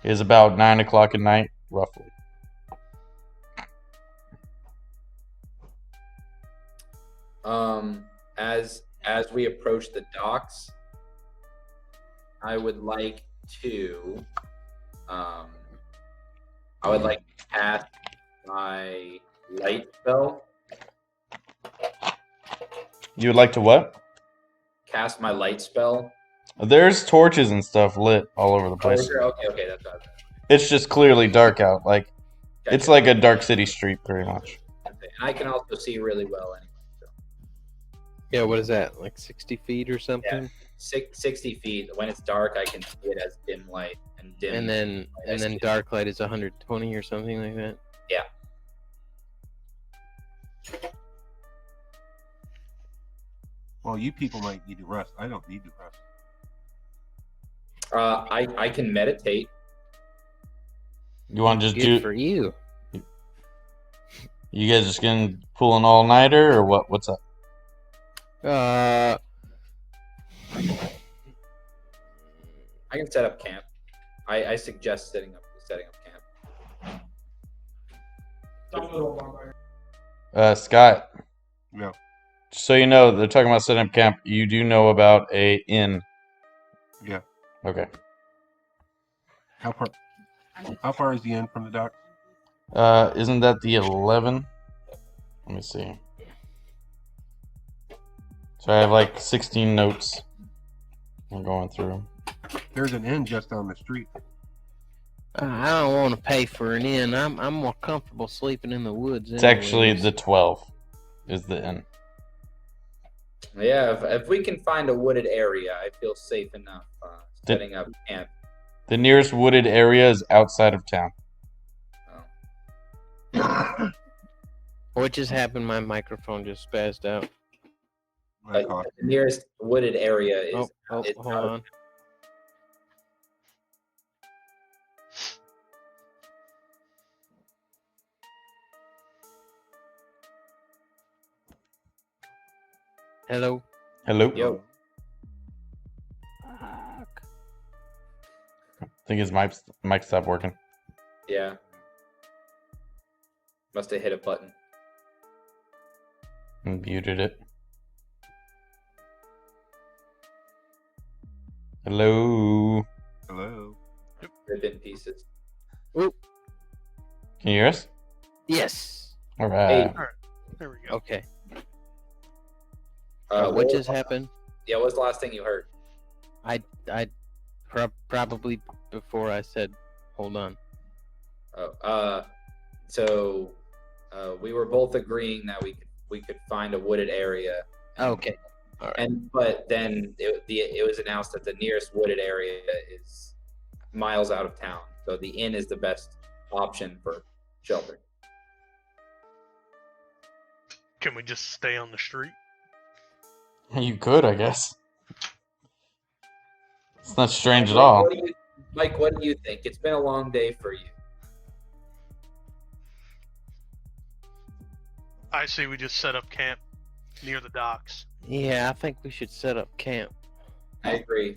It is about 9 o'clock at night, roughly.
As we approach the docks, I would like to cast my light spell.
You would like to what?
Cast my light spell.
There's torches and stuff lit all over the
Oh,
place.
is there? Okay, that's what I was.
It's just clearly dark out. Like, It's like a Dark City street, pretty much.
And I can also see really well anyway. So.
Yeah, what is that? Like 60 feet or something?
60 feet. When it's dark, I can see it as dim light and dim.
And then dark light is 120 or something like that.
Yeah.
Well, you people might need to rest. I don't need to rest.
I can meditate.
You want to just
Good
do?
for you.
You guys just gonna pull an all-nighter or what? What's up?
I can set up camp. I suggest setting up camp.
Don't go to a bonfire.
Scott.
No.
So you know, they're talking about setting up camp. You do know about a inn.
Yeah.
Okay.
How far is the inn from the dock?
Isn't that the 11? Let me see. So I have like 16 notes. I'm going through.
There's an inn just down the street.
I don't want to pay for an inn. I'm more comfortable sleeping in the woods.
It's actually
anyways.
the 12 is the inn.
Yeah, if we can find a wooded area, I feel safe enough setting up camp.
The nearest wooded area is outside of town.
Oh.
What just happened? My microphone just spazzed out.
I caught
The nearest wooded area is.
Oh,
is
hold
out.
on. Hello.
Hello?
Yo.
I think his mic stopped working.
Yeah. Must have hit a button.
And muted it. Hello?
Hello.
Rip in pieces.
Can you hear us?
Yes.
All right.
Hey.
All right, there we go.
Okay.
What
What
was-
just happened?
Yeah, what was the last thing you heard?
I probably before I said, hold on.
So we were both agreeing that we could find a wooded area.
Okay.
But then it was announced that the nearest wooded area is miles out of town. So the inn is the best option for shelter.
Can we just stay on the street?
You could, I guess. It's not strange at
Mike,
all.
Mike, what do you think? It's been a long day for you.
I say we just set up camp near the docks.
Yeah, I think we should set up camp.
I agree.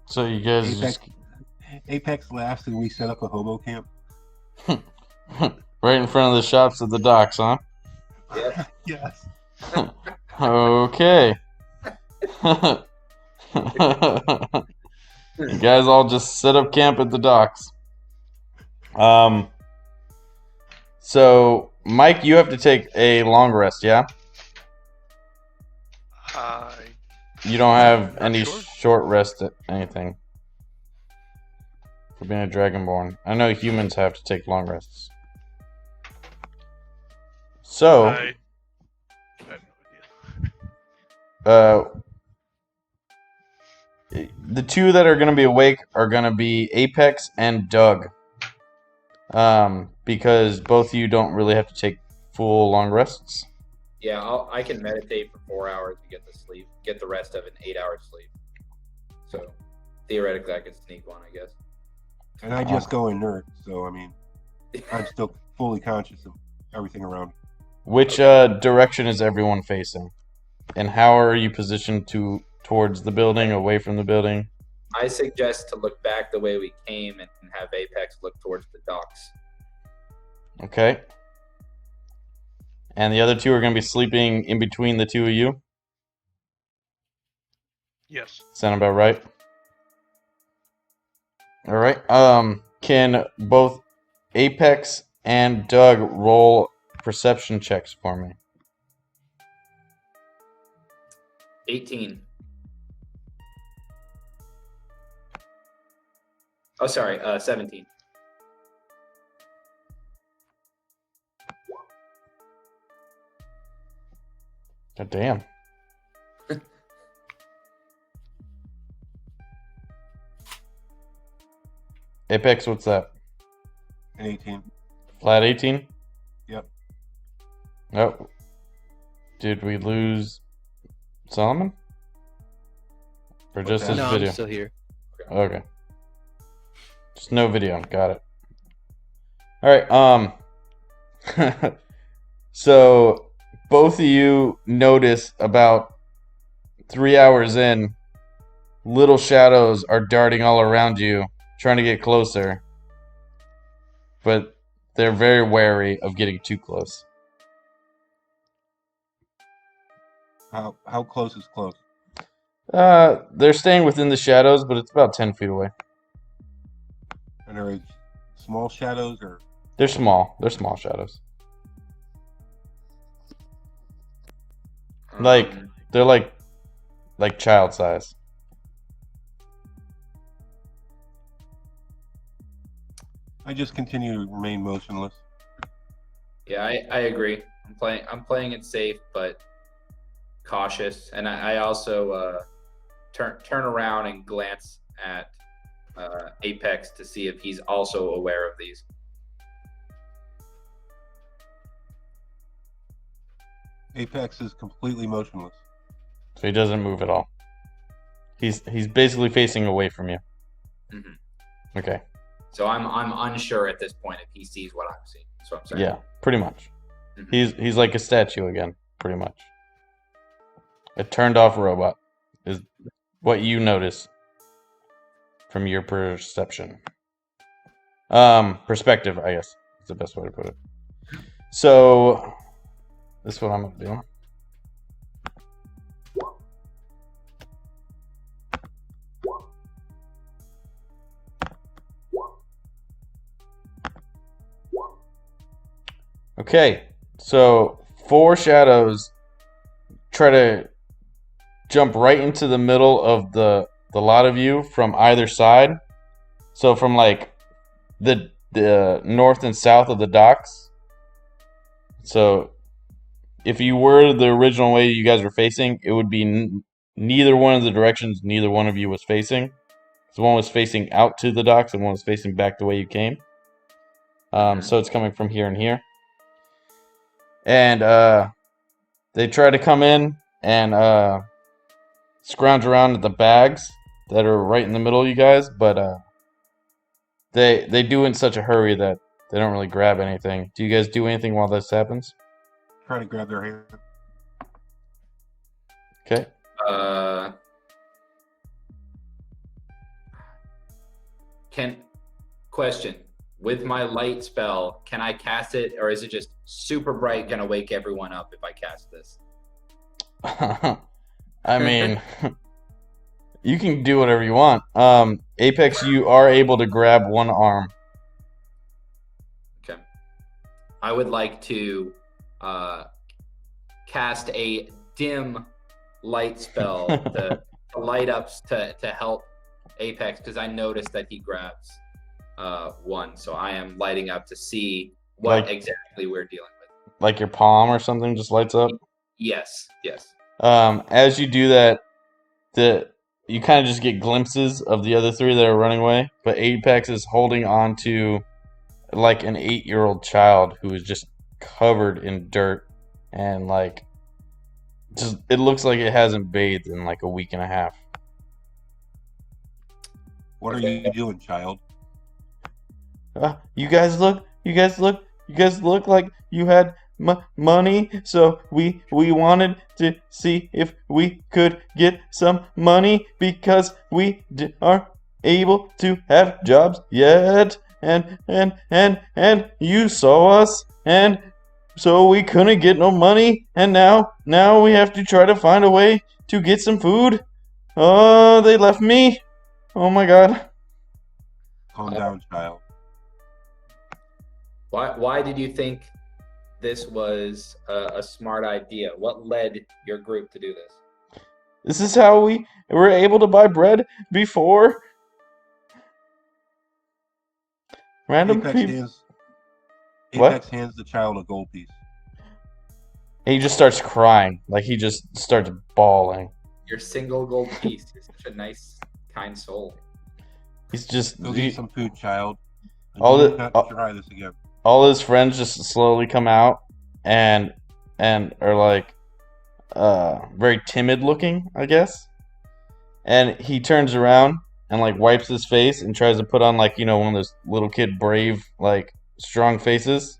So you guys
Apex,
just
Apex laughs and we set up a hobo camp.
right in front of the shops at the docks, huh?
Yeah.
Yes.
Okay. You guys all just set up camp at the docks. So Mike, you have to take a long rest, yeah? You don't have
Not
any
sure.
short rest at anything. For being a Dragonborn. I know humans have to take long rests. So,
I have no idea.
the two that are going to be awake are going to be Apex and Doug. Because both of you don't really have to take full long rests.
Yeah, I can meditate for 4 hours to get the rest of an 8 hour sleep. So theoretically, I could sneak one, I guess.
And I just go inert, so I mean, I'm still fully conscious of everything around.
Which direction is everyone facing? And how are you positioned towards the building, away from the building?
I suggest to look back the way we came and have Apex look towards the docks.
Okay. And the other two are going to be sleeping in between the two of you?
Yes.
Sound about right? All right. Can both Apex and Doug roll perception checks for me?
18. Oh, sorry, 17.
God damn. Apex, what's that?
An 18.
Flat 18?
Yep.
Oh. Did we lose Solomon? Or just
Okay.
his
No,
video?
I'm still here.
Okay. Just no video. Got it. All right. So both of you notice about 3 hours in, little shadows are darting all around you, trying to get closer. But they're very wary of getting too close.
How close is close?
They're staying within the shadows, but it's about 10 feet away.
And are they small shadows or?
They're small. They're small shadows. Like they're like child size.
I just continue to remain motionless.
Yeah, I agree. I'm playing it safe, but cautious, and I also turn around and glance at Apex to see if he's also aware of these.
Apex is completely motionless.
So he doesn't move at all. He's basically facing away from you.
Mhm.
Okay.
So I'm unsure at this point if he sees what I'm seeing. That's what I'm saying.
Yeah, pretty much.
Mhm.
He's like a statue again, pretty much. A turned off robot is what you notice from your perception. Perspective, I guess, is the best way to put it. So this is what I'm gonna do. Okay, so 4 shadows try to jump right into the middle of the lot of you from either side. So from like the north and south of the docks. So if you were the original way you guys were facing, it would be neither one of the directions neither one of you was facing. So one was facing out to the docks and one was facing back the way you came. So it's coming from here and here. And they try to come in and scrounge around at the bags that are right in the middle of you guys, but they do it in such a hurry that they don't really grab anything. Do you guys do anything while this happens?
Try to grab their hand.
Okay.
Question. With my light spell, can I cast it, or is it just super bright, gonna wake everyone up if I cast this?
I mean, you can do whatever you want. Apex, you are able to grab one arm.
Okay. I would like to cast a dim light spell to light up to help Apex, because I noticed that he grabs one, so I am lighting up to see what exactly we're dealing with.
Like your palm or something just lights up?
Yes.
As you do that, you kind of just get glimpses of the other 3 that are running away, but Apex is holding on to like an 8-year-old child who is just covered in dirt and like just it looks like it hasn't bathed in like a week and a half.
What are you doing, child?
You guys look like you had money, so we wanted to see if we could get some money because we aren't able to have jobs yet, and you saw us, and so we couldn't get no money, and now we have to try to find a way to get some food. Oh, they left me. Oh my god.
Calm down, child.
Why did you think this was a smart idea? What led your group to do this?
This is how we were able to buy bread before. Random people.
Apex hands the child a gold piece.
he just starts crying. Like he just starts bawling.
Your single gold piece. You're such a nice, kind soul.
He's just
Go get some food, child. And
all
do
the-
not try this again.
all his friends just slowly come out and are like very timid looking, I guess. And he turns around and like wipes his face and tries to put on like, you know, one of those little kid brave like strong faces.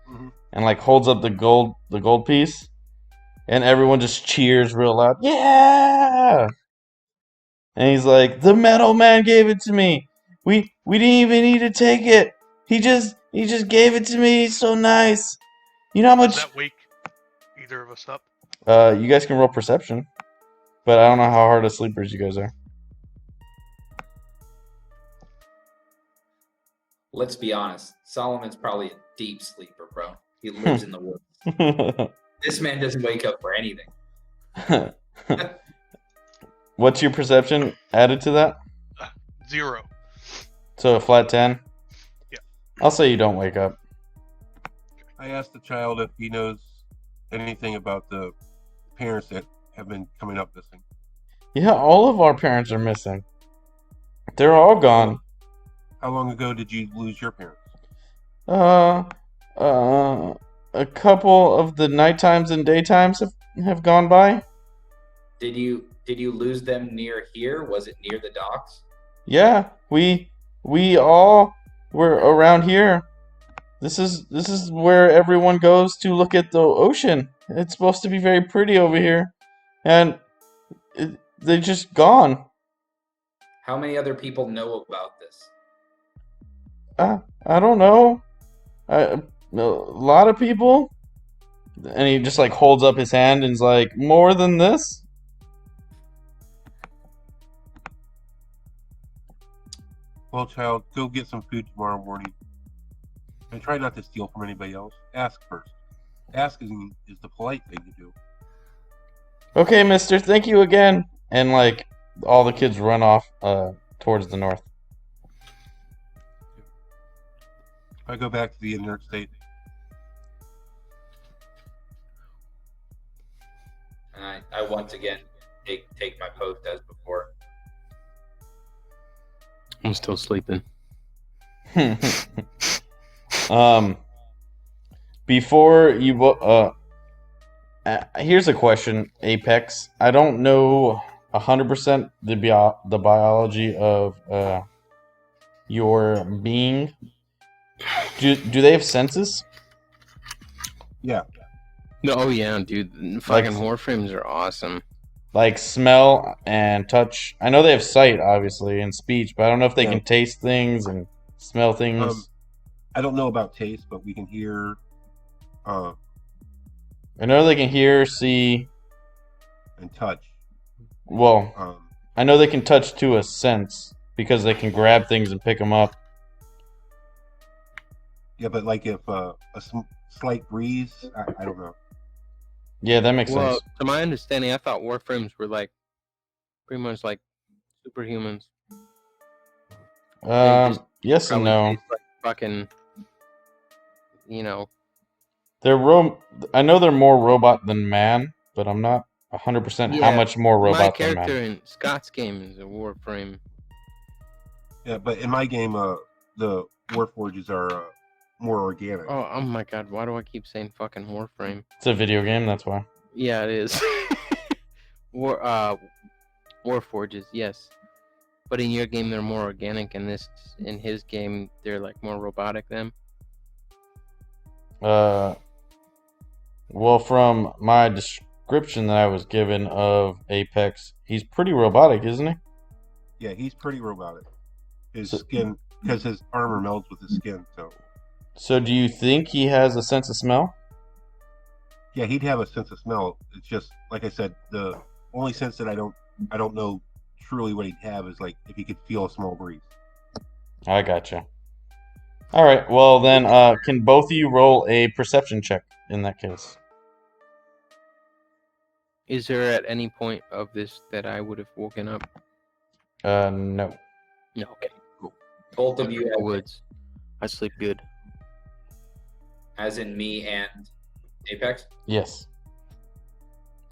Mhm.
And like holds up the gold piece. And everyone just cheers real loud. Yeah! And he's like, "The metal man gave it to me. We didn't even need to take it. He just gave it to me. He's so nice. You know how
Does
much
that wake either of us up?
you guys can roll perception. But I don't know how hard of sleepers you guys are."
Let's be honest. Solomon's probably a deep sleeper, bro. He lives in the woods. This man doesn't wake up for anything.
What's your perception added to that?
0.
So a flat 10?
Yeah.
I'll say you don't wake up.
I asked the child if he knows anything about the parents that have been coming up missing.
Yeah, all of our parents are missing. They're all gone.
How long ago did you lose your parents?
A couple of the night times and daytimes have gone by.
Did you lose them near here? Was it near the docks?
Yeah, we all were around here. This is where everyone goes to look at the ocean. It's supposed to be very pretty over here, and they're just gone.
How many other people know about this?
I don't know. A lot of people. And he just like holds up his hand and is like, "More than this?"
Well, child, go get some food tomorrow morning. And try not to steal from anybody else. Ask first. Asking is the polite thing to do.
Okay, mister, thank you again. And like all the kids run off towards the north.
I go back to the inert state.
And I once again take my post as before.
I'm still sleeping.
Before you here's a question, Apex. I don't know 100% the biology of your being. Do they have senses?
Yeah.
No, oh yeah, dude. Fucking warframes are awesome.
Like smell and touch. I know they have sight, obviously, and speech, but I don't know if they can taste things and smell things.
I don't know about taste, but we can hear.
I know they can hear, see,
and touch.
Well, I know they can touch to a sense because they can grab things and pick them up.
Yeah, but like if a slight breeze, I don't know.
Yeah, that makes
Well,
sense.
to my understanding, I thought warframes were like pretty much like superhumans.
Yes and no.
Taste like fucking, you know.
I know they're more robot than man, but I'm not 100% how much more robot
My
than
character
man.
in Scott's game is a warframe.
Yeah, but in my game, the Warforges are more organic.
Oh my god, why do I keep saying fucking warframe?
It's a video game, that's why.
Yeah, it is. Warforges, yes. But in your game, they're more organic. In his game, they're like more robotic. Then.
Well, from my description that I was given of Apex, he's pretty robotic, isn't he?
Yeah, he's pretty robotic. His skin, because his armor melds with his skin, so.
So do you think he has a sense of smell?
Yeah, he'd have a sense of smell. It's just like I said, the only sense that I don't know truly what he'd have is like if he could feel a small breeze.
I gotcha. All right. Well, then, can both of you roll a perception check in that case?
Is there at any point of this that I would have woken up?
No.
No. Okay.
Cool.
Both of you,
The woods. I sleep good.
as in me and Apex.
Yes.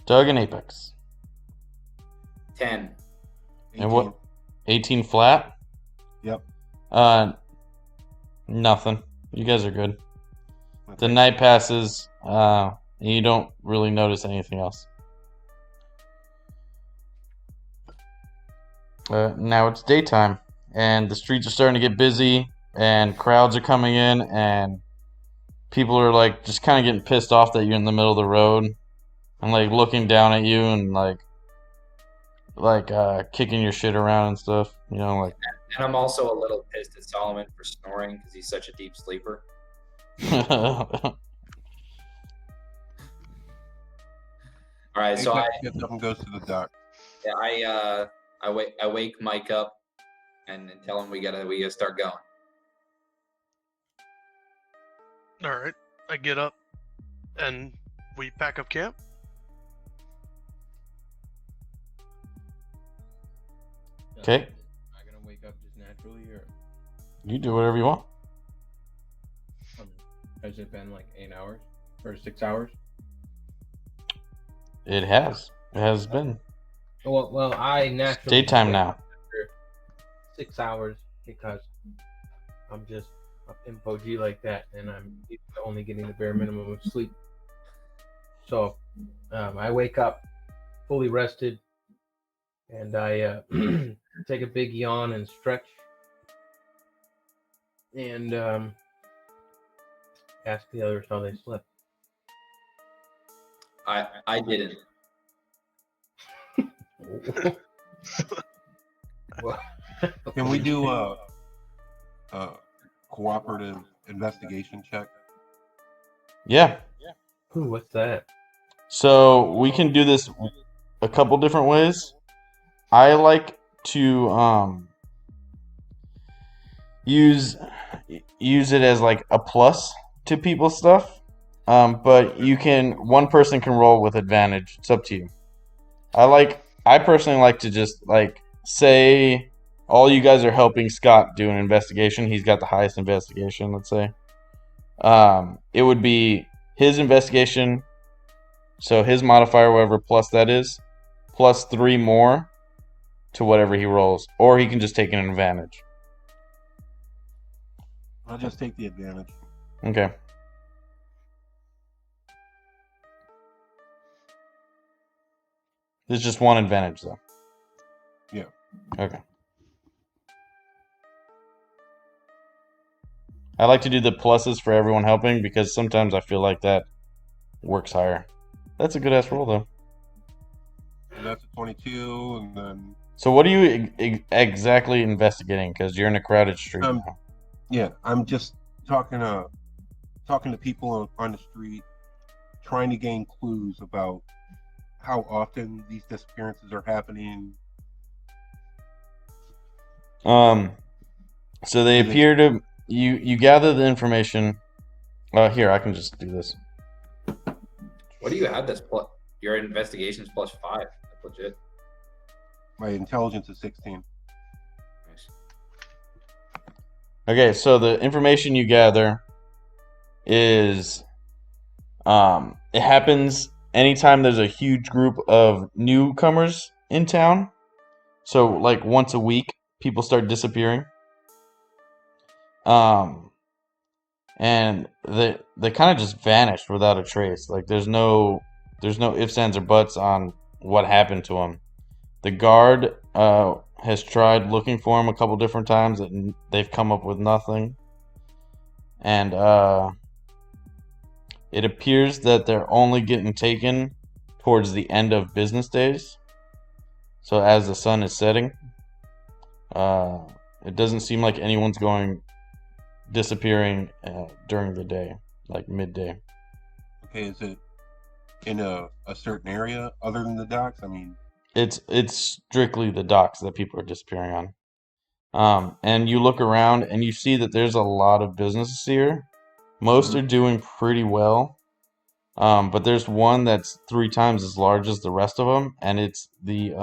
Doug and Apex.
10.
And what? 18 flat?
Yep.
Nothing. You guys are good.
Okay.
The night passes, and you don't really notice anything else. Now it's daytime, and the streets are starting to get busy, and crowds are coming in, and people are like just kind of getting pissed off that you're in the middle of the road, and like looking down at you, and like kicking your shit around and stuff. You know, like.
And I'm also a little pissed at Solomon for snoring because he's such a deep sleeper. All right, so
Gets up and goes to the dock.
I wake Mike up and tell him we gotta start going.
All right. I get up, and we pack up camp.
Okay.
Am I gonna wake up just naturally, or
You do whatever you want.
has it been like 8 hours or 6 hours?
It has. It has been.
Well, I naturally
Daytime
wake
now.
up after 6 hours because I'm just a pimp OG like that, and I'm only getting the bare minimum of sleep. So I wake up fully rested, and I take a big yawn and stretch, and ask the others how they slept.
I didn't.
Well,
Can we do a cooperative investigation check?
Yeah.
ooh, what's that?
So we can do this a couple different ways. I like to use it as like a plus to people's stuff. But one person can roll with advantage. It's up to you. I personally like to just like say all you guys are helping Scott do an investigation. He's got the highest investigation, let's say. It would be his investigation, so his modifier, whatever plus that is, plus 3 more to whatever he rolls. Or he can just take an advantage.
I'll just take the advantage.
Okay. There's just one advantage, though.
Yeah.
Okay. I like to do the pluses for everyone helping because sometimes I feel like that works higher. That's a good ass roll, though.
And that's a 22, and then
So what are you exactly investigating? Because you're in a crowded street now.
yeah, I'm just talking to people on the street, trying to gain clues about how often these disappearances are happening.
So they appear to you gather the information. Here, I can just do this.
What do you have this plus? Your investigation's +5. That's legit.
My intelligence is 16.
Nice.
Okay, so the information you gather is it happens anytime there's a huge group of newcomers in town. So like once a week, people start disappearing. And they kind of just vanished without a trace. Like there's no ifs, ands, or buts on what happened to them. The guard has tried looking for them a couple different times, and they've come up with nothing. And it appears that they're only getting taken towards the end of business days. So as the sun is setting, it doesn't seem like anyone's disappearing during the day, like midday.
Okay, is it in a certain area other than the docks? I mean,
It's strictly the docks that people are disappearing on. And you look around and you see that there's a lot of businesses here. Most are doing pretty well. But there's one that's 3 times as large as the rest of them, and it's the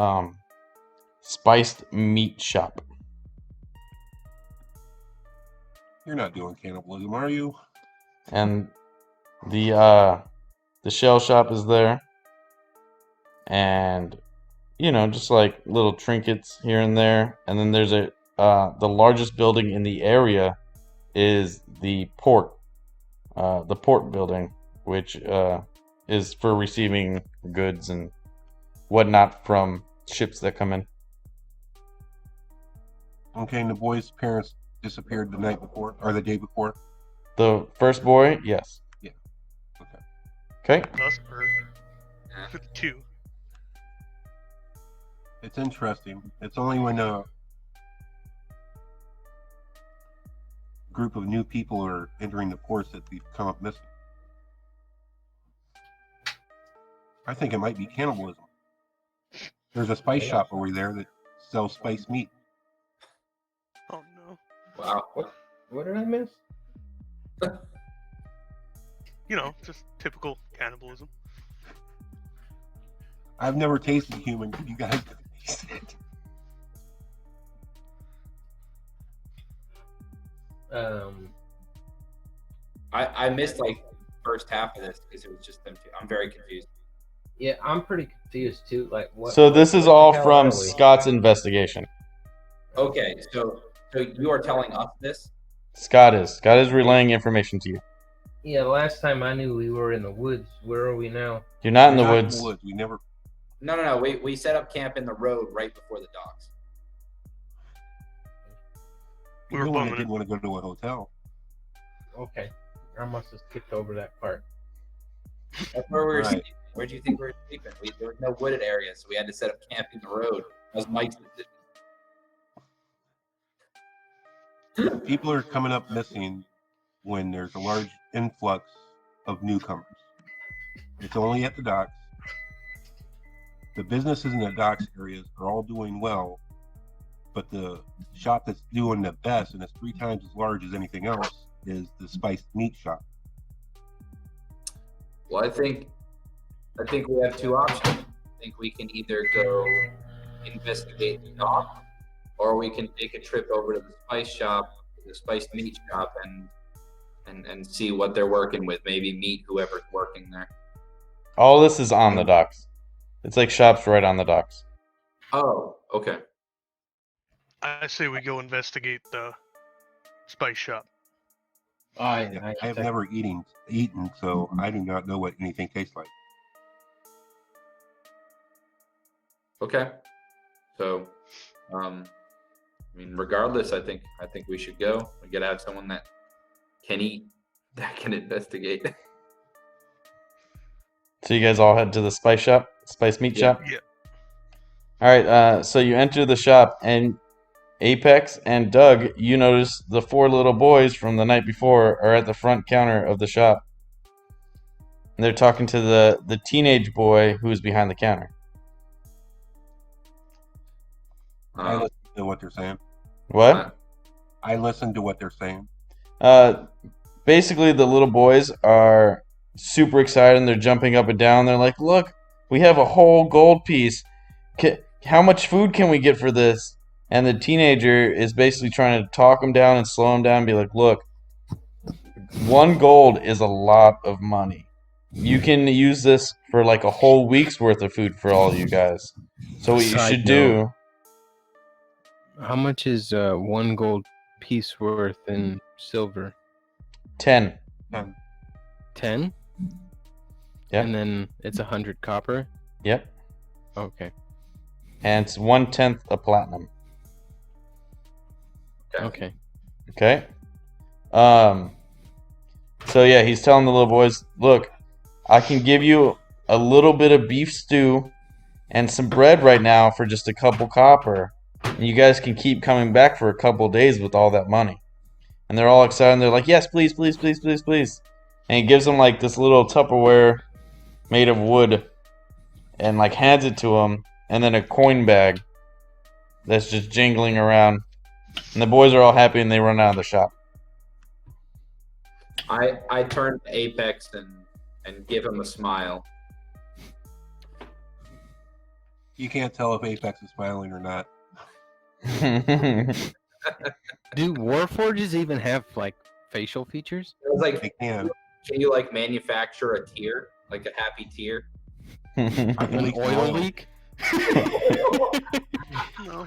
spiced meat shop.
you're not doing cannibalism, are you?
And the shell shop is there. and just like little trinkets here and there. And then there's the largest building in the area is the port building, which is for receiving goods and whatnot from ships that come in.
Okay, and the boy's parents disappeared the night before or the day before.
The first boy, yes.
Yeah. Okay.
Okay.
Plus for 52.
It's interesting. It's only when a group of new people are entering the ports that they come up missing. I think it might be cannibalism. There's a spice shop over there that sells spiced meat.
Oh no.
Wow.
What did I miss?
Just typical cannibalism.
I've never tasted human. You guys have tasted it.
I missed like the first half of this because it was just them two. I'm very confused.
Yeah, I'm pretty confused too. Like what?
So this is
what the
all
hell
from
are we?
Scott's investigation.
Okay, so you are telling us this?
Scott is relaying information to you.
Yeah, last time I knew we were in the woods. Where are we now?
You're not in the
We're
woods.
We never.
No. We set up camp in the road right before the docks.
We
You're
were
the one that
bumming
didn't want to go to a hotel.
Okay, I must have skipped over that part.
That's where we were
Right.
sleeping. Where do you think we were sleeping? There was no wooded area, so we had to set up camp in the road. That was Mike's decision.
People are coming up missing when there's a large influx of newcomers. It's only at the docks. The businesses in the docks areas are all doing well, but the shop that's doing the best, and it's 3 times as large as anything else, is the spiced meat shop.
Well, I think we have two options. I think we can either go investigate the dock, or we can take a trip over to the spice shop, the spiced meat shop, and see what they're working with. Maybe meet whoever's working there.
All this is on the docks. It's like shops right on the docks.
Oh, okay.
I say we go investigate the spice shop.
I have never eaten, so I do not know what anything tastes like.
Okay. So, regardless, I think we should go. We gotta have someone that can eat, that can investigate.
So you guys all head to the spice meat
Yeah.
shop?
Yeah.
All right, so you enter the shop, and Apex and Doug, you notice the 4 little boys from the night before are at the front counter of the shop. And they're talking to the teenage boy who's behind the counter.
I listen to what they're saying.
What?
I listen to what they're saying.
Basically, the little boys are super excited, and they're jumping up and down. They're like, look, we have a whole gold piece. How much food can we get for this? And the teenager is basically trying to talk them down and slow them down and be like, look, 1 gold is a lot of money. You can use this for like a whole week's worth of food for all you guys. So what you should do...
How much is 1 gold piece worth in silver?
10.
10?
Yeah.
And then it's 100 copper?
Yep.
Okay.
And it's 1/10 of platinum.
Okay.
Okay. So yeah, he's telling the little boys, look, I can give you a little bit of beef stew and some bread right now for just a couple copper. And you guys can keep coming back for a couple days with all that money. And they're all excited, and they're like, yes, please, please, please, please, please. And he gives them like this little Tupperware made of wood and like hands it to them, and then a coin bag that's just jingling around. And the boys are all happy, and they run out of the shop.
I turn to Apex and give him a smile.
You can't tell if Apex is smiling or not.
Do Warforges even have like facial features?
It was like,
They can.
can you like manufacture a tear, like a happy tear?
An oil leak?
No.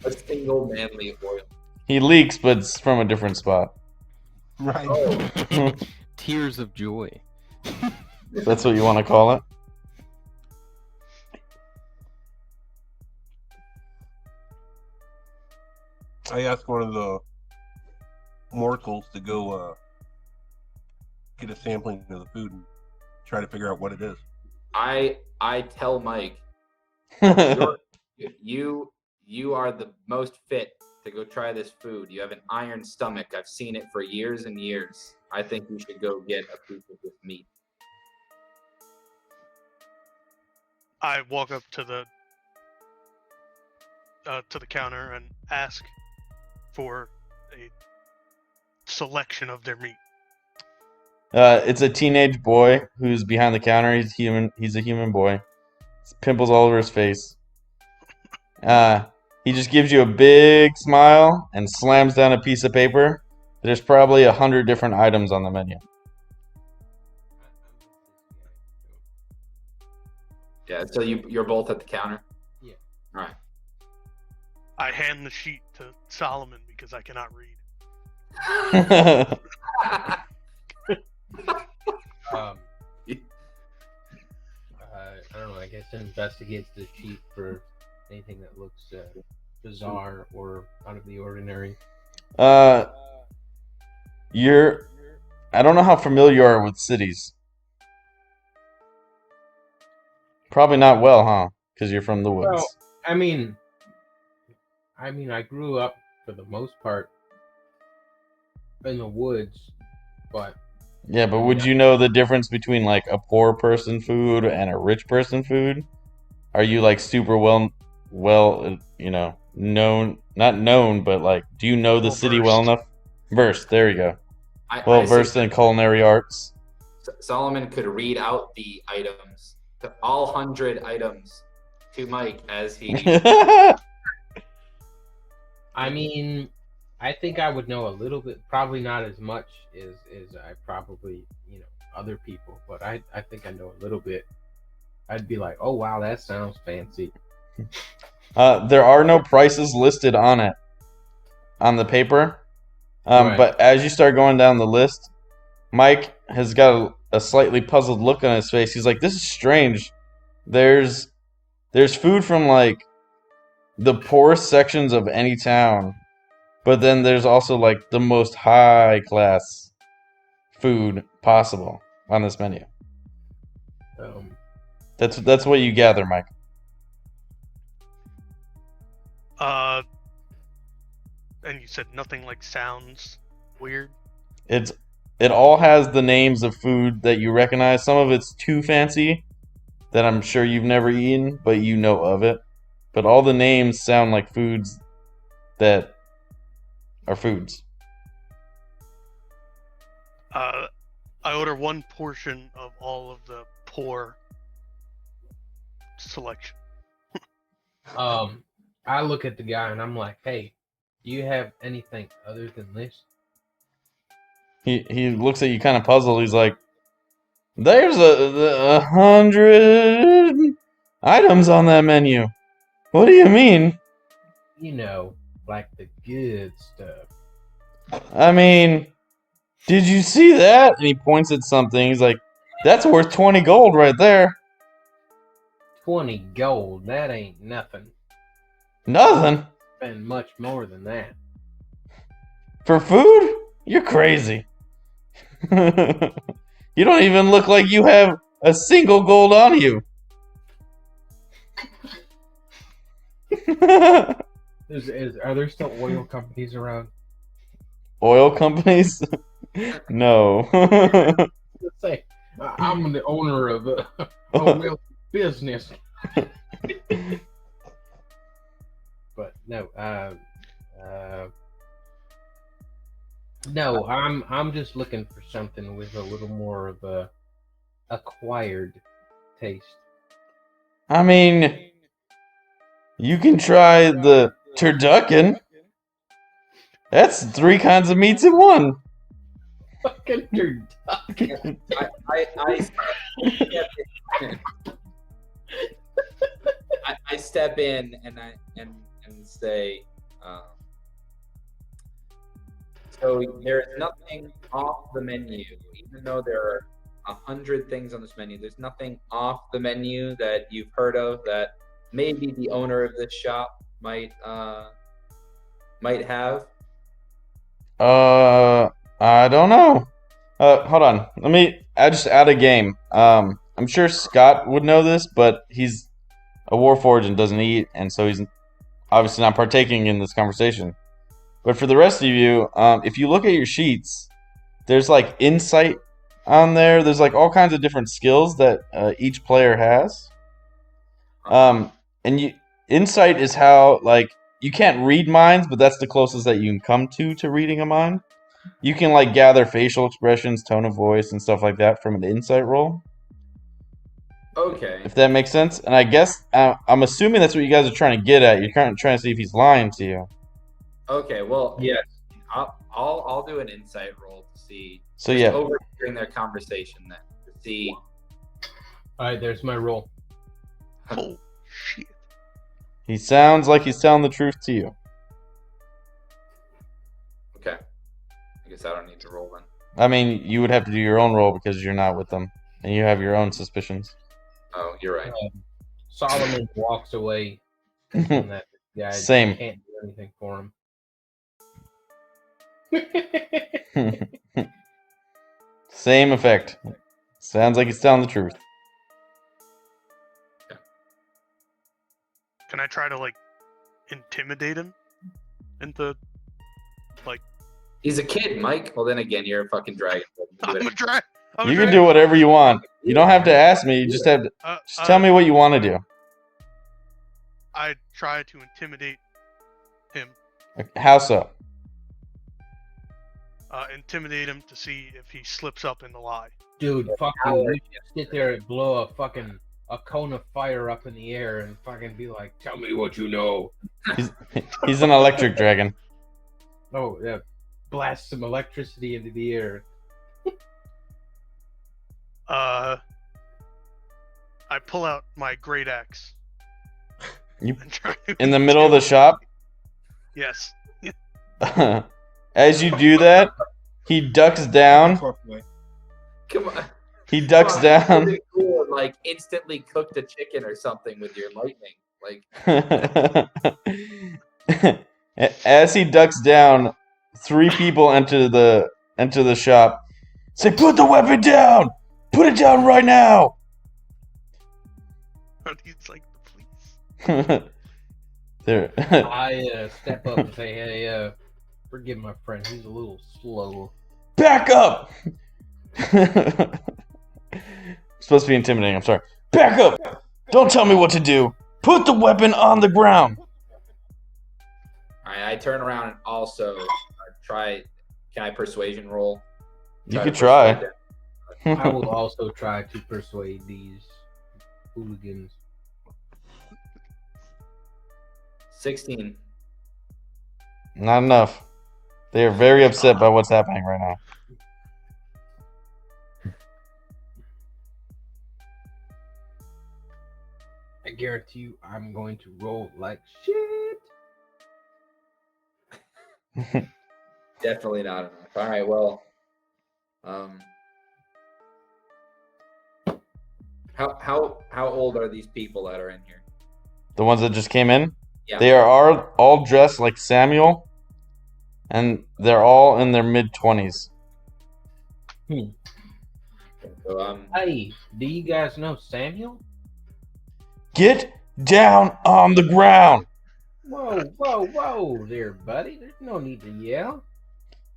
A single manly oil.
He leaks, but it's from a different spot.
Right.
Oh,
Tears of joy.
That's what you want to call it.
I asked one of the mortals to go get a sampling of the food and try to figure out what it is.
I tell Mike, you are the most fit to go try this food. You have an iron stomach. I've seen it for years and years. I think you should go get a piece of this meat.
I walk up to the counter and ask for a selection of their meat.
It's a teenage boy who's behind the counter. He's human. He's a human boy. There's pimples all over his face. He just gives you a big smile and slams down a piece of paper. There's probably 100 different items on the menu.
Yeah, so you're both at the counter?
Yeah.
All right.
I hand the sheet to Solomon because I cannot read.
I don't know. I guess it investigates the sheet for anything that looks bizarre or out of the ordinary.
I don't know how familiar you are with cities. Probably not well, huh? Because you're from the woods.
Well, I mean, I grew up for the most part in the woods, but
Yeah, but would you know the difference between like a poor person food and a rich person food? Are you like super well, known, not known, but like, do you know the city well enough? Versed, there you go. Well versed in culinary arts.
Solomon could read out the items, all 100 items, to Mike as he.
I mean, I think I would know a little bit, probably not as much as I probably, other people, but I think I know a little bit. I'd be like, oh wow, that sounds fancy.
There are no prices listed on it, on the paper.
Right.
But as you start going down the list, Mike has got a slightly puzzled look on his face. He's like, this is strange. There's food from like the poorest sections of any town, but then there's also like the most high class food possible on this menu. That's what you gather, Mike.
And you said nothing like sounds weird.
It all has the names of food that you recognize. Some of it's too fancy that I'm sure you've never eaten, but you know of it. But all the names sound like foods that are foods.
I order one portion of all of the poor selection.
I look at the guy and I'm like, hey, do you have anything other than this?
He looks at you kind of puzzled. He's like, there's 100 items on that menu. What do you mean?
Like the good stuff.
I mean, did you see that? And he points at something. He's like, that's worth 20 gold right there.
20 gold, that ain't nothing.
Nothing?
Spend much more than that.
For food? You're crazy. You don't even look like you have a single gold on you.
Are there still oil companies around?
Oil companies? No.
Let's say, I'm the owner of a oil business. But no, no, I'm just looking for something with a little more of a acquired taste.
I mean, you can try the turducken. That's 3 kinds of meats in one.
Fucking dude.
I step in and say, so there's nothing off the menu, even though there are 100 things on this menu. There's nothing off the menu that you've heard of that maybe the owner of this shop might have.
I don't know. Hold on. I just add a game. I'm sure Scott would know this, but he's a Warforged and doesn't eat, and so he's obviously not partaking in this conversation. But for the rest of you, if you look at your sheets, there's like insight on there. There's like all kinds of different skills that each player has. Insight is how, like, you can't read minds, but that's the closest that you can come to reading a mind. You can like gather facial expressions, tone of voice, and stuff like that from an insight roll.
Okay.
If that makes sense. And I guess I'm assuming that's what you guys are trying to get at. You're trying to see if he's lying to you.
Okay. Well, yes. I'll do an insight roll to see.
So yeah.
Overhearing their conversation then to see.
All right, there's my roll.
Oh shit.
He sounds like he's telling the truth to you.
Okay. I guess I don't need to roll then.
I mean, you would have to do your own roll because you're not with them, and you have your own suspicions.
Oh, you're right.
Solomon walks away thinking that the guy
Same.
can't do anything for him.
Same effect. Sounds like he's telling the truth.
Can I try to like intimidate him into like?
He's a kid, Mike. Well, then again, you're a fucking dragon.
I'm a dragon.
You can do whatever you want. You don't have to ask me. You just have to just tell me what you want to do.
I try to intimidate him.
How so?
Intimidate him to see if he slips up in the lie.
Dude, fuck you. You should sit there and blow a cone of fire up in the air and fucking be like, tell me what you know.
He's an electric dragon.
Oh, yeah. Blast some electricity into the air.
I pull out my great axe.
In the middle of the shop?
Yes.
As you do that, he ducks down.
Come on.
He ducks down.
Really cool and, like, instantly cooked a chicken or something with your lightning. Like.
As he ducks down, 3 people enter the shop. Say, put the weapon down! Put it down right now!
He's like the police.
There.
I step up and say, hey, forgive my friend, he's a little slow.
Back up! Supposed to be intimidating, I'm sorry. Back up! Don't tell me what to do! Put the weapon on the ground!
Alright, I turn around and also try. Can I persuasion roll?
You could try.
I will also try to persuade these hooligans.
16.
Not enough. They are very upset by what's happening right now.
I guarantee you I'm going to roll like shit.
Definitely not enough. All right, well, how old are these people that are in here?
The ones that just came in?
Yeah.
They are all dressed like Samuel, and they're all in their mid-20s.
So,
Hey, do you guys know Samuel?
Get down on the ground!
Whoa there, buddy. There's no need to yell.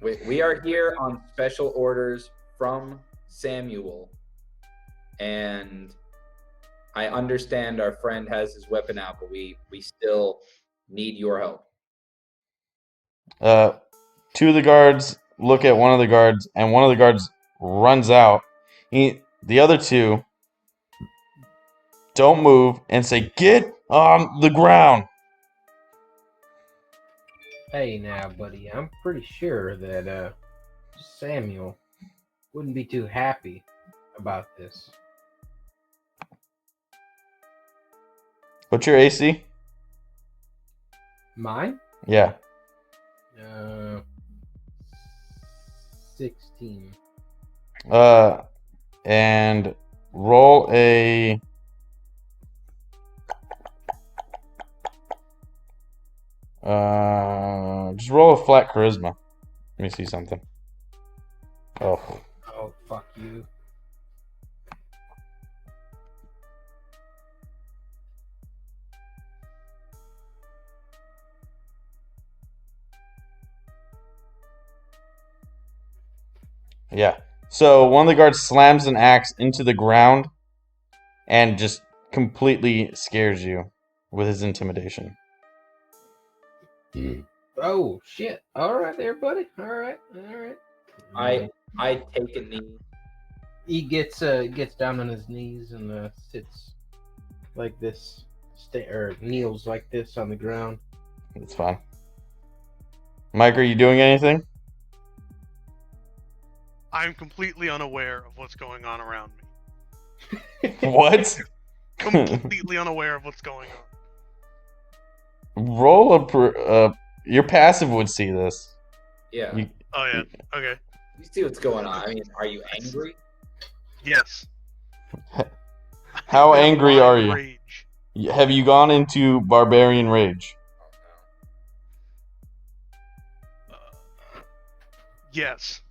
we are here on special orders from Samuel, and I understand our friend has his weapon out, but we still need your help.
2 of the guards look at one of the guards, and one of the guards runs out. The other 2 don't move and say, get on the ground!
Hey now, buddy, I'm pretty sure that Samuel wouldn't be too happy about this.
What's your AC?
Mine?
Yeah.
16.
And roll a. Just roll a flat charisma. Let me see something. Oh.
Oh, fuck you.
Yeah. So one of the guards slams an axe into the ground and just completely scares you with his intimidation.
Oh, shit. All right there, buddy. All right.
I take a knee.
He gets down on his knees and sits like this, or kneels like this on the ground.
It's fine. Mike, are you doing anything?
I'm completely unaware of what's going on around me.
What?
Completely unaware of what's going on.
Roll your passive would see this.
Yeah.
Oh yeah. Okay.
You see what's going on. I mean, are you angry?
Yes.
How angry are you?
Rage.
Have you gone into barbarian rage?
Yes.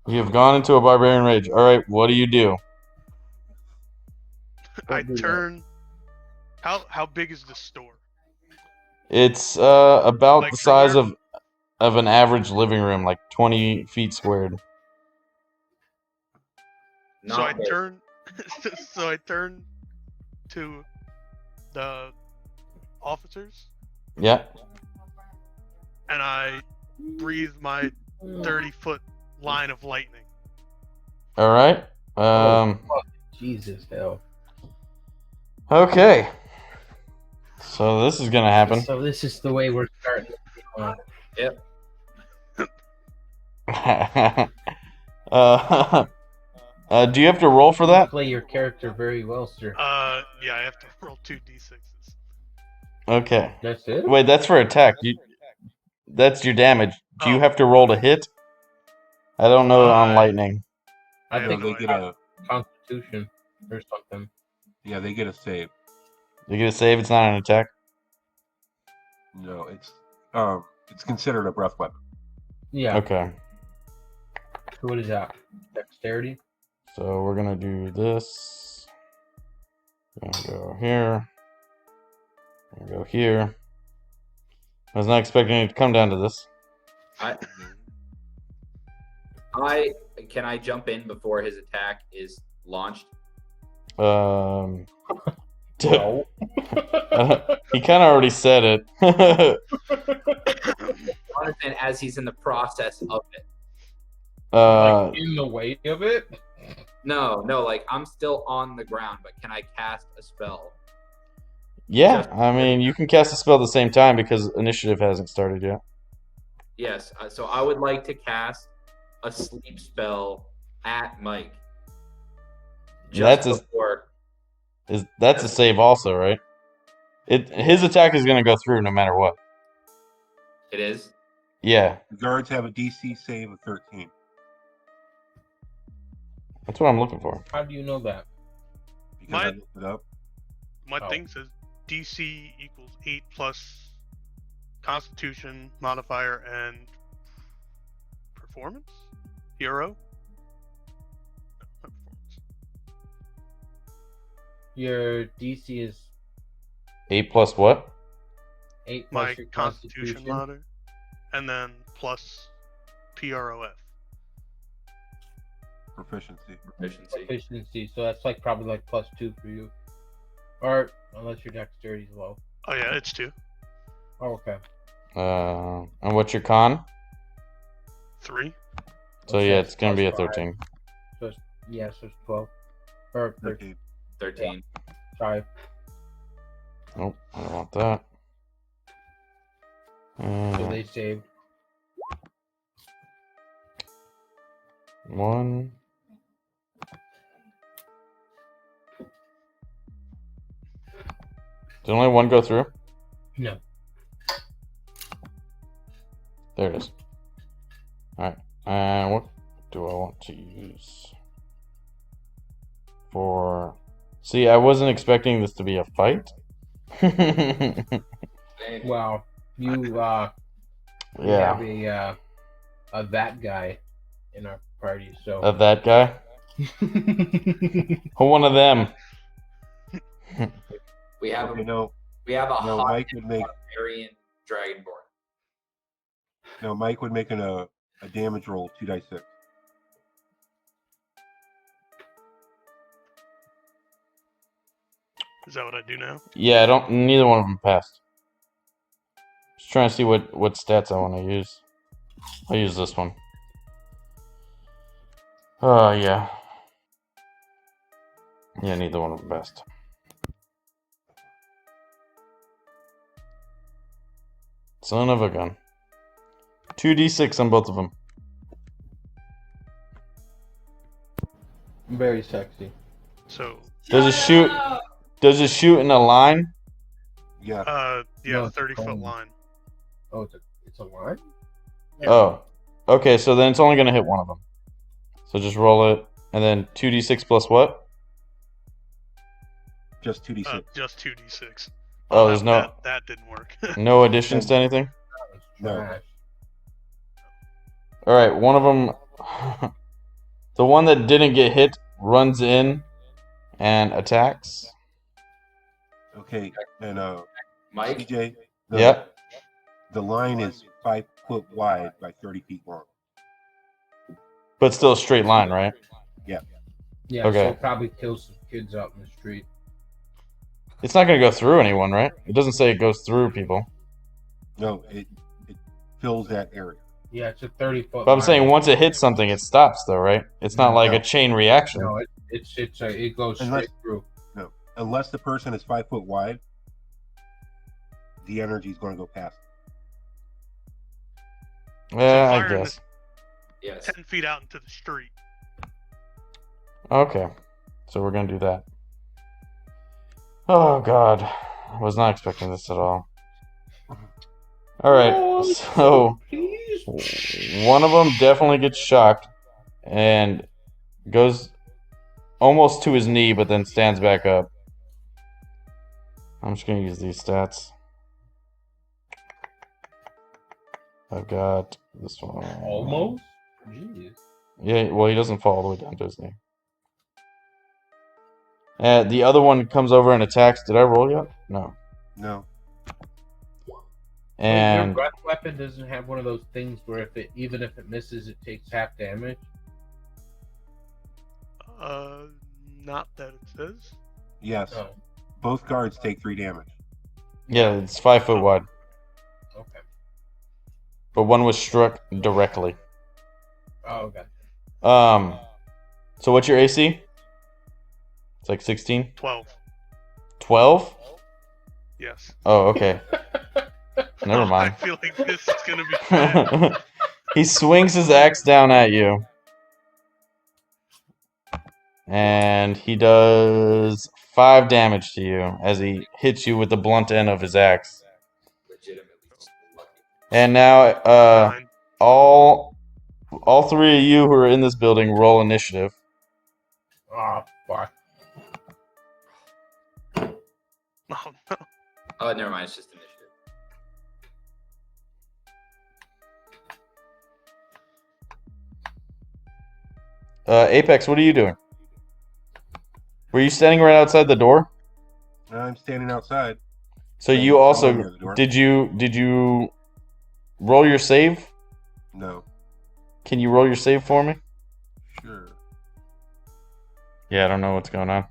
You have gone into a barbarian rage. All right, what do you do?
I turn. How big is the store?
It's about
Like
the size
square?
of an average living room, like 20 feet squared.
So I
Not big.
turn. So I turn to the officers
Yeah.
and I breathe my 30-foot line of lightning.
All right.
Jesus hell.
Okay. So this is gonna happen.
So this is the way we're starting.
Yep.
Do you have to roll for
You
that?
play your character very well, sir.
Yeah, I have to roll 2d6s.
Okay.
That's it?
Wait, that's for attack. That's your damage. Do you
Oh.
have to roll to hit? I don't know on lightning.
I
I
have
think
no
they get
idea.
a
Constitution or something.
they get a save.
You get a save. It's not an attack.
No, it's considered a breath weapon.
Yeah.
Okay.
So what is that? Dexterity?
So we're gonna do this. Gonna go here. Gonna go here. I was not expecting it to come down to this.
Can I jump in before his attack is launched?
No.
He kind of already said it.
I understand as he's in the process of it.
Like in the way of it?
No, like I'm still on the ground, but can I cast a spell?
Yeah, I mean, you can cast a spell at the same time because initiative hasn't started yet.
Yes, so I would like to cast a sleep spell at Mike.
That's a save also, right? His attack is going to go through no matter what.
It is?
Yeah,
The guards have a DC save of 13.
that's what I'm looking for.
How do you know that?
Because
My-
I looked it up.
My
Oh.
thing says DC equals 8 plus Constitution modifier and performance? Hero? No, not performance.
Your DC is
8 plus what?
8 plus
My
your
Constitution modifier. And then plus PROF.
Proficiency.
Efficiency, so that's like probably like +2 for you. Or unless your dexterity is low.
Oh yeah, it's 2.
Oh, okay.
And what's your con?
3.
So yeah, it's going to be a 13.
So it's 12. Or
13.
13.
5.
Nope, I don't want that.
So they saved.
1, Did only one go through?
No.
There it is. Alright. And what do I want to use? For... See, I wasn't expecting this to be a fight.
Well, you
Yeah.
have a that guy in our party, so
Of that guy? One of them.
We have
Okay,
a
no,
we have a
no,
hot
Mike would make
barbarian dragonborn.
a damage roll 2d6.
Is that what I do now?
Yeah, I don't. Neither one of them passed. Just trying to see what stats I want to use. I'll use this one. Oh yeah. Yeah, neither one of them passed. Son of a gun. 2d6 on both of them.
very sexy.
So,
Does it shoot? Does it shoot in a line?
Yeah.
yeah,
No, it's
30-foot
cold.
line.
Oh, it's a line?
Yeah.
Oh. Okay, so then it's only gonna hit one of them. So just roll it, and then 2d6 plus what?
Just 2d6.
Just 2d6.
Oh, there's no
That didn't work.
no additions to anything.
No.
Trash.
All right, one of them, the one that didn't get hit, runs in and attacks.
Okay, and
Mike,
CJ,
Yep.
the line is 5 foot wide by 30 feet long.
But still a straight line, right?
Yeah,
Okay.
so probably kill some kids out in the street.
It's not gonna go through anyone, right? It doesn't say it goes through people.
No, it fills that area.
Yeah, it's a 30-foot.
But I'm saying once it hits something, it stops, though, right? It's not like
No.
a chain reaction.
No, it goes
Unless-
straight through.
No, unless the person is 5 foot wide, the energy is going to go past.
Yeah, I
firing
guess.
yes.
10 feet out into the street.
Okay, so we're gonna do that. Oh God, I was not expecting this at all. All right, so one of them definitely gets shocked and goes almost to his knee, but then stands back up. I'm just gonna use these stats. I've got this one.
Almost? Jeez.
Yeah, well, he doesn't fall all the way down to his knee. The other one comes over and attacks. Did I roll yet? No.
No.
Your
And
breath weapon doesn't have one of those things where even if it misses, it takes half damage.
Not that it says.
Yes.
Oh,
Both guards take 3 damage.
yeah, it's 5 foot wide,
okay.
but one was struck directly.
Oh, okay.
So what's your AC? It's like 16?
12.
12?
Yes.
Oh, okay. Never
I
mind.
feel like this is gonna be bad.
He swings his axe down at you. And he does 5 damage to you as he hits you with the blunt end of his axe.
Legitimately lucky.
And now,
Fine.
all 3 of you who are in this building roll initiative.
Oh, fuck.
Oh no.
Oh, never mind. It's just initiative.
Apex, what are you doing? Were you standing right outside the door?
I'm standing outside.
So
Yeah,
you
I'm
also
near the door.
did you roll your save?
No.
Can you roll your save for me?
Sure.
Yeah, I don't know what's going on.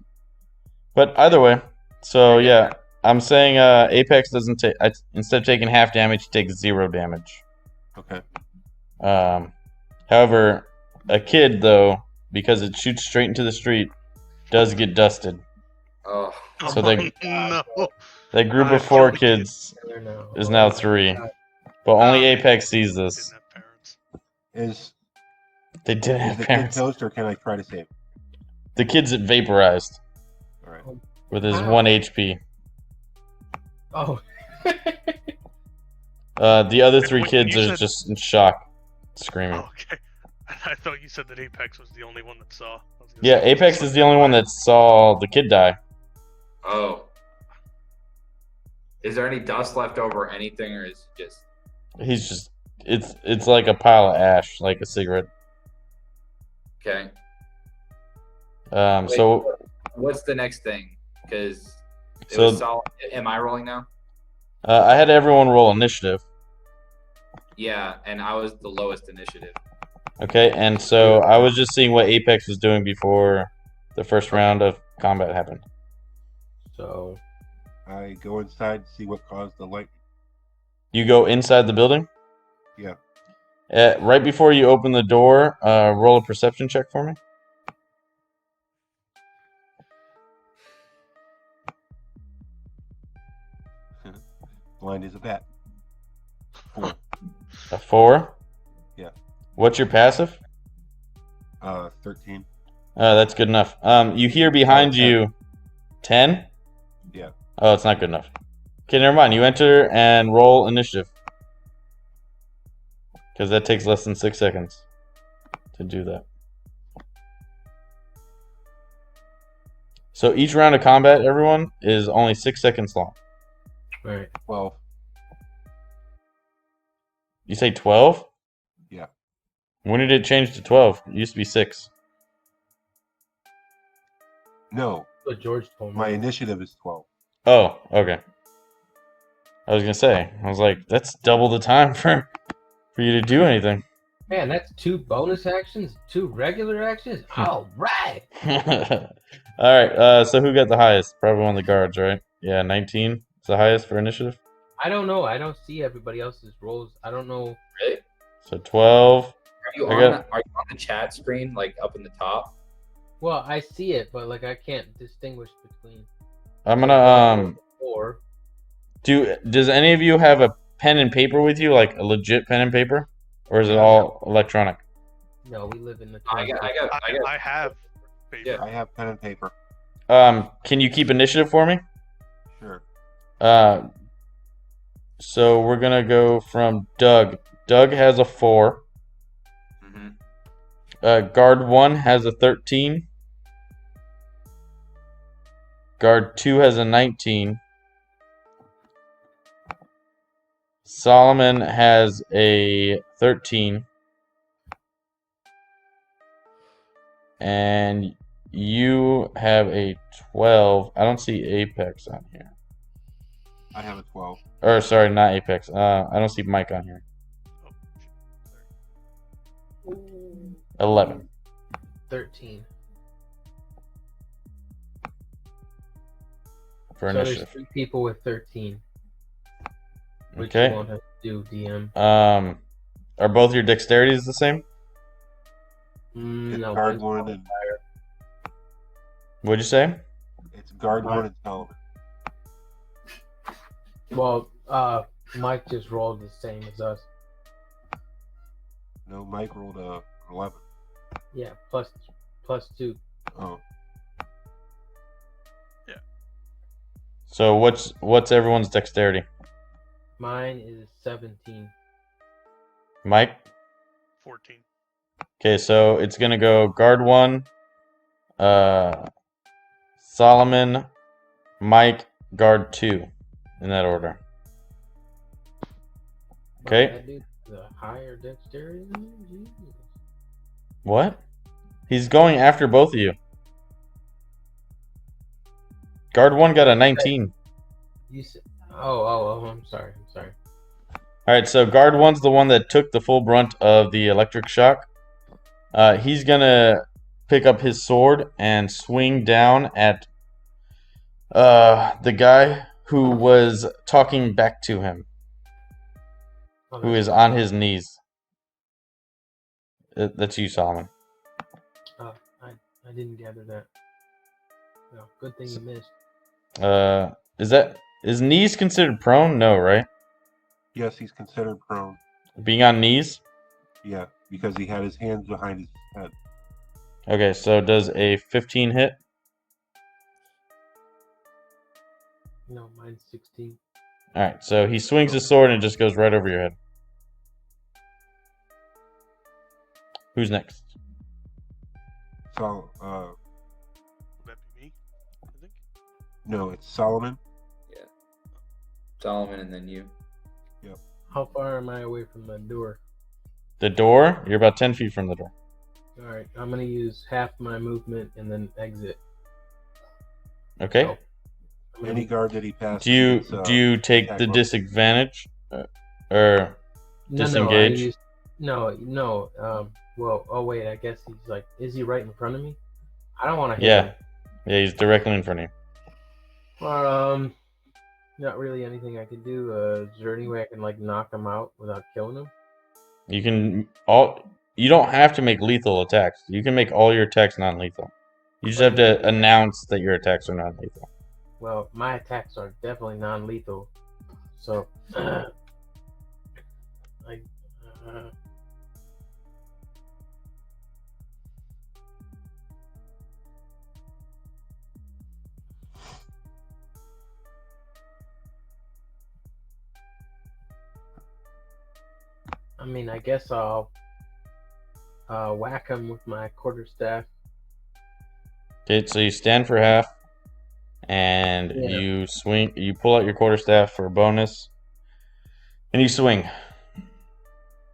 But either way, so yeah, I'm saying Apex doesn't take instead of taking half damage, he takes 0 damage.
Okay.
However, a kid though, because it shoots straight into the street, does get dusted.
Oh,
So they-
no.
That group
I
of 4
feel like
kids
I don't know.
is now 3, but only Apex sees
Didn't
this.
have parents.
Is
They didn't
is
have
the kid
parents.
toast or can I try to save?
The kid's vaporized
All right.
with his 1 HP.
Oh.
The other three
When
kids
you
are
said-
just in shock, screaming.
Oh, okay. I thought you said that Apex was the only one that saw. I was gonna
Yeah,
say,
Apex is the only one that saw the kid die.
Oh. Is there any dust left over or anything, or is it just?
He's just it's like a pile of ash, like a cigarette.
Okay.
So
What's the next thing? Because it
So-
was solid. Am I rolling now?
I had everyone roll initiative.
Yeah, and I was the lowest initiative.
Okay, and so I was just seeing what Apex was doing before the first round of combat happened.
So
I go inside to see what caused the lightning.
You go inside the building?
Yeah.
Right before you open the door, roll a perception check for me.
Blind as a bat. 4.
A 4?
Yeah.
What's your passive?
13.
That's good enough. You hear behind
10.
you 10?
Yeah.
Oh, it's not good enough. Okay, never mind. You enter and roll initiative. Because that takes less than 6 seconds to do that. So each round of combat, everyone, is only 6 seconds long.
right.
12.
You say 12?
Yeah.
When did it change to 12? It used to be 6.
No,
What George told me.
my initiative is 12.
Oh, okay. I was going to say, I was like, that's double the time for you to do anything.
Man, that's 2 bonus actions, 2 regular actions. All right.
All right, so who got the highest? Probably one of the guards, right? Yeah, 19 is the highest for initiative.
I don't know. I don't see everybody else's rolls. I don't know.
Really?
So 12.
Are you
I
on
got-
are you on the chat screen, like up in the top?
Well, I see it, but like I can't distinguish between.
I'm gonna
Or
does any of you have a pen and paper with you, like a legit pen and paper, or is it all electronic?
no, we live in the.
I got.
I have. Paper.
Yeah.
I have pen and paper.
Can you keep initiative for me?
Sure.
So we're gonna go from Doug. Doug has a 4.
Mm-hmm.
Guard 1 has a 13. Guard 2 has a 19. Solomon has a 13. And you have a 12. I don't see Apex on here.
I have a 12.
Or sorry, not Apex. I don't see Mike on here. 11.
13.
For
So there's
initiative.
3 people with 13. Which
Okay.
you won't have to do, DM.
Are both your dexterities the same?
It's
No.
guard
one's
1 and
What'd you say?
it's guard 1 and Solomon.
Well, Mike just rolled the same as us.
No, Mike rolled a 11.
Yeah, plus 2.
Oh,
So what's everyone's dexterity?
Mine is 17.
Mike?
14.
Okay, so it's gonna go guard 1, Solomon, Mike, guard 2, in that order. Okay.
That dude, the higher dexterity than you? Jesus.
What? He's going after both of you. Guard 1 got a 19.
You said, oh, I'm sorry.
All right, so guard 1's the one that took the full brunt of the electric shock. He's gonna pick up his sword and swing down at the guy who was talking back to him,
Oh,
who is on his knees. That's you, Solomon.
I didn't gather that. No, good thing you missed.
Is knees considered prone? No, right?
yes, he's considered prone.
Being on knees?
Yeah, because he had his hands behind his head.
Okay, so does a 15 hit?
No, mine's 16.
All right, so he swings his sword and it just goes right over your head. Who's next?
So,
Would that be me? I think.
no, it's Solomon.
Yeah. Solomon and then you.
How far am I away from the door?
The door? You're about 10 feet from the door.
All right, I'm gonna use half my movement and then exit.
Okay.
So, I'm gonna-
Any guard that he passes.
Do you
gets,
do you take
attack
the
bonus.
disadvantage, or disengage?
No. Well, oh wait, I guess he's like, is he right in front of me? I don't want to hit
Yeah.
him.
Yeah, he's directly in front of you.
Not really anything I can do. Is there any way I can like knock him out without killing him?
You can you don't have to make lethal attacks. You can make all your attacks non-lethal. You just have to announce that your attacks are non-lethal.
Well, my attacks are definitely non-lethal. So, I mean, I guess I'll whack him with my quarterstaff.
Okay, so you stand for half, and
Yeah.
you swing. You pull out your quarterstaff for a bonus, and you swing.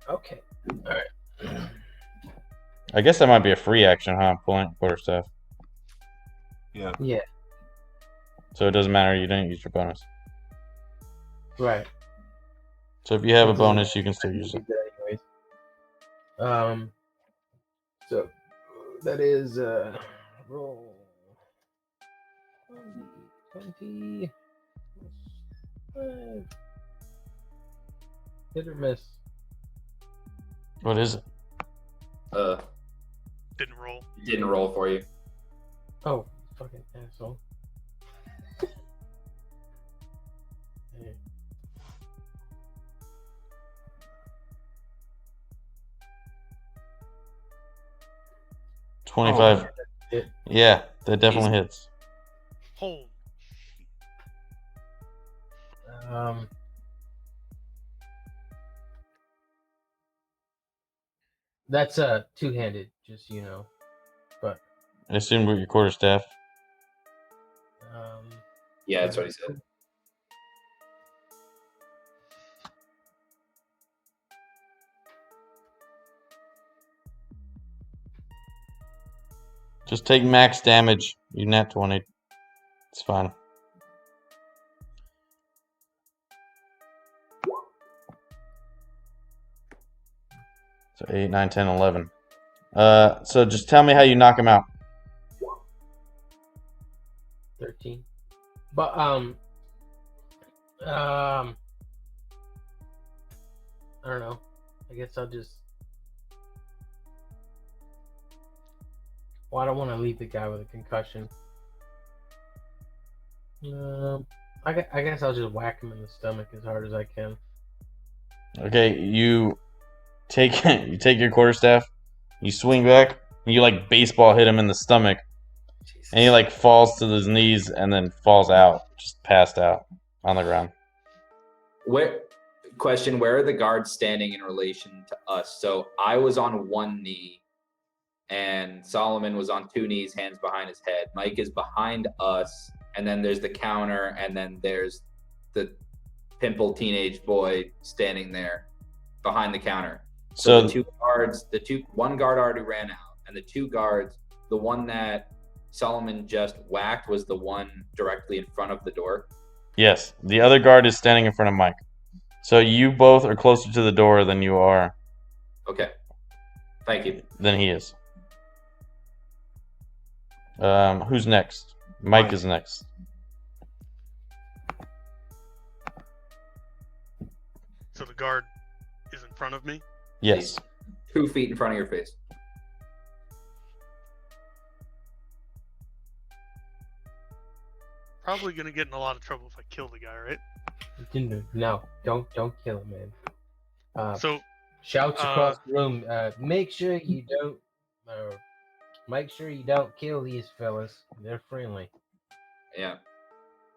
Okay. All right.
I guess that might be a free action, huh? Pulling out quarterstaff.
Yeah.
Yeah.
So it doesn't matter. You didn't use your bonus.
Right.
So if you have a
It doesn't-
bonus, you can still use it.
Anyways. So that is roll 20 5. Hit or miss.
What is it?
Didn't roll.
Didn't roll for you.
Oh, fucking asshole. Hey.
25.
Hit.
Yeah, that definitely hits.
Hold.
That's two-handed, just so you know. But
I assume with your quarterstaff.
Yeah, that's what he said.
Just take max damage. You net 20. It's fine. So 8, 9, 10, 11. So just tell me how you knock him out.
13. But I don't know. I guess I'll just. Well, I don't want to leave the guy with a concussion. I guess I'll just whack him in the stomach as hard as I can.
Okay, you take your quarterstaff, you swing back, and you like baseball hit him in the stomach, and he like falls to his knees and then falls out, just passed out on the ground.
Where are the guards standing in relation to us? So I was on one knee, and Solomon was on two knees, hands behind his head. Mike is behind us, and then there's the counter, and then there's the pimple teenage boy standing there behind the counter. So the two guards, one guard already ran out, and the two guards, the one that Solomon just whacked was the one directly in front of the door.
Yes, the other guard is standing in front of Mike. So you both are closer to the door than you are.
Okay. Thank you.
Than he is. Who's next? Mike is next.
So the guard is in front of me?
Yes.
2 feet in front of your face.
Probably gonna get in a lot of trouble if I kill the guy, right?
No, don't kill him, man.
So
shouts across the room. Make sure you don't kill these fellas. They're friendly.
Yeah.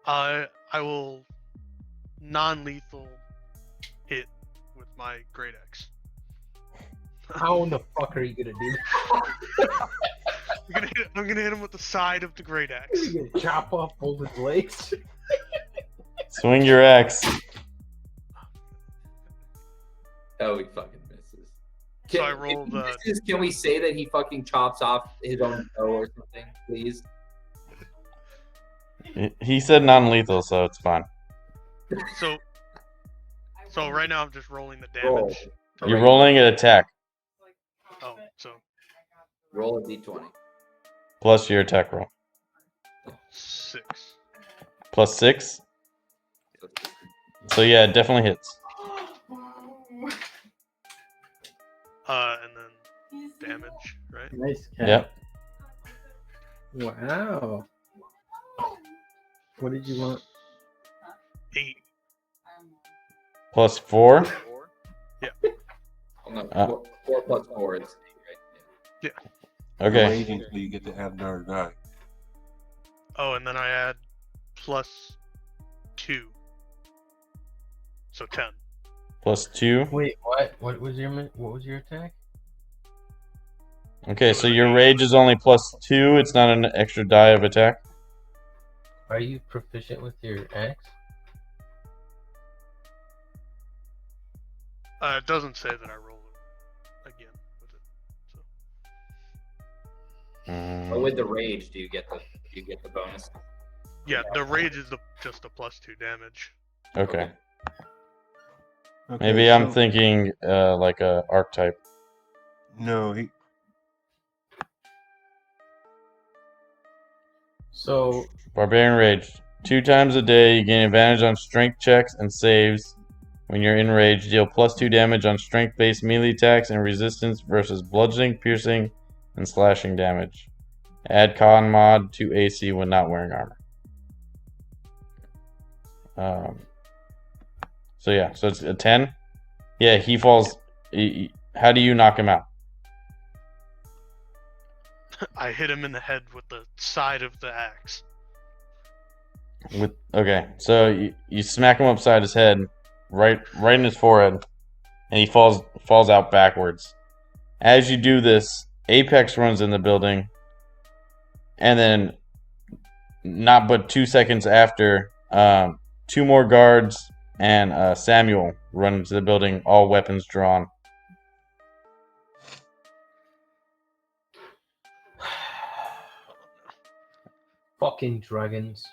I will non-lethal hit with my Great Axe.
How in the fuck are you gonna do that?
I'm gonna hit him with the side of the Great Axe.
You're gonna chop off both his legs?
Swing your axe.
Oh, he fucking misses.
So I rolled.
If he misses, can we say that he fucking chops off his own toe or something, please?
He said non-lethal, so it's fine.
So right now I'm just rolling the
Roll.
damage.
You're rolling an attack
Oh, so
Roll a d20.
plus your attack roll
6.
plus 6. So yeah, it definitely hits.
And then damage, right?
Nice cat.
Yep.
Wow. What did you want?
8.
Plus 4.
Oh, no,
Uh.
4 plus 4 is 8, right?
Okay.
Raging, so you get to add another die.
Oh, and then I add plus 2. So 10.
Plus 2.
Wait, what? What was your attack?
Okay, so your rage is only plus 2. It's not an extra die of attack.
Are you proficient with your axe?
It doesn't say that I roll it again with it. So
But with the rage, do you get the bonus?
yeah, the rage is just a plus 2 damage.
Okay.
Okay,
Maybe I'm
so-
thinking like a archetype.
No, he.
So
Barbarian Rage. 2 times a day, you gain advantage on strength checks and saves. When you're in rage, deal plus 2 damage on strength-based melee attacks and resistance versus bludgeoning, piercing, and slashing damage. Add con mod to AC when not wearing armor. So yeah, so it's a 10. Yeah, he falls. How do you knock him out?
I hit him in the head with the side of the axe.
Okay, so you smack him upside his head, right in his forehead, and he falls out backwards. As you do this, Apex runs in the building, and then not but 2 seconds after, 2 more guards and Samuel run into the building, all weapons drawn.
fucking dragons.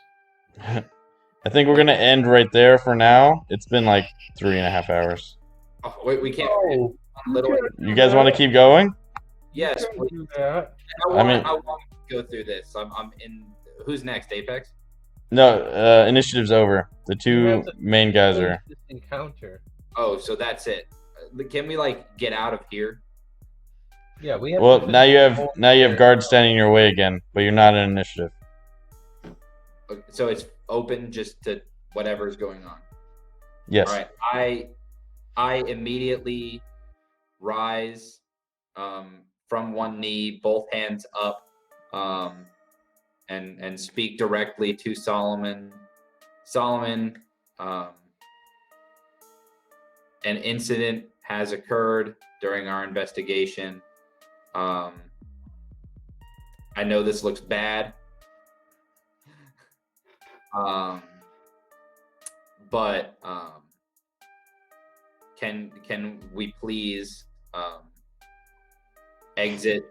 I think we're gonna end right there for now. It's been like 3.5 hours.
Oh, wait, we can't.
Oh,
Little,
You guys want to keep going?
yes,
can't
please.
do that.
I want to go through this. I'm in. Who's next? Apex.
No, initiative's over. The
You
2
have to
main guys
finish
are.
this encounter.
Oh, so that's it. Can we like get out of here?
Yeah, we have.
Well,
to
now
finish
you have guards standing in your way again, but you're not in initiative.
Okay, so it's open just to whatever's going on.
Yes.
All right. I immediately rise from one knee, both hands up, and speak directly to Solomon. Solomon, an incident has occurred during our investigation. I know this looks bad. But can we please exit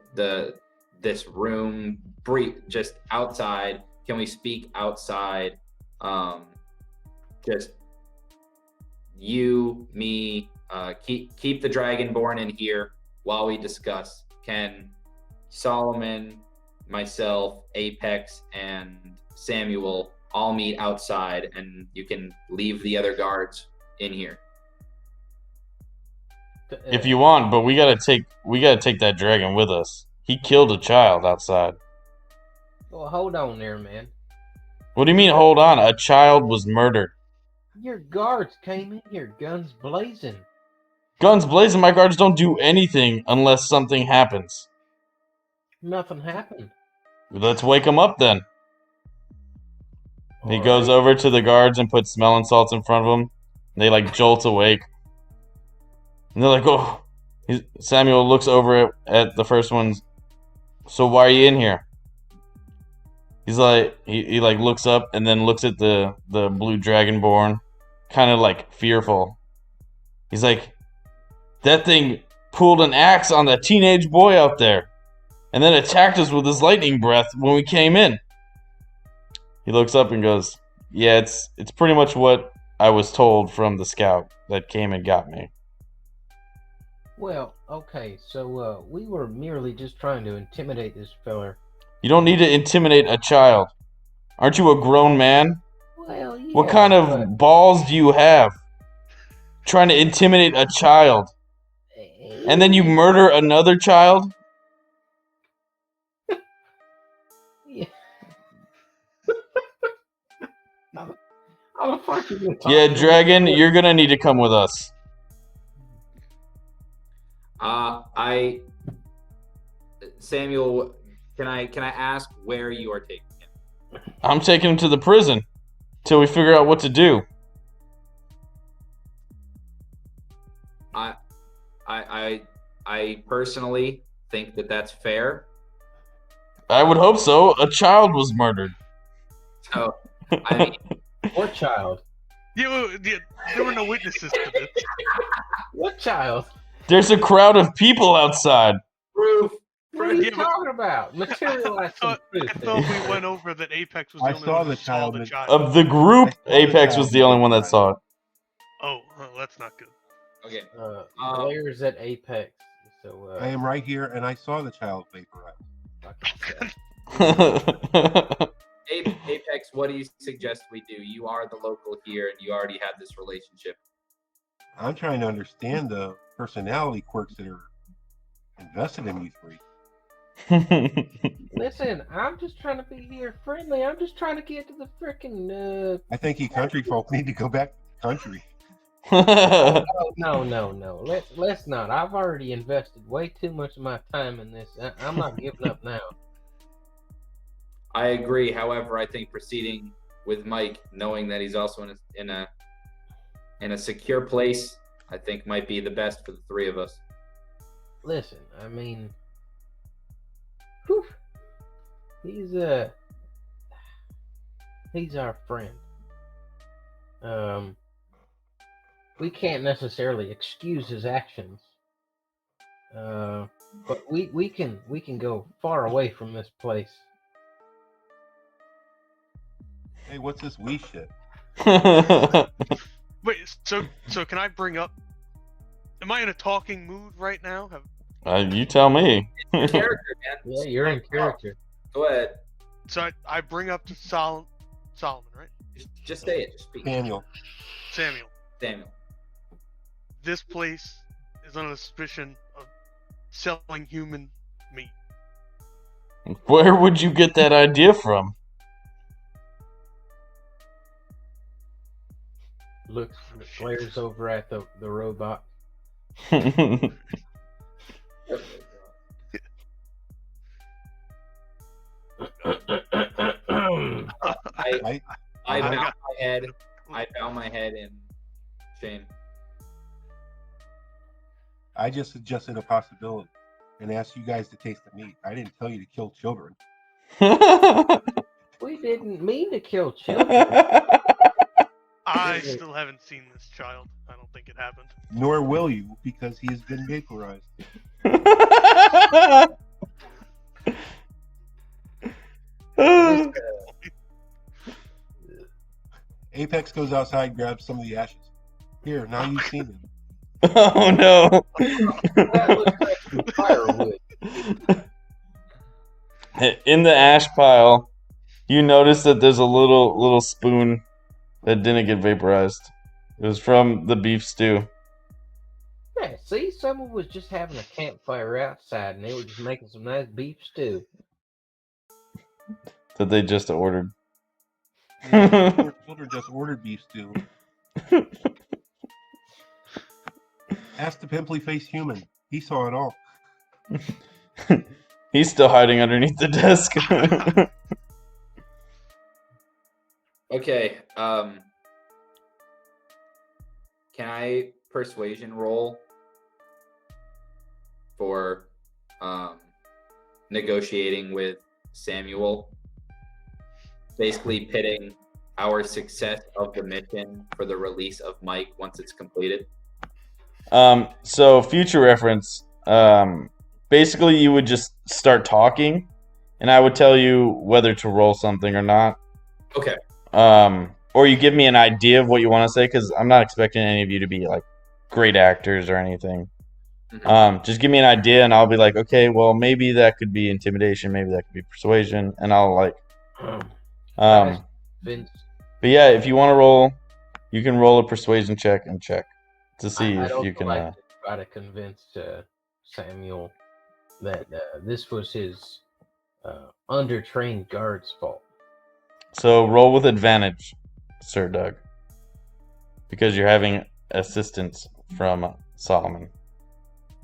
this room, just outside? Can we speak outside? Just you, me, keep the Dragonborn in here while we discuss. Can Solomon, myself, Apex, and Samuel all meet outside, and you can leave the other guards in here?
If you want, but we gotta take that dragon with us. He killed a child outside.
Well, hold on there, man.
What do you mean? Hold on, a child was murdered.
Your guards came in here, guns blazing.
Guns blazing. My guards don't do anything unless something happens.
Nothing happened.
Let's wake them up then. He goes over to the guards and puts smelling salts in front of them. They like jolt awake. And they're like, oh. Samuel looks over at the first ones. So why are you in here? He's like, he like looks up and then looks at the blue dragonborn, kind of like fearful. He's like, that thing pulled an axe on that teenage boy out there, and then attacked us with his lightning breath when we came in. He looks up and goes, yeah, it's pretty much what I was told from the scout that came and got me.
Well, okay, so we were merely just trying to intimidate this feller.
You don't need to intimidate a child. Aren't you a grown man?
Well, yeah.
What kind of balls do you have? Trying to intimidate a child. And then you murder another child?
Yeah. How the fuck are you gonna talk
Yeah,
to
Dragon,
me?
you're gonna need to come with us.
Samuel, can I ask where you are taking him?
I'm taking him to the prison till we figure out what to do.
I personally think that that's fair.
I would hope so. A child was murdered.
So, I mean,
What child?
Yeah, there were no witnesses to this.
What child?
There's a crowd of people outside.
proof.
What are you
Yeah, but-
talking about? Materialize some proof.
I thought we went over that Apex was the
I
only
saw
one
the
who saw the
child.
child.
Of the group,
I saw the
Apex was
child
the only one that
outside.
saw it.
Oh, that's not good.
Okay.
Blair's at Apex. So
I am right here, and I saw the child vaporized.
Apex, what do you suggest we do? You are the local here, and you already have this relationship.
I'm trying to understand the personality quirks that are invested in you three.
Listen, I'm just trying to be here friendly. I'm just trying to get to the freaking.
I think you country folk need to go back to the country.
Oh, no. Let's not. I've already invested way too much of my time in this. I'm not giving up now.
I agree. However, I think proceeding with Mike, knowing that he's also in a secure place, I think might be the best for the three of us.
Listen, I mean, whew, he's our friend. We can't necessarily excuse his actions, but we can go far away from this place.
Hey, what's this wee shit?
Wait, so can I bring up? Am I in a talking mood right now?
You tell me.
Character, man.
Yeah, you're in character.
Go ahead.
So I bring up to Solomon, right?
Just say it. Just speak.
Daniel.
Samuel.
Samuel.
This place is under suspicion of selling human meat.
Where would you get that idea from?
Looks, glares over at the robot.
I bow my head. I bow my head in shame.
I just suggested a possibility and asked you guys to taste the meat. I didn't tell you to kill children.
We didn't mean to kill children.
I still haven't seen this child. I don't think it happened.
Nor will you, because he has been vaporized. Apex goes outside, grabs some of the ashes. Here, now you've seen them.
Oh no!
That looks like some firewood.
In the ash pile, you notice that there's a little spoon that didn't get vaporized. It was from the beef stew.
Yeah, see, someone was just having a campfire outside, and they were just making some nice beef stew.
That they just ordered.
Poor children just ordered beef stew. Ask the pimply-faced human. He saw it all.
He's still hiding underneath the desk.
Okay. Can I persuasion roll for negotiating with Samuel? Basically pitting our success of the mission for the release of Mike once it's completed.
So future reference, basically you would just start talking, and I would tell you whether to roll something or not.
Okay.
Or you give me an idea of what you want to say, because I'm not expecting any of you to be like great actors or anything.
Mhm.
Just give me an idea, and I'll be like, okay, well, maybe that could be intimidation, maybe that could be persuasion, and I'll like,
Vince,
but yeah, if you want to roll, you can roll a persuasion check and check to see
I'd
if
also
you can.
like to try to convince Samuel that this was his undertrained guard's fault.
So roll with advantage, Sir Doug, because you're having assistance from Solomon.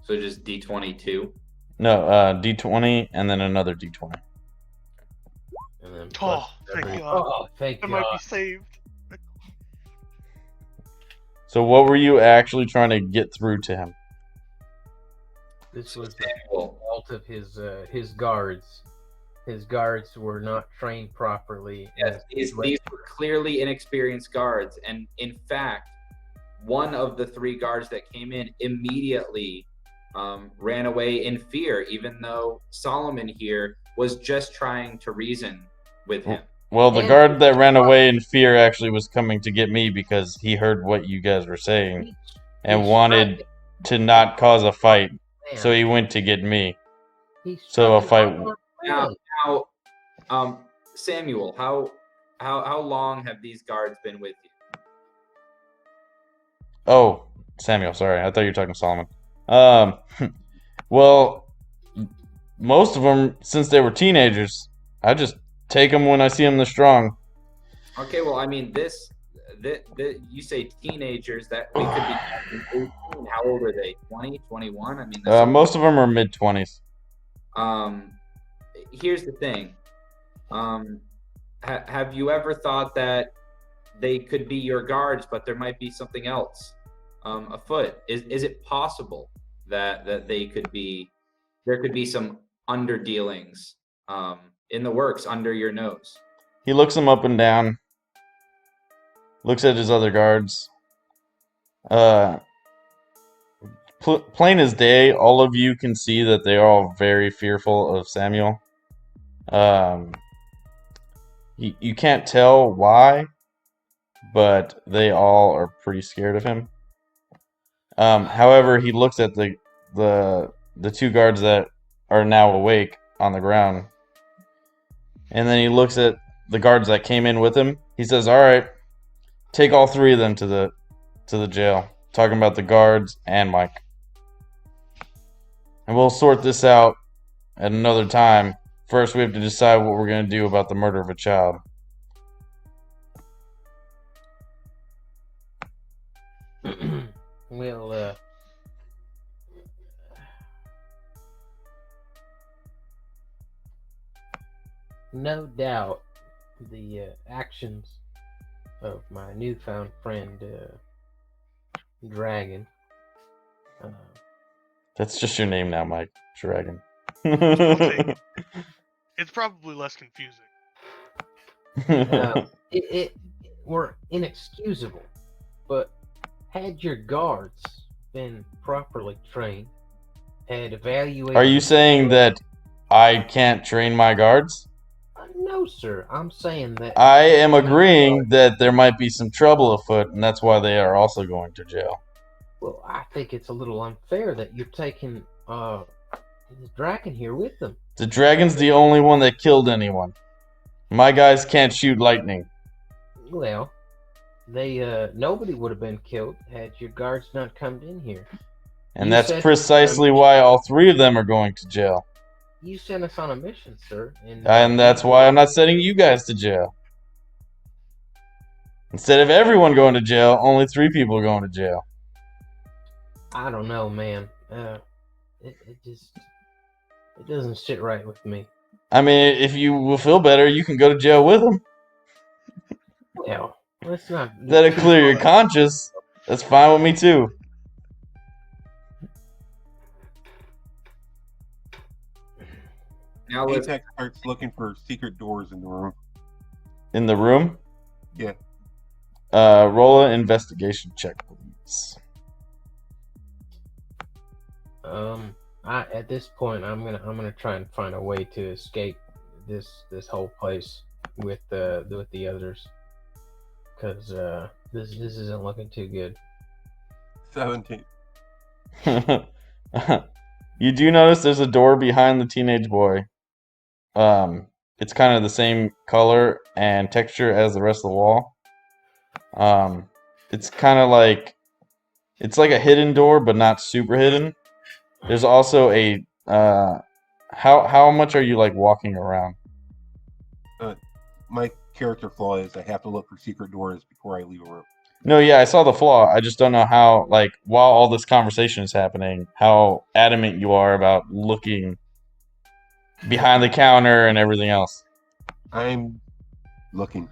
So just D22.
No, D20 and then another D20.
And then
Oh, thank
every-
God.
Oh, thank
I
God.
might be saved.
So what were you actually trying to get through to him?
This was the
Samuel.
fault of his guards. His guards were not trained properly.
Yes, these were clearly inexperienced guards, and in fact, one of the 3 guards that came in immediately ran away in fear, even though Solomon here was just trying to reason with him.
Well, the
And-
guard that ran away in fear actually was coming to get me because he heard what you guys were saying and wanted to not cause a fight, so he went to get me. So a fight.
Now, Samuel, how long have these guards been with you?
Oh, Samuel, sorry. I thought you were talking to Solomon. Well, most of them, since they were teenagers, I just take them when I see them this strong.
Okay, well, I mean, you say teenagers, that we could be 18. How old are they? 20, 21? I mean, that's
Most of them are mid-20s.
Here's the thing. Have you ever thought that they could be your guards, but there might be something else afoot? Is it possible that there could be some underdealings in the works under your nose?
He looks them up and down. Looks at his other guards. Plain as day, all of you can see that they are all very fearful of Samuel. You can't tell why, but they all are pretty scared of him. However, he looks at the 2 guards that are now awake on the ground, and then he looks at the guards that came in with him. He says, "All right, take all 3 of them to the jail." Talking about the guards and Mike. And we'll sort this out at another time. First, we have to decide what we're going to do about the murder of a child.
Well, no doubt the actions of my newfound friend, Dragon.
That's just your name now, Mike. Dragon.
It's probably less confusing.
It were inexcusable, but had your guards been properly trained, had evaluated...
Are you saying that I can't train my guards?
No, sir. I'm saying that...
I am agreeing that there might be some trouble afoot, and that's why they are also going to jail.
Well, I think it's a little unfair that you're taking the dragon here with them.
The dragon's the only one that killed anyone. My guys can't shoot lightning.
Well, they nobody would have been killed had your guards not come in here.
And that's precisely why all 3 of them are going to jail.
You sent us on a mission, sir.
And that's why I'm not sending you guys to jail. Instead of everyone going to jail, only 3 people are going to jail.
I don't know, man. It doesn't sit right with me.
I mean, if you will feel better, you can go to jail with them.
Hell, let's not.
That'll clear your conscience. That's fine with me too.
Now let's.
Apex starts looking for secret doors in the room.
In the room?
Yeah.
Roll an investigation check, please.
At this point, I'm gonna try and find a way to escape this whole place with the others, because this isn't looking too good.
17.
You do notice there's a door behind the teenage boy. It's kind of the same color and texture as the rest of the wall. It's kind of like it's like a hidden door, but not super hidden. There's also a how much are you like walking around?
My character flaw is I have to look for secret doors before I leave a room.
No, yeah, I saw the flaw. I just don't know how, like, while all this conversation is happening, how adamant you are about looking behind the counter and everything else.
I'm looking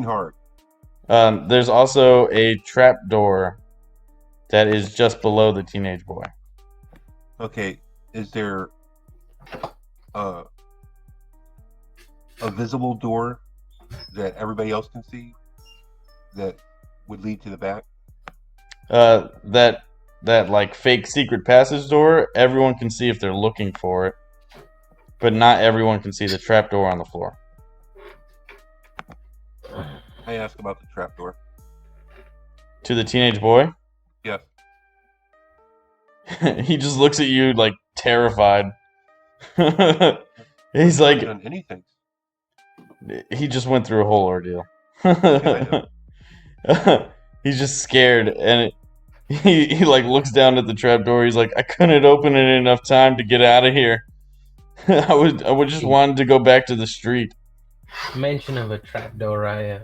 hard.
There's also a trap door that is just below the teenage boy.
Okay, is there a visible door that everybody else can see that would lead to the back?
That like fake secret passage door, everyone can see if they're looking for it, but not everyone can see the trap door on the floor.
I asked about the trap door.
To the teenage boy?
Yes.
He just looks at you like terrified. He's
I haven't
like,
done anything.
he just went through a whole ordeal.
Yeah,
He's just scared, and he like looks down at the trap door. He's like, I couldn't open it in enough time to get out of here. I would just wanted to go back to the street.
Mention of a trapdoor, I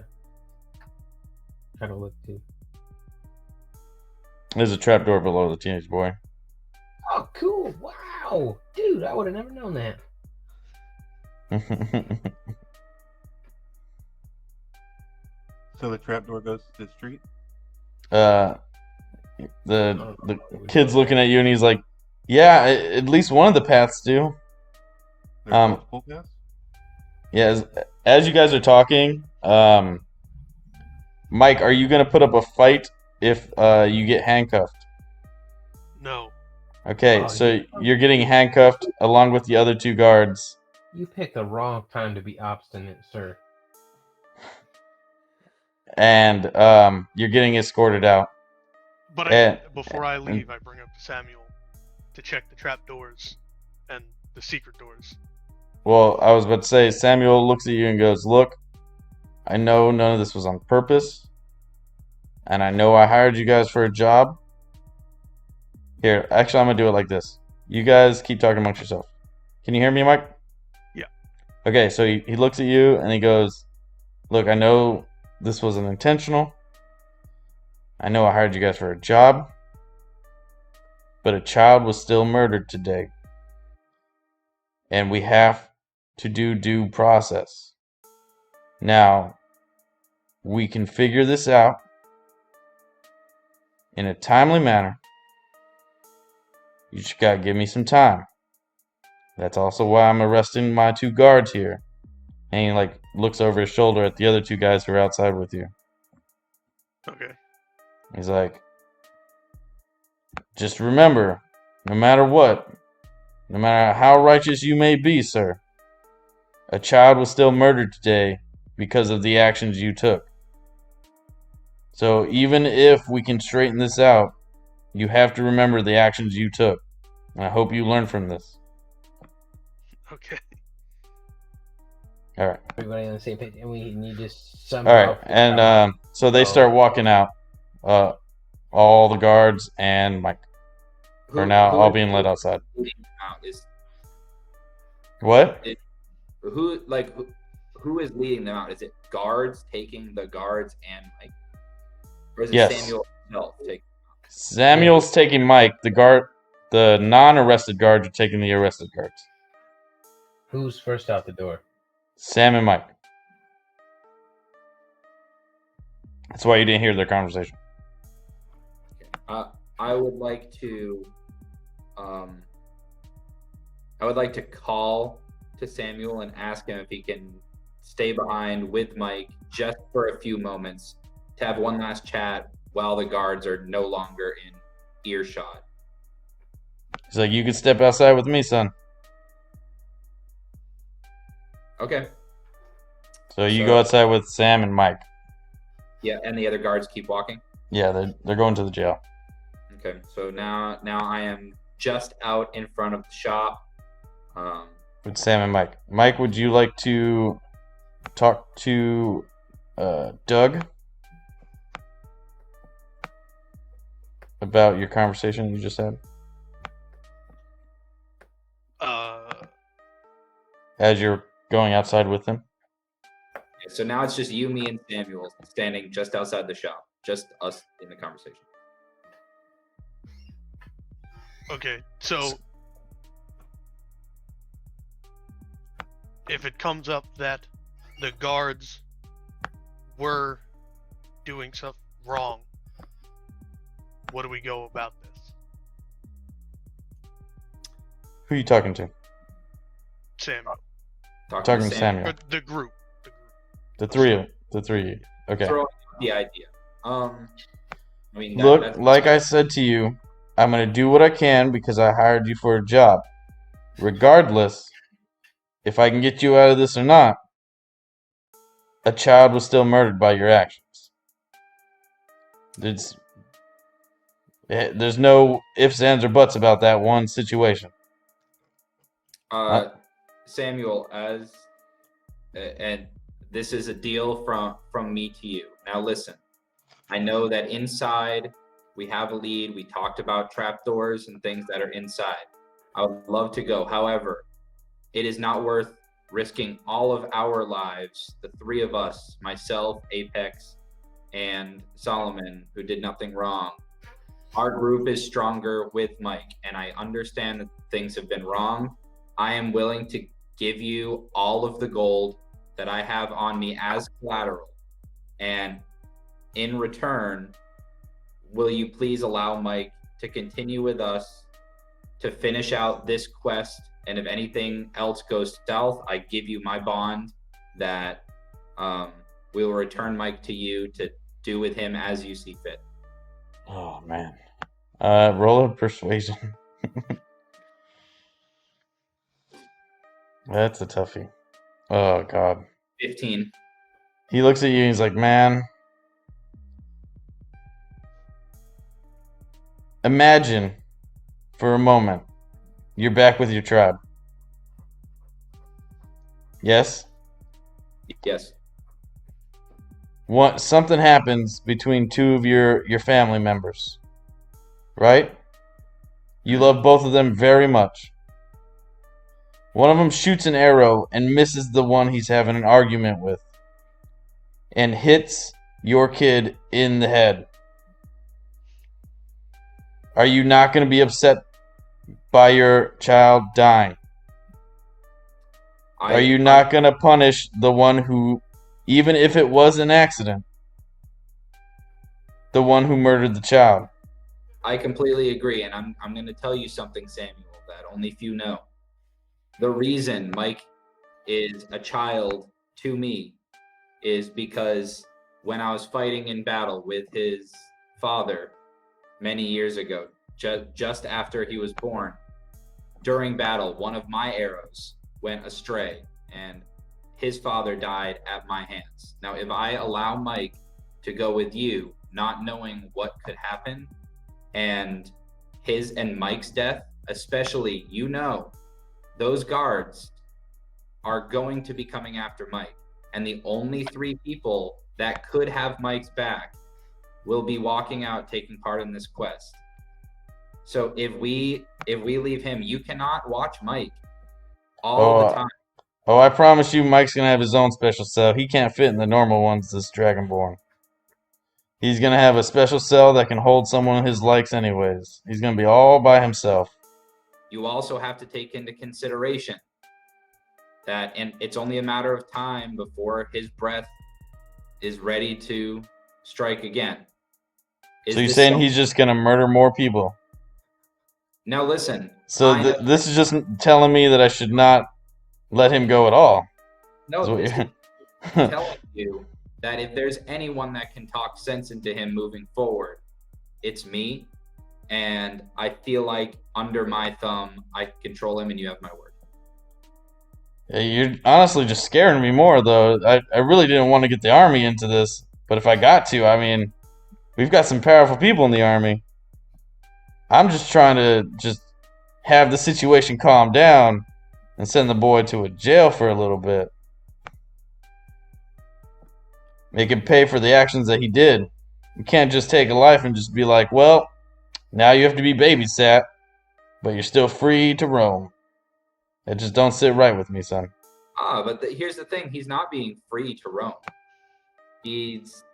try to look too.
There's a trap door below the teenage boy.
Oh, cool! Wow, dude, I would have never known that.
So the trap door goes to the street?
The kid's looking at you, and he's like, yeah, at least one of the paths do.
There's multiple paths?
Yeah, as you guys are talking, Mike, are you gonna put up a fight if you get handcuffed?
No.
Okay,
Oh,
so you're getting handcuffed along with the other two guards.
You picked the wrong time to be obstinate, sir.
And you're getting escorted out.
But before I leave, I bring up to Samuel to check the trap doors and the secret doors.
Well, I was about to say, Samuel looks at you and goes, look, I know none of this was on purpose, and I know I hired you guys for a job. Here, actually, I'm going to do it like this. You guys keep talking amongst yourself. Can you hear me, Mike?
Yeah.
Okay, so he looks at you and he goes, look, I know this wasn't intentional. I know I hired you guys for a job, but a child was still murdered today. And we have to do due process. Now, we can figure this out in a timely manner. You just gotta give me some time. That's also why I'm arresting my two guards here. And he like looks over his shoulder at the other two guys who are outside with you.
Okay.
He's like, just remember, no matter what, no matter how righteous you may be, sir, a child was still murdered today because of the actions you took. So even if we can straighten this out, you have to remember the actions you took. And I hope you learn from this.
Okay.
All right.
Everybody on the same page, and we need to
All
somehow.
right. And so they start walking out. All the guards and Mike are now all being led outside. What?
Who is leading them out? Is it guards taking the guards and Mike, or is it
Yes.
Samuel himself taking?
Samuel's taking Mike. The non-arrested guards are taking the arrested guards.
Who's first out the door?
Sam and Mike. That's why you didn't hear their conversation.
I would like to call to Samuel and ask him if he can stay behind with Mike just for a few moments to have one last chat while the guards are no longer in earshot.
He's like, you can step outside with me, son.
Okay.
So you go outside with Sam and Mike.
Yeah, and the other guards keep walking?
Yeah, they're going to the jail.
Okay, so now I am just out in front of the shop.
With Sam and Mike. Mike, would you like to talk to Doug about your conversation you just had? As you're going outside with him?
So now it's just you, me, and Samuel standing just outside the shop. Just us in the conversation.
Okay, so if it comes up that the guards were doing stuff wrong, what do we go about this?
Who are you talking to?
Samuel.
Talking to Samuel.
Or the group.
The three of you. Okay.
Throw out the idea. I mean,
Look, like I said to you, I'm going to do what I can because I hired you for a job. Regardless, if I can get you out of this or not, a child was still murdered by your actions. There's no ifs, ands, or buts about that one situation.
Samuel, and this is a deal from me to you. Now listen, I know that inside we have a lead. We talked about trapdoors and things that are inside. I would love to go. However, it is not worth risking all of our lives, the three of us, myself, Apex, and Solomon, who did nothing wrong. Our group is stronger with Mike, and I understand that things have been wrong. I am willing to give you all of the gold that I have on me as collateral. And in return, will you please allow Mike to continue with us to finish out this quest? And if anything else goes south, I give you my bond that we will return Mike to you to do with him as you see fit.
Oh, man. Roll a persuasion. That's a toughie. Oh, God.
15.
He looks at you and he's like, man, imagine for a moment you're back with your tribe. Yes?
Yes.
Something happens between two of your family members, right? You love both of them very much. One of them shoots an arrow and misses the one he's having an argument with and hits your kid in the head. Are you not going to be upset by your child dying? Are you not going to punish the one who, even if it was an accident, the one who murdered the child?
I completely agree, and I'm going to tell you something, Samuel, that only few know. The reason Mike is a child to me is because when I was fighting in battle with his father many years ago, just after he was born, during battle, one of my arrows went astray and his father died at my hands. Now, if I allow Mike to go with you, not knowing what could happen, and his and Mike's death, especially, those guards are going to be coming after Mike. And the only three people that could have Mike's back will be walking out, taking part in this quest. So if we leave him, you cannot watch Mike all the time.
Oh, I promise you Mike's going to have his own special cell. He can't fit in the normal ones, this Dragonborn. He's going to have a special cell that can hold someone his likes anyways. He's going to be all by himself.
You also have to take into consideration that, and it's only a matter of time before his breath is ready to strike again.
So you're saying he's just gonna murder more people?
Now listen.
So this is just telling me that I should not let him go at all.
No,
Is
this
what
is telling you that if there's anyone that can talk sense into him moving forward, it's me. And I feel like under my thumb, I control him, and you have my word.
Yeah, you're honestly just scaring me more, though. I really didn't want to get the army into this, but if I got to, I mean, we've got some powerful people in the army. I'm just trying to just have the situation calm down and send the boy to a jail for a little bit. Make him pay for the actions that he did. You can't just take a life and just be like, well, now you have to be babysat, but you're still free to roam. It just don't sit right with me, son.
But here's the thing. He's not being free to roam. He's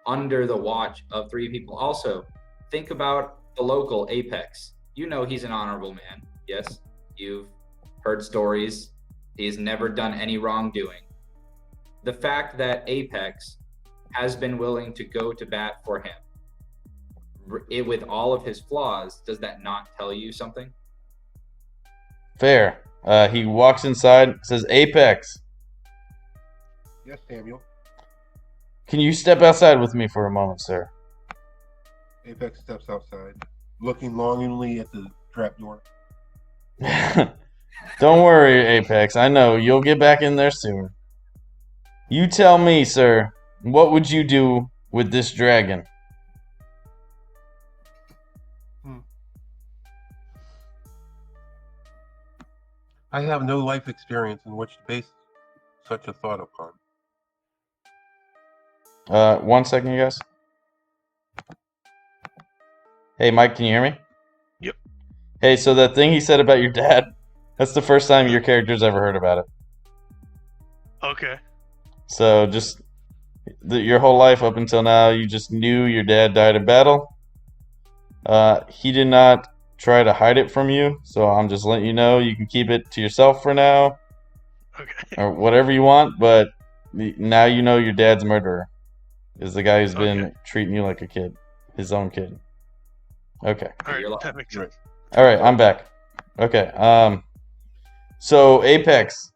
under the watch of 3 people. Also, think about the local Apex. You know he's an honorable man. Yes, you've heard stories. He's never done any wrongdoing. The fact that Apex has been willing to go to bat for him, with all of his flaws, does that not tell you something?
Fair. He walks inside, says, Apex,
Yes, Samuel.
can you step outside with me for a moment, sir?
Apex steps outside, looking longingly at the trapdoor.
Don't worry, Apex. I know you'll get back in there soon. You tell me, sir, what would you do with this dragon?
I have no life experience in which to base such a thought upon.
1 second, you guys. Hey, Mike, can you hear me?
Yep.
Hey, so that thing he said about your dad, that's the first time your character's ever heard about it.
Okay.
So just your whole life up until now, you just knew your dad died in battle. He did not try to hide it from you, so I'm just letting you know you can keep it to yourself for now,
Okay.
or whatever you want, but now you know your dad's murderer is the guy who's been treating you like a kid, his own kid. Okay.
All right. That makes sense.
All right, I'm back. Okay. So Apex.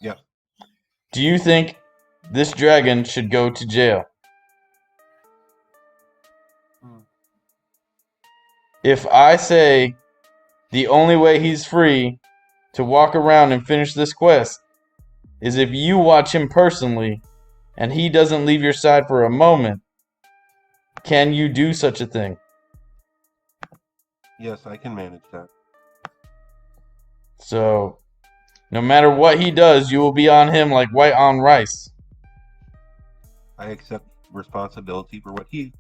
Yeah.
Do you think this dragon should go to jail? If I say the only way he's free to walk around and finish this quest is if you watch him personally and he doesn't leave your side for a moment, can you do such a thing?
Yes, I can manage that.
So, no matter what he does, you will be on him like white on rice.
I accept responsibility for what he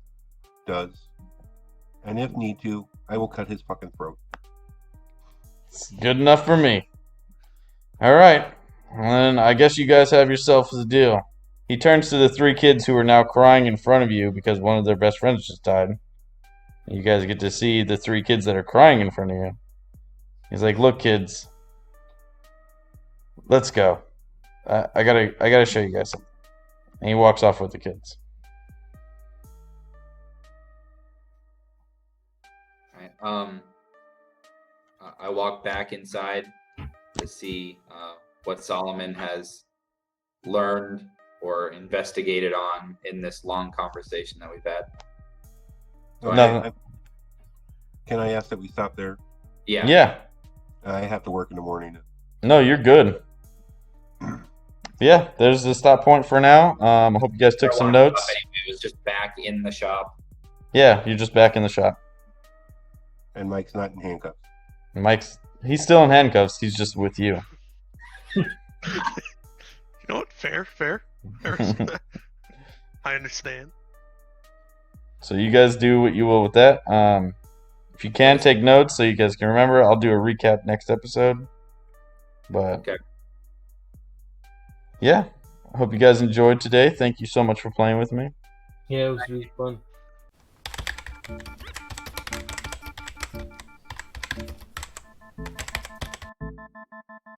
does. And if need to, I will cut his fucking throat.
It's good enough for me. Alright. Then I guess you guys have yourselves a deal. He turns to the 3 kids who are now crying in front of you because one of their best friends just died. You guys get to see the 3 kids that are crying in front of you. He's like, look, kids. Let's go. I gotta show you guys something. And he walks off with the kids.
I walk back inside to see what Solomon has learned or investigated on in this long conversation that we've had.
Nothing.
Can I ask that we stop there?
Yeah.
Yeah.
I have to work in the morning.
No, you're good. Yeah, there's the stop point for now. I hope you guys took some notes.
It was just back in the shop.
Yeah, you're just back in the shop.
And Mike's not in handcuffs.
He's still in handcuffs. He's just with you.
You know what? Fair. I understand.
So you guys do what you will with that. If you can, take notes so you guys can remember. I'll do a recap next episode. But
okay.
Yeah, I hope you guys enjoyed today. Thank you so much for playing with me.
Yeah, it was really fun.